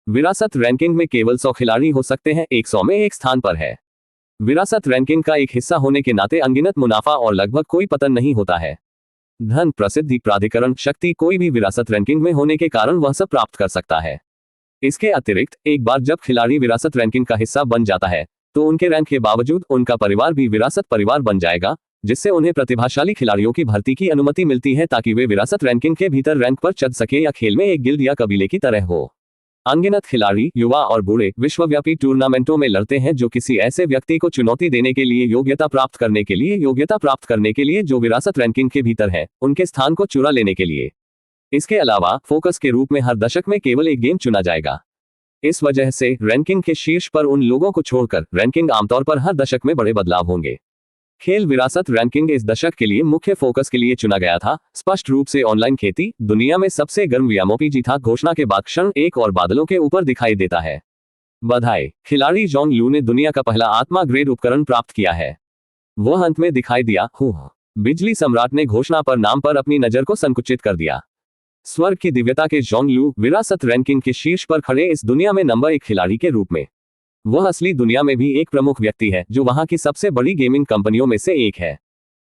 विरासत रैंकिंग में केवल 100 खिलाड़ी हो सकते हैं, 100 में एक स्थान पर है। विरासत रैंकिंग का एक हिस्सा होने के नाते अनगिनत मुनाफा और लगभग कोई पतन नहीं होता है। धन, प्रसिद्धि, प्राधिकरण, शक्ति, कोई भी विरासत रैंकिंग में होने के कारण वह सब प्राप्त कर सकता है। इसके अतिरिक्त, एक बार जब खिलाड़ी विरासत रैंकिंग का हिस्सा बन जाता है, तो उनके रैंक के बावजूद उनका परिवार भी विरासत परिवार बन जाएगा, जिससे उन्हें प्रतिभाशाली खिलाड़ियों की भर्ती की अनुमति मिलती है ताकि वे विरासत रैंकिंग के भीतर रैंक पर चढ़ सके या खेल में एक गिल्ड या कबीले की तरह हो। अनगिनत खिलाड़ी, युवा और बूढ़े, विश्वव्यापी टूर्नामेंटों में लड़ते हैं जो किसी ऐसे व्यक्ति को चुनौती देने के लिए योग्यता प्राप्त करने के लिए जो विरासत रैंकिंग के भीतर है, उनके स्थान को चुरा लेने के लिए। इसके अलावा फोकस के रूप में हर दशक में केवल एक गेम चुना जाएगा। इस वजह से रैंकिंग के शीर्ष पर उन लोगों को छोड़कर रैंकिंग आमतौर पर हर दशक में बड़े बदलाव होंगे। खेल विरासत रैंकिंग इस दशक के लिए मुख्य फोकस के लिए चुना गया था। स्पष्ट रूप से ऑनलाइन खेती दुनिया में सबसे गर्म यामोपीजी था। घोषणा के बाद क्षण एक और बादलों के ऊपर दिखाई देता है। बधाई, खिलाड़ी जॉन लू ने दुनिया का पहला आत्मा ग्रेड उपकरण प्राप्त किया है। वह अंत में दिखाई दिया। बिजली सम्राट ने घोषणा पर नाम पर अपनी नजर को संकुचित कर दिया। स्वर्ग की दिव्यता के जॉन लू विरासत रैंकिंग के शीर्ष पर खड़े इस दुनिया में नंबर 1 खिलाड़ी के रूप में। वह असली दुनिया में भी एक प्रमुख व्यक्ति है, जो वहां की सबसे बड़ी गेमिंग कंपनियों में से एक है।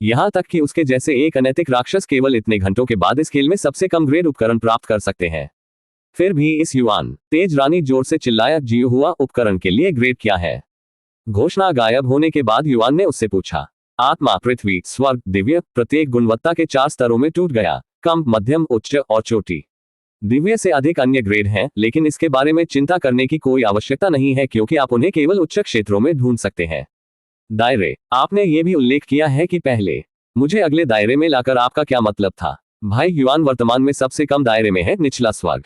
यहां तक कि उसके जैसे एक अनैतिक राक्षस केवल इतने घंटों के बाद इस खेल में सबसे कम ग्रेड उपकरण प्राप्त कर सकते हैं। फिर भी इस युआन, तेज रानी जोर से चिल्लाया, जियो हुआ उपकरण के लिए ग्रेड क्या है? घोषणा गायब होने के बाद युआन ने उससे पूछा। आत्मा, पृथ्वी, स्वर्ग, दिव्य, प्रत्येक गुणवत्ता के 4 स्तरों में टूट गया। कम, मध्यम, उच्च और चोटी। दिव्य से अधिक अन्य ग्रेड हैं, लेकिन इसके बारे में चिंता करने की कोई आवश्यकता नहीं है क्योंकि आप उन्हें केवल उच्च क्षेत्रों में ढूंढ सकते हैं। दायरे, आपने ये भी उल्लेख किया है कि पहले मुझे अगले दायरे में लाकर आपका क्या मतलब था? भाई युआन वर्तमान में सबसे कम दायरे में है, निचला स्वर्ग।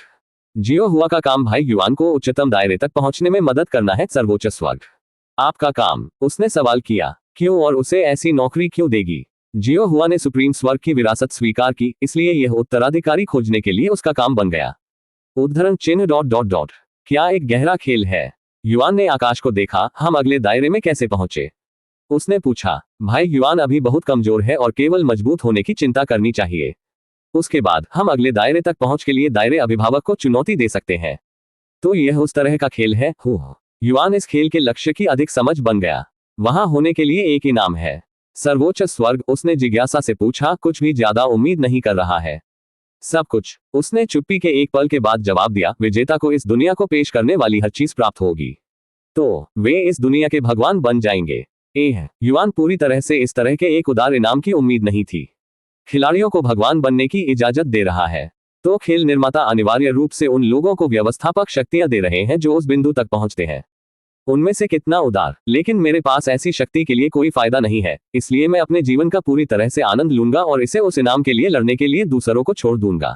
जियो हुआ का काम भाई युआन को उच्चतम दायरे तक पहुंचने में मदद करना है, सर्वोच्च स्वर्ग। आपका काम? उसने सवाल किया। क्यों और उसे ऐसी नौकरी क्यों देगी? जियो हुआ ने सुप्रीम स्वर्ग की विरासत स्वीकार की, इसलिए यह उत्तराधिकारी खोजने के लिए उसका काम बन गया। उद्धरण चिन्ह ... क्या एक गहरा खेल है। युआन ने आकाश को देखा। हम अगले दायरे में कैसे पहुंचे? उसने पूछा। भाई युआन अभी बहुत कमजोर है और केवल मजबूत होने की चिंता करनी चाहिए। उसके बाद हम अगले दायरे तक पहुंच के लिए दायरे अभिभावक को चुनौती दे सकते हैं। तो यह उस तरह का खेल है। युआन इस खेल के लक्ष्य की अधिक समझ बन गया। वहां होने के लिए एक इनाम है, सर्वोच्च स्वर्ग। उसने जिज्ञासा से पूछा, कुछ भी ज्यादा उम्मीद नहीं कर रहा है? सब कुछ, उसने चुप्पी के एक पल के बाद जवाब दिया। विजेता को इस दुनिया को पेश करने वाली हर चीज प्राप्त होगी, तो वे इस दुनिया के भगवान बन जाएंगे। युआन पूरी तरह से इस तरह के एक उदार इनाम की उम्मीद नहीं थी। खिलाड़ियों को भगवान बनने की इजाजत दे रहा है, तो खेल निर्माता अनिवार्य रूप से उन लोगों को व्यवस्थापक शक्तियां दे रहे हैं जो उस बिंदु तक पहुंचते हैं। उनमें से कितना उदार। लेकिन मेरे पास ऐसी शक्ति के लिए कोई फायदा नहीं है, इसलिए मैं अपने जीवन का पूरी तरह से आनंद लूंगा और इसे उस इनाम के लिए लड़ने के लिए दूसरों को छोड़ दूंगा।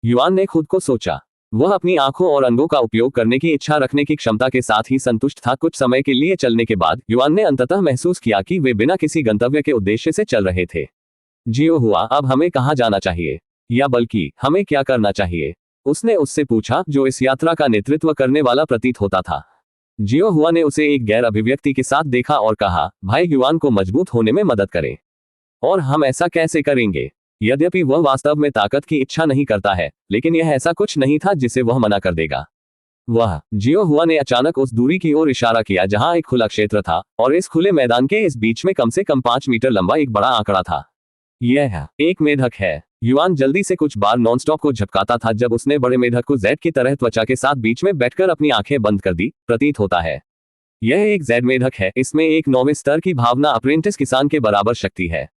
युआन ने खुद को सोचा। वह अपनी आंखों और अंगों का उपयोग करने की इच्छा रखने की क्षमता के साथ ही संतुष्ट था। कुछ समय के लिए चलने के बाद युआन ने अंततः महसूस किया कि वे बिना किसी गंतव्य के उद्देश्य से चल रहे थे। जियो हुआ, अब हमें कहाँ जाना चाहिए, या बल्कि हमें क्या करना चाहिए? उसने उससे पूछा, जो इस यात्रा का नेतृत्व करने वाला प्रतीत होता था। जियो हुआ ने उसे एक गैर अभिव्यक्ति के साथ देखा और कहा, भाई युआन को मजबूत होने में मदद करें। और हम ऐसा कैसे करेंगे? यद्यपि वह वास्तव में ताकत की इच्छा नहीं करता है, लेकिन यह ऐसा कुछ नहीं था जिसे वह मना कर देगा। जियो हुआ ने अचानक उस दूरी की ओर इशारा किया जहां एक खुला क्षेत्र था, और इस खुले मैदान के इस बीच में कम से कम 5 मीटर लंबा एक बड़ा आंकड़ा था। यह एक मेढक है। युआन जल्दी से कुछ बार नॉनस्टॉप को झपकाता था जब उसने बड़े मेढक को जेड की तरह त्वचा के साथ बीच में बैठकर अपनी आंखें बंद कर दी। प्रतीत होता है यह एक जेड मेढक है। इसमें एक 9वें स्तर की भावना अप्रेंटिस किसान के बराबर शक्ति है।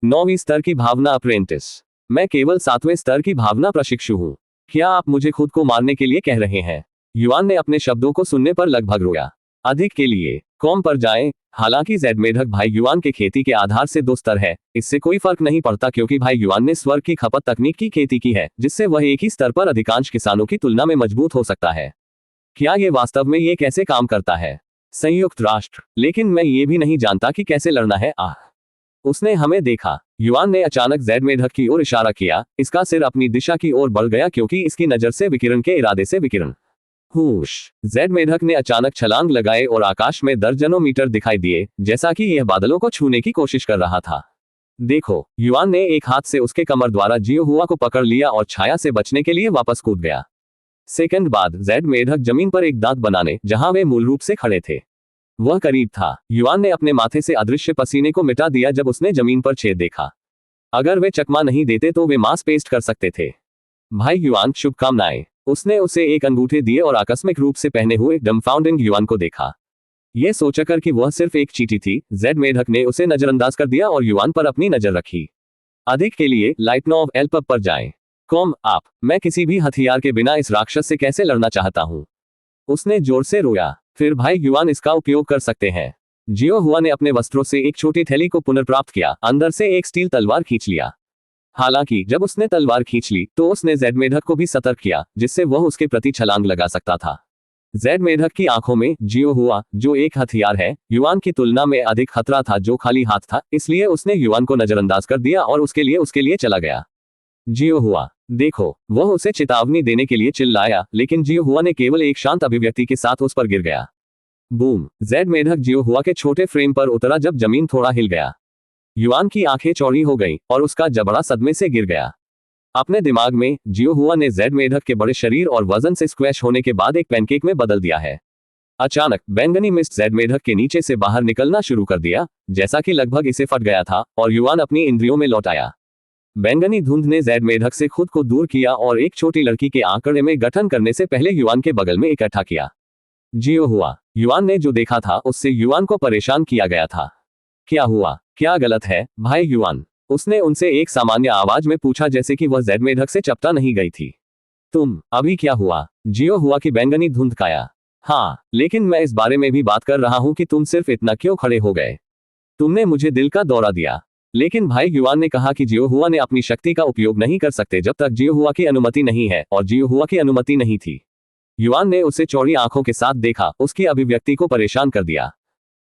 9वीं स्तर की भावना अप्रेंटिस। मैं केवल 7वें स्तर की भावना प्रशिक्षु हूँ। क्या आप मुझे खुद को मारने के लिए कह रहे हैं? युआन ने अपने शब्दों को सुनने पर लगभग रोया। अधिक के लिए कॉम पर जाएं। हालांकि जेड मेढक भाई युआन के खेती के आधार से 2 स्तर है, इससे कोई फर्क नहीं पड़ता क्योंकि भाई युआन ने स्वर की खपत तकनीक की खेती की है, जिससे वह एक ही स्तर पर अधिकांश किसानों की तुलना में मजबूत हो सकता है। क्या ये वास्तव में ये कैसे काम करता है? संयुक्त राष्ट्र। लेकिन मैं ये भी नहीं जानता कि कैसे लड़ना है। उसने हमें देखा। युआन ने अचानक जेड मेढक की ओर इशारा किया। इसका सिर अपनी दिशा की ओर बढ़ गया क्योंकि इसकी नजर से विकिरण के इरादे से विकिरण। हुश। जेड मेढक ने अचानक छलांग लगाए और आकाश में दर्जनों मीटर दिखाई दिए, जैसा कि यह बादलों को छूने की कोशिश कर रहा था। देखो, युआन ने एक हाथ से उसके कमर द्वारा जियो हुआ को पकड़ लिया और छाया से बचने के लिए वापस कूद गया। सेकंड बाद जेड मेढक जमीन पर एक दांत बनाने जहां वे मूल रूप से खड़े थे। वह करीब था। युआन ने अपने माथे से अदृश्य पसीने को मिटा दिया जब उसने जमीन पर छेद देखा। अगर वे चकमा नहीं देते तो वे मांस पेस्ट कर सकते थे। भाई युआन, शुभकामनाएं। उसने उसे एक अंगूठे दिए और आकस्मिक रूप से पहने हुए डम्फाउंडिंग युआन को देखा। यह सोचकर कि वह सिर्फ एक चींटी थी, जेड मेढक ने उसे नजरअंदाज कर दिया और युआन पर अपनी नजर रखी। अधिक के लिए लाइटनोव एल्पब पर जाएं। आप, मैं किसी भी हथियार के बिना इस राक्षस से कैसे लड़ना चाहता हूं। उसने जोर से रोया। फिर भाई युआन इसका उपयोग कर सकते हैं। जियो हुआ ने अपने वस्त्रों से एक छोटी थैली को पुनर्प्राप्त किया, अंदर से एक स्टील तलवार खींच लिया। हालांकि जब उसने तलवार खींच ली तो उसने जेड मेढक को भी सतर्क किया, जिससे वह उसके प्रति छलांग लगा सकता था। जेड मेढक की आंखों में जियो हुआ, जो एक हथियार है, युआन की तुलना में अधिक खतरा था, जो खाली हाथ था, इसलिए उसने युआन को नजरअंदाज कर दिया और उसके लिए चला गया। जियो हुआ, देखो, वह उसे चेतावनी देने के लिए चिल्लाया, लेकिन जियो हुआ ने केवल एक शांत अभिव्यक्ति के साथ उस पर गिर गया। बूम। जेड मेढक जियो हुआ के छोटे फ्रेम पर उतरा जब जमीन थोड़ा हिल गया। युआन की आंखें चौड़ी हो गईं और उसका जबड़ा सदमे से गिर गया। अपने दिमाग में जियो हुआ ने जेड मेढक के बड़े शरीर और वजन से स्क्वैश होने के बाद एक पैनकेक में बदल दिया है। अचानक बैंगनी मिस्ट जेड मेढक के नीचे से बाहर निकलना शुरू कर दिया, जैसा कि लगभग इसे फट गया था, और युआन अपनी इंद्रियों में लौट आया। बैंगनी धुंध ने जेड मेढक से खुद को दूर किया और एक छोटी लड़की के आंकड़े में गठन करने से पहले युआन के बगल में इकट्ठा किया। जियो हुआ, युआन ने जो देखा था उससे युआन को परेशान किया गया था। क्या हुआ? क्या गलत है, भाई युआन? उसने उनसे एक सामान्य आवाज में पूछा, जैसे कि वह जेड मेढक से चपटा नहीं गई थी। अभी क्या हुआ? जियो हुआ की बैंगनी धुंध काया। हाँ, लेकिन मैं इस बारे में भी बात कर रहा हूं कि तुम सिर्फ इतना क्यों खड़े हो गए? तुमने मुझे दिल का दौरा दिया। लेकिन भाई युआन ने कहा कि जियो हुआ ने अपनी शक्ति का उपयोग नहीं कर सकते जब तक जियो हुआ की अनुमति नहीं है, और जियो हुआ की अनुमति नहीं थी। युआन ने उसे चौड़ी आंखों के साथ देखा, उसकी अभिव्यक्ति को परेशान कर दिया।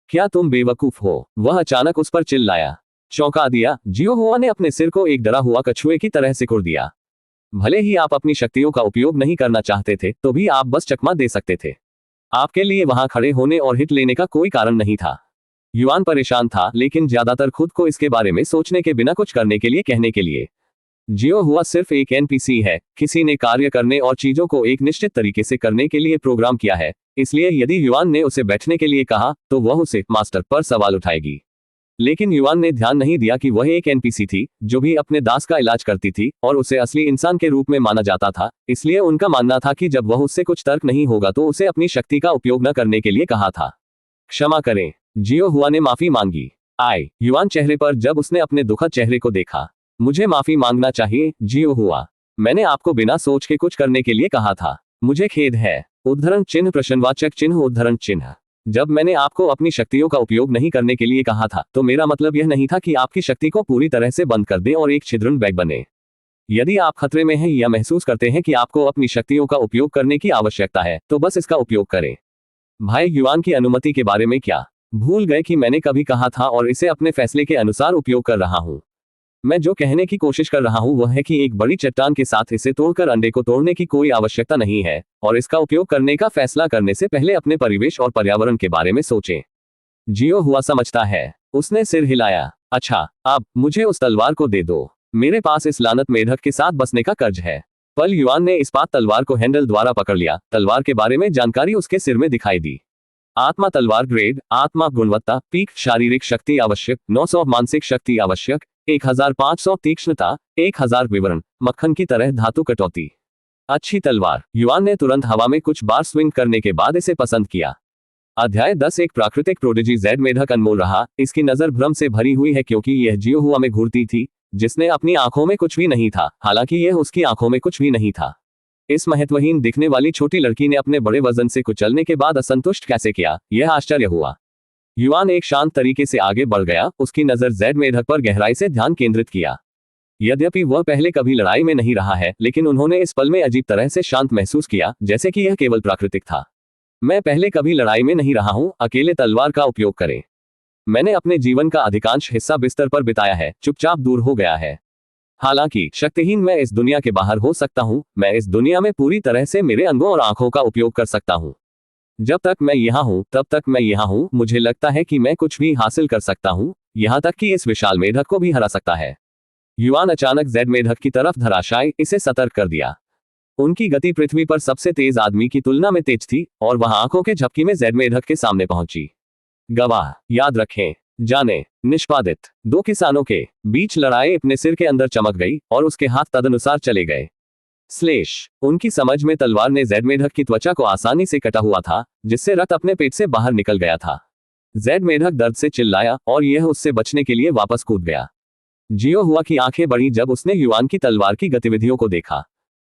क्या तुम बेवकूफ हो? वह अचानक उस पर चिल्लाया। चौंका दिया, जियो हुआ ने अपने सिर को एक डरा हुआ कछुए की तरह सिकुड़ दिया। भले ही आप अपनी शक्तियों का उपयोग नहीं करना चाहते थे, तो भी आप बस चकमा दे सकते थे। आपके लिए वहां खड़े होने और हिट लेने का कोई कारण नहीं था। युआन परेशान था, लेकिन ज्यादातर खुद को इसके बारे में सोचने के बिना कुछ करने के लिए कहने के लिए। जियो हुआ सिर्फ एक एनपीसी है, किसी ने कार्य करने और चीजों को एक निश्चित तरीके से करने के लिए प्रोग्राम किया है, इसलिए यदि युआन ने उसे बैठने के लिए कहा तो वह उसे मास्टर पर सवाल उठाएगी। लेकिन युआन ने ध्यान नहीं दिया कि वह एक एनपीसी थी, जो भी अपने दास का इलाज करती थी, और उसे असली इंसान के रूप में माना जाता था, इसलिए उनका मानना था कि जब वह उससे कुछ तर्क नहीं होगा तो उसे अपनी शक्ति का उपयोग न करने के लिए कहा था। क्षमा करें, जियो हुआ ने माफी मांगी। युआन चेहरे पर जब उसने अपने दुखद चेहरे को देखा। मुझे माफी मांगना चाहिए, जियो हुआ। मैंने आपको बिना सोच के कुछ करने के लिए कहा था। मुझे खेद है। उद्धरण चिन्ह प्रश्नवाचक चिन्ह उद्धरण चिन्ह। जब मैंने आपको अपनी शक्तियों का उपयोग नहीं करने के लिए कहा था, तो मेरा मतलब यह नहीं था कि आपकी शक्ति को पूरी तरह से बंद कर दें और एक छिद्रुन बैग बने। यदि आप खतरे में हैं या महसूस करते हैं कि आपको अपनी शक्तियों का उपयोग करने की आवश्यकता है, तो बस इसका उपयोग करें। भाई युआन की अनुमति के बारे में क्या भूल गए कि मैंने कभी कहा था और इसे अपने फैसले के अनुसार उपयोग कर रहा हूं। मैं जो कहने की कोशिश कर रहा हूं वह है कि एक बड़ी चट्टान के साथ इसे तोड़कर अंडे को तोड़ने की कोई आवश्यकता नहीं है, और इसका उपयोग करने का फैसला करने से पहले अपने परिवेश और पर्यावरण के बारे में सोचें। जियो हुआ समझता है। उसने सिर हिलाया। अच्छा, अब मुझे उस तलवार को दे दो। मेरे पास इस लानत मेढक के साथ बसने का कर्ज है। पल युआन ने इस्पात तलवार को हैंडल द्वारा पकड़ लिया। तलवार के बारे में जानकारी उसके सिर में दिखाई दी। आत्मा तलवार ग्रेड, आत्मा गुणवत्ता, पीक शारीरिक शक्ति आवश्यक, 900 मानसिक शक्ति आवश्यक, 1500 तीक्ष्णता, 1000 विवरण, मक्खन की तरह धातु कटौती। अच्छी तलवार। युआन ने तुरंत हवा में कुछ बार स्विंग करने के बाद इसे पसंद किया। अध्याय 10 एक प्राकृतिक प्रोडिजी जेड मेढक अनमोल रहा। इसकी नजर भ्रम से भरी हुई है क्योंकि यह जियो हुआ में घूरती थी, जिसने अपनी आंखों में कुछ भी नहीं था, हालांकि यह उसकी आंखों में कुछ भी नहीं था। इस महत्वहीन दिखने वाली छोटी लड़की ने अपने बड़े वजन से कुचलने के बाद असंतुष्ट कैसे किया, यह आश्चर्य हुआ। युआन एक शांत तरीके से आगे बढ़ गया, उसकी नजर जेड मेढक पर गहराई से ध्यान केंद्रित किया। यद्यपि वह पहले कभी लड़ाई में नहीं रहा है, लेकिन उन्होंने इस पल में अजीब तरह से शांत महसूस किया, जैसे कि यह केवल प्राकृतिक था। मैं पहले कभी लड़ाई में नहीं रहा हूं, अकेले तलवार का उपयोग करें। मैंने अपने जीवन का अधिकांश हिस्सा बिस्तर पर बिताया है, चुपचाप दूर हो गया है। हालांकि शक्तिहीन मैं इस दुनिया के बाहर हो सकता हूं, मैं इस दुनिया में पूरी तरह से मेरे अंगों और आंखों का उपयोग कर सकता हूं। जब तक मैं यहाँ हूं, तब तक मैं यहाँ हूं। मुझे लगता है कि मैं कुछ भी हासिल कर सकता हूं, यहाँ तक कि इस विशाल मेढक को भी हरा सकता है। युआन अचानक जेड मेढक की तरफ धराशायी इसे सतर्क कर दिया। उनकी गति पृथ्वी पर सबसे तेज आदमी की तुलना में तेज थी, और वह आंखों के झपकी में जेड मेढक के सामने पहुंची। गवाह, याद रखें, जाने, निष्पादित। दो किसानों के बीच लड़ाई अपने सिर के अंदर चमक गई और उसके हाथ तदनुसार चले गए। स्लेश। उनकी समझ में तलवार ने जेड मेढक की त्वचा को आसानी से कटा हुआ था, जिससे रक्त अपने पेट से बाहर निकल गया था। जेड मेढक दर्द से चिल्लाया और यह उससे बचने के लिए वापस कूद गया। जियो हुआ की आंखें बढ़ी जब उसने युआन की तलवार की गतिविधियों को देखा।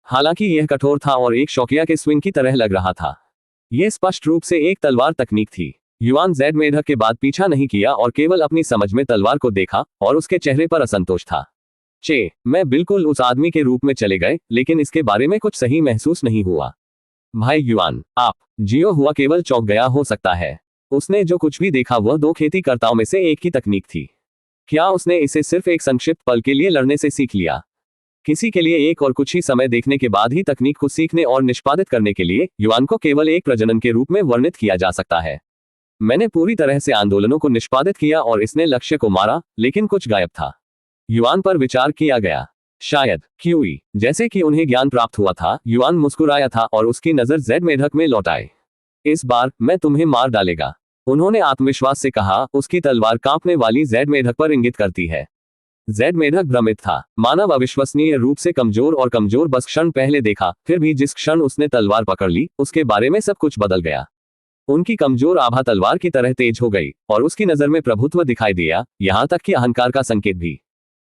हालांकि यह कठोर था और एक शौकिया के स्विंग की तरह लग रहा था। यह स्पष्ट रूप से एक तलवार तकनीक थी। युआन जेड मेढक के बाद पीछा नहीं किया और केवल अपनी समझ में तलवार को देखा, और उसके चेहरे पर असंतोष था। मैं बिल्कुल उस आदमी के रूप में चले गए, लेकिन इसके बारे में कुछ सही महसूस नहीं हुआ। भाई युआन, आप। जियो हुआ केवल चौंक गया हो सकता है। उसने जो कुछ भी देखा वह दो खेतीकर्ताओं में से एक की तकनीक थी। क्या उसने इसे सिर्फ एक संक्षिप्त पल के लिए लड़ने से सीख लिया? किसी के लिए एक और कुछ ही समय देखने के बाद ही तकनीक को सीखने और निष्पादित करने के लिए युआन को केवल एक प्रजनन के रूप में वर्णित किया जा सकता है। मैंने पूरी तरह से आंदोलनों को निष्पादित किया और इसने लक्ष्य को मारा, लेकिन कुछ गायब था। युआन पर विचार किया गया। शायद क्यूई, जैसे कि उन्हें ज्ञान प्राप्त हुआ था। युआन मुस्कुराया था और उसकी नजर जेड मेढक में लौट आई। इस बार मैं तुम्हें मार डालेगा, उन्होंने आत्मविश्वास से कहा। उसकी तलवार कांपने वाली जेड मेढक पर इंगित करती है। जेड मेढक भ्रमित था। मानव अविश्वसनीय रूप से कमजोर और कमजोर बस क्षण पहले देखा, फिर भी जिस क्षण उसने तलवार पकड़ ली, उसके बारे में सब कुछ बदल गया। उनकी कमजोर आभा तलवार की तरह तेज हो गई और उसकी नजर में प्रभुत्व दिखाई दिया, यहां तक कि अहंकार का संकेत भी।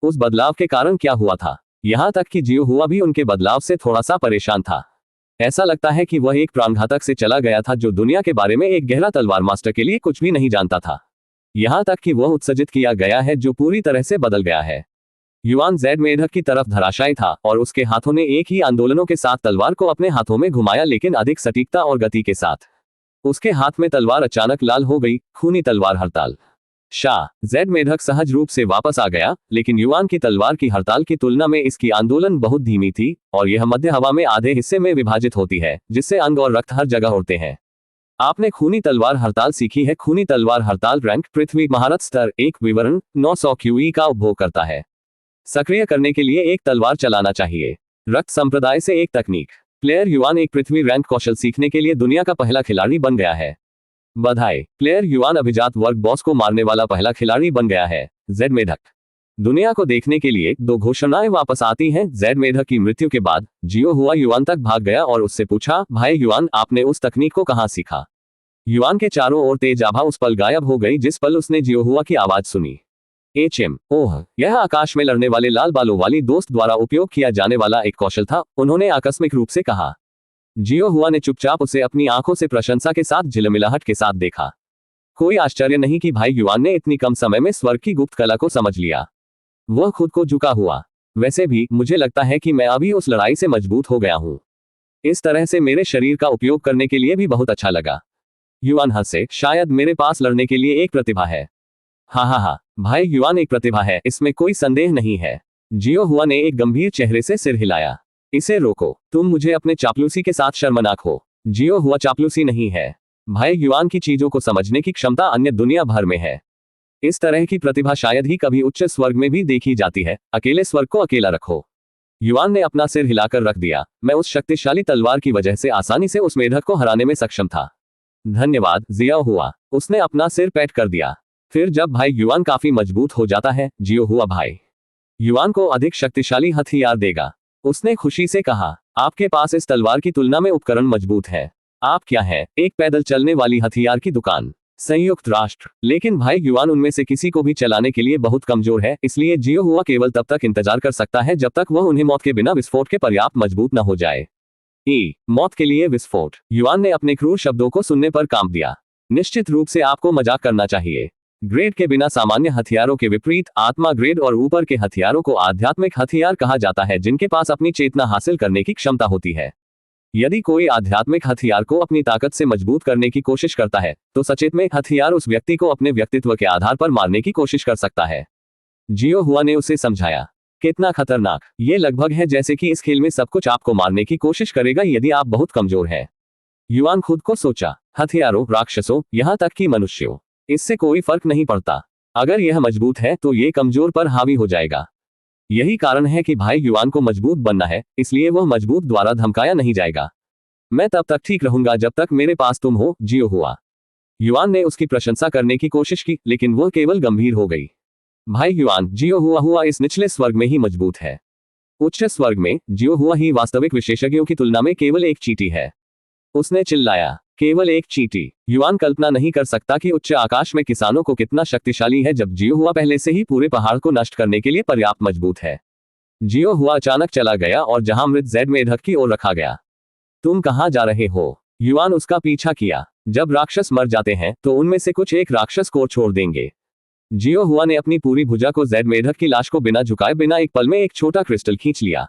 उस बदलाव के कारण क्या हुआ था? यहां तक कि जियो हुआ भी उनके बदलाव से थोड़ा सा परेशान था। ऐसा लगता है कि वह एक प्राणघातक से चला गया था जो दुनिया के बारे में एक गहरा तलवार मास्टर के लिए कुछ भी नहीं जानता था। यहां तक कि वह उत्सर्जित किया गया है जो पूरी तरह से बदल गया है। युआन जेड मेढक की तरफ धराशायी था और उसके हाथों ने एक ही आंदोलनों के साथ तलवार को अपने हाथों में घुमाया, लेकिन अधिक सटीकता और गति के साथ। उसके हाथ में तलवार अचानक लाल हो गई। खूनी तलवार हड़ताल। जेड मेढक सहज रूप से वापस आ गया, लेकिन युआन की तलवार की हड़ताल की तुलना में इसकी आंदोलन बहुत धीमी थी, और यह मध्य हवा में आधे हिस्से में विभाजित होती है, जिससे अंग और रक्त हर जगह उड़ते हैं। आपने खूनी तलवार हड़ताल सीखी है। खूनी तलवार हड़ताल रैंक पृथ्वी महारत स्तर 1 विवरण 900 क्यूई का उपभोग करता है। सक्रिय करने के लिए एक तलवार चलाना चाहिए। रक्त संप्रदाय से एक तकनीक। प्लेयर युआन एक पृथ्वी रैंक कौशल सीखने के लिए दुनिया का पहला खिलाड़ी बन गया है। बधाई, प्लेयर युआन अभिजात वर्ग बॉस को मारने वाला पहला खिलाड़ी बन गया है। जेड मेढक। दुनिया को देखने के लिए दो घोषणाएं वापस आती हैं। जेड मेढक की मृत्यु के बाद जियो हुआ युआन तक भाग गया और उससे पूछा, भाई युआन, आपने उस तकनीक को कहां सीखा? युआन के चारों ओर तेज आभा उस पल गायब हो गई जिस पल उसने जियो हुआ की आवाज सुनी। ओह, यह आकाश में लड़ने वाले लाल बालों वाली दोस्त द्वारा उपयोग किया जाने वाला एक कौशल था, उन्होंने आकस्मिक रूप से कहा। जियो हुआ ने चुपचाप उसे अपनी आंखों से प्रशंसा के साथ झिलमिलाहट के साथ देखा। कोई आश्चर्य नहीं कि भाई युआन ने इतनी कम समय में स्वर्ग की गुप्त कला को समझ लिया। वह खुद को झुका हुआ। वैसे भी मुझे लगता है कि मैं अभी उस लड़ाई से मजबूत हो गया हूं। इस तरह से मेरे शरीर का उपयोग करने के लिए भी बहुत अच्छा लगा। युआन हंसे, शायद मेरे पास लड़ने के लिए एक प्रतिभा है। हाँ, भाई युआन एक प्रतिभा है, इसमें कोई संदेह नहीं है। जियो हुआ ने एक गंभीर चेहरे से सिर हिलाया। इसे रोको, तुम मुझे अपने चापलूसी के साथ शर्मनाक हो। जियो हुआ चापलूसी नहीं है। भाई युआन की चीजों को समझने की क्षमता अन्य दुनिया भर में है। इस तरह की प्रतिभा शायद ही कभी उच्च स्वर्ग में भी देखी जाती है। अकेले स्वर्ग को अकेला रखो। युआन ने अपना सिर हिलाकर रख दिया। मैं उस शक्तिशाली तलवार की वजह से आसानी से उस मेढक को हराने में सक्षम था। धन्यवाद जियो हुआ। उसने अपना सिर पैट कर दिया। फिर जब भाई युआन काफी मजबूत हो जाता है, जियो हुआ भाई युआन को अधिक शक्तिशाली हथियार देगा। उसने खुशी से कहा, आपके पास इस तलवार की तुलना में उपकरण मजबूत है। आप क्या है? एक पैदल चलने वाली हथियार की दुकान। संयुक्त राष्ट्र। लेकिन भाई युआन उनमें से किसी को भी चलाने के लिए बहुत कमजोर है, इसलिए जियो हुआ केवल तब तक इंतजार कर सकता है जब तक वह उन्हें मौत के बिना विस्फोट के पर्याप्त मजबूत न हो जाए। मौत के लिए विस्फोट। युआन ने अपने क्रूर शब्दों को सुनने पर कांप दिया। निश्चित रूप से आपको मजाक करना चाहिए। ग्रेड के बिना सामान्य हथियारों के विपरीत आत्मा ग्रेड और ऊपर के हथियारों को आध्यात्मिक हथियार कहा जाता है, जिनके पास अपनी चेतना हासिल करने की क्षमता होती है। यदि कोई आध्यात्मिक हथियार को अपनी ताकत से मजबूत करने की कोशिश करता है, तो सचेतन हथियार उस व्यक्ति को अपने व्यक्तित्व के आधार पर मारने की कोशिश कर सकता है। जियो हुआ ने उसे समझाया। कितना खतरनाक। ये लगभग है जैसे कि इस खेल में सब कुछ आपको मारने की कोशिश करेगा यदि आप बहुत कमजोर हैं। युआन खुद को सोचा, हथियारों, राक्षसों, यहां तक कि मनुष्यों, इससे कोई फर्क नहीं पड़ता। अगर यह मजबूत है तो ये कमजोर पर हावी हो जाएगा। यही कारण है कि भाई युआन को मजबूत बनना है, इसलिए वह मजबूत द्वारा धमकाया नहीं जाएगा। मैं तब तक ठीक रहूंगा जब तक मेरे पास तुम हो, जियो हुआ। युआन ने उसकी प्रशंसा करने की कोशिश की, लेकिन वह केवल गंभीर हो गई। भाई युआन, जियो हुआ इस निचले स्वर्ग में ही मजबूत है। उच्च स्वर्ग में जियो हुआ ही वास्तविक विशेषज्ञों की तुलना में केवल एक चींटी है। उसने चिल्लाया, केवल एक चींटी। युआन कल्पना नहीं कर सकता कि उच्च आकाश में किसानों को कितना शक्तिशाली है जब जियो हुआ पहले से ही पूरे पहाड़ को नष्ट करने के लिए पर्याप्त मजबूत है। जियो हुआ अचानक चला गया और जहां मृत जेड मेढक की ओर रखा गया। तुम कहां जा रहे हो? युआन उसका पीछा किया। जब राक्षस मर जाते हैं तो उनमें से कुछ एक राक्षस को छोड़ देंगे। जियो हुआ ने अपनी पूरी भुजा को जेड मेढक की लाश को बिना झुकाए बिना एक पल में एक छोटा क्रिस्टल खींच लिया।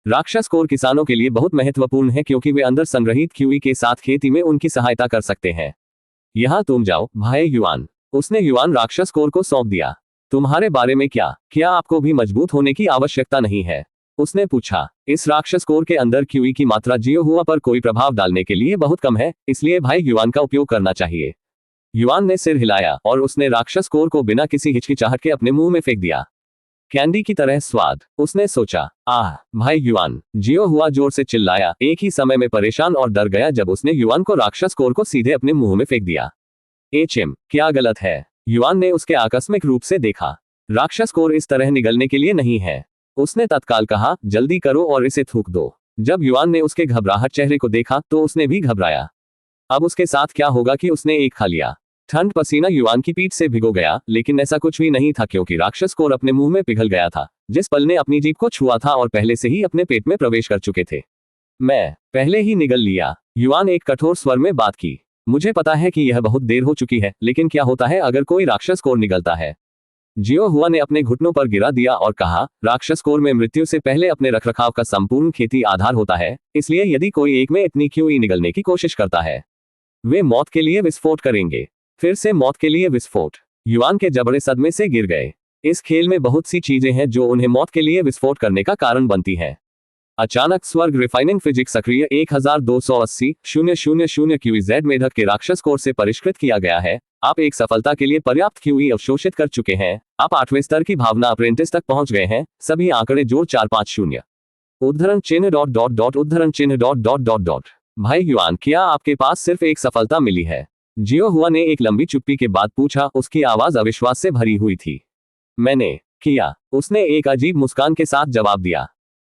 राक्षस कोर किसानों के लिए बहुत महत्वपूर्ण है क्योंकि वे अंदर संग्रहित क्यूई के साथ खेती में उनकी सहायता कर सकते हैं। यहां तुम जाओ भाई युआन। उसने युआन राक्षस कोर को सौंप दिया। तुम्हारे बारे में क्या आपको भी मजबूत होने की आवश्यकता नहीं है? उसने पूछा। इस राक्षस कोर के अंदर क्यूई की मात्रा जियो हुआ पर कोई प्रभाव डालने के लिए बहुत कम है, इसलिए भाई युआन का उपयोग करना चाहिए। युआन ने सिर हिलाया और उसने राक्षस कोर को बिना किसी हिचकिचाहट के अपने मुंह में फेंक दिया। कैंडी की तरह स्वाद, उसने सोचा। आह भाई युआन। जियो हुआ जोर से चिल्लाया, एक ही समय में परेशान और डर गया जब उसने युआन को राक्षस कोर को सीधे अपने मुंह में फेंक दिया। क्या गलत है? युआन ने उसके आकस्मिक रूप से देखा। राक्षस कोर इस तरह निगलने के लिए नहीं है। उसने तत्काल कहा, जल्दी करो और इसे थूक दो। जब युआन ने उसके घबराहट चेहरे को देखा तो उसने भी घबराया। अब उसके साथ क्या होगा कि उसने एक खा लिया। ठंड पसीना युआन की पीठ से भिगो गया, लेकिन ऐसा कुछ भी नहीं था क्योंकि राक्षस कोर अपने मुंह में पिघल गया था, जिस पल ने अपनी जीभ को छुआ था और पहले से ही अपने पेट में प्रवेश कर चुके थे। मैं पहले ही निगल लिया। युआन एक कठोर स्वर में बात की। मुझे पता है कि यह बहुत देर हो चुकी है, लेकिन क्या होता है अगर कोई राक्षस कोर निगलता है? जियो हुआ ने अपने घुटनों पर गिरा दिया और कहा, राक्षस कोर में मृत्यु से पहले अपने रखरखाव का संपूर्ण खेती आधार होता है, इसलिए यदि कोई एक में इतनी क्यूई निगलने की कोशिश करता है, वे मौत के लिए विस्फोट करेंगे। फिर से मौत के लिए विस्फोट। युआन के जबड़े सदमे से गिर गए। इस खेल में बहुत सी चीजें हैं जो उन्हें मौत के लिए विस्फोट करने का कारण बनती हैं। अचानक स्वर्ग रिफाइनिंग फिजिक्स सक्रिय 1280,000 क्यूई जेड मेढक के राक्षस कोर से परिष्कृत किया गया है। आप एक सफलता के लिए पर्याप्त क्यूई अवशोषित कर चुके हैं। आप 8वें स्तर की भावना अप्रेंटिस तक पहुंच गए हैं। सभी आंकड़े जोड़ 450 उद्धरण चिन्ह ... उद्धरण चिन्ह ... भाई युआन, क्या आपके पास सिर्फ एक सफलता मिली है? जियो हुआ ने एक लंबी चुप्पी के बाद पूछा। उसकी आवाज अविश्वास से भरी हुई थी। मैंने किया। उसने एक अजीब मुस्कान के साथ जवाब दिया।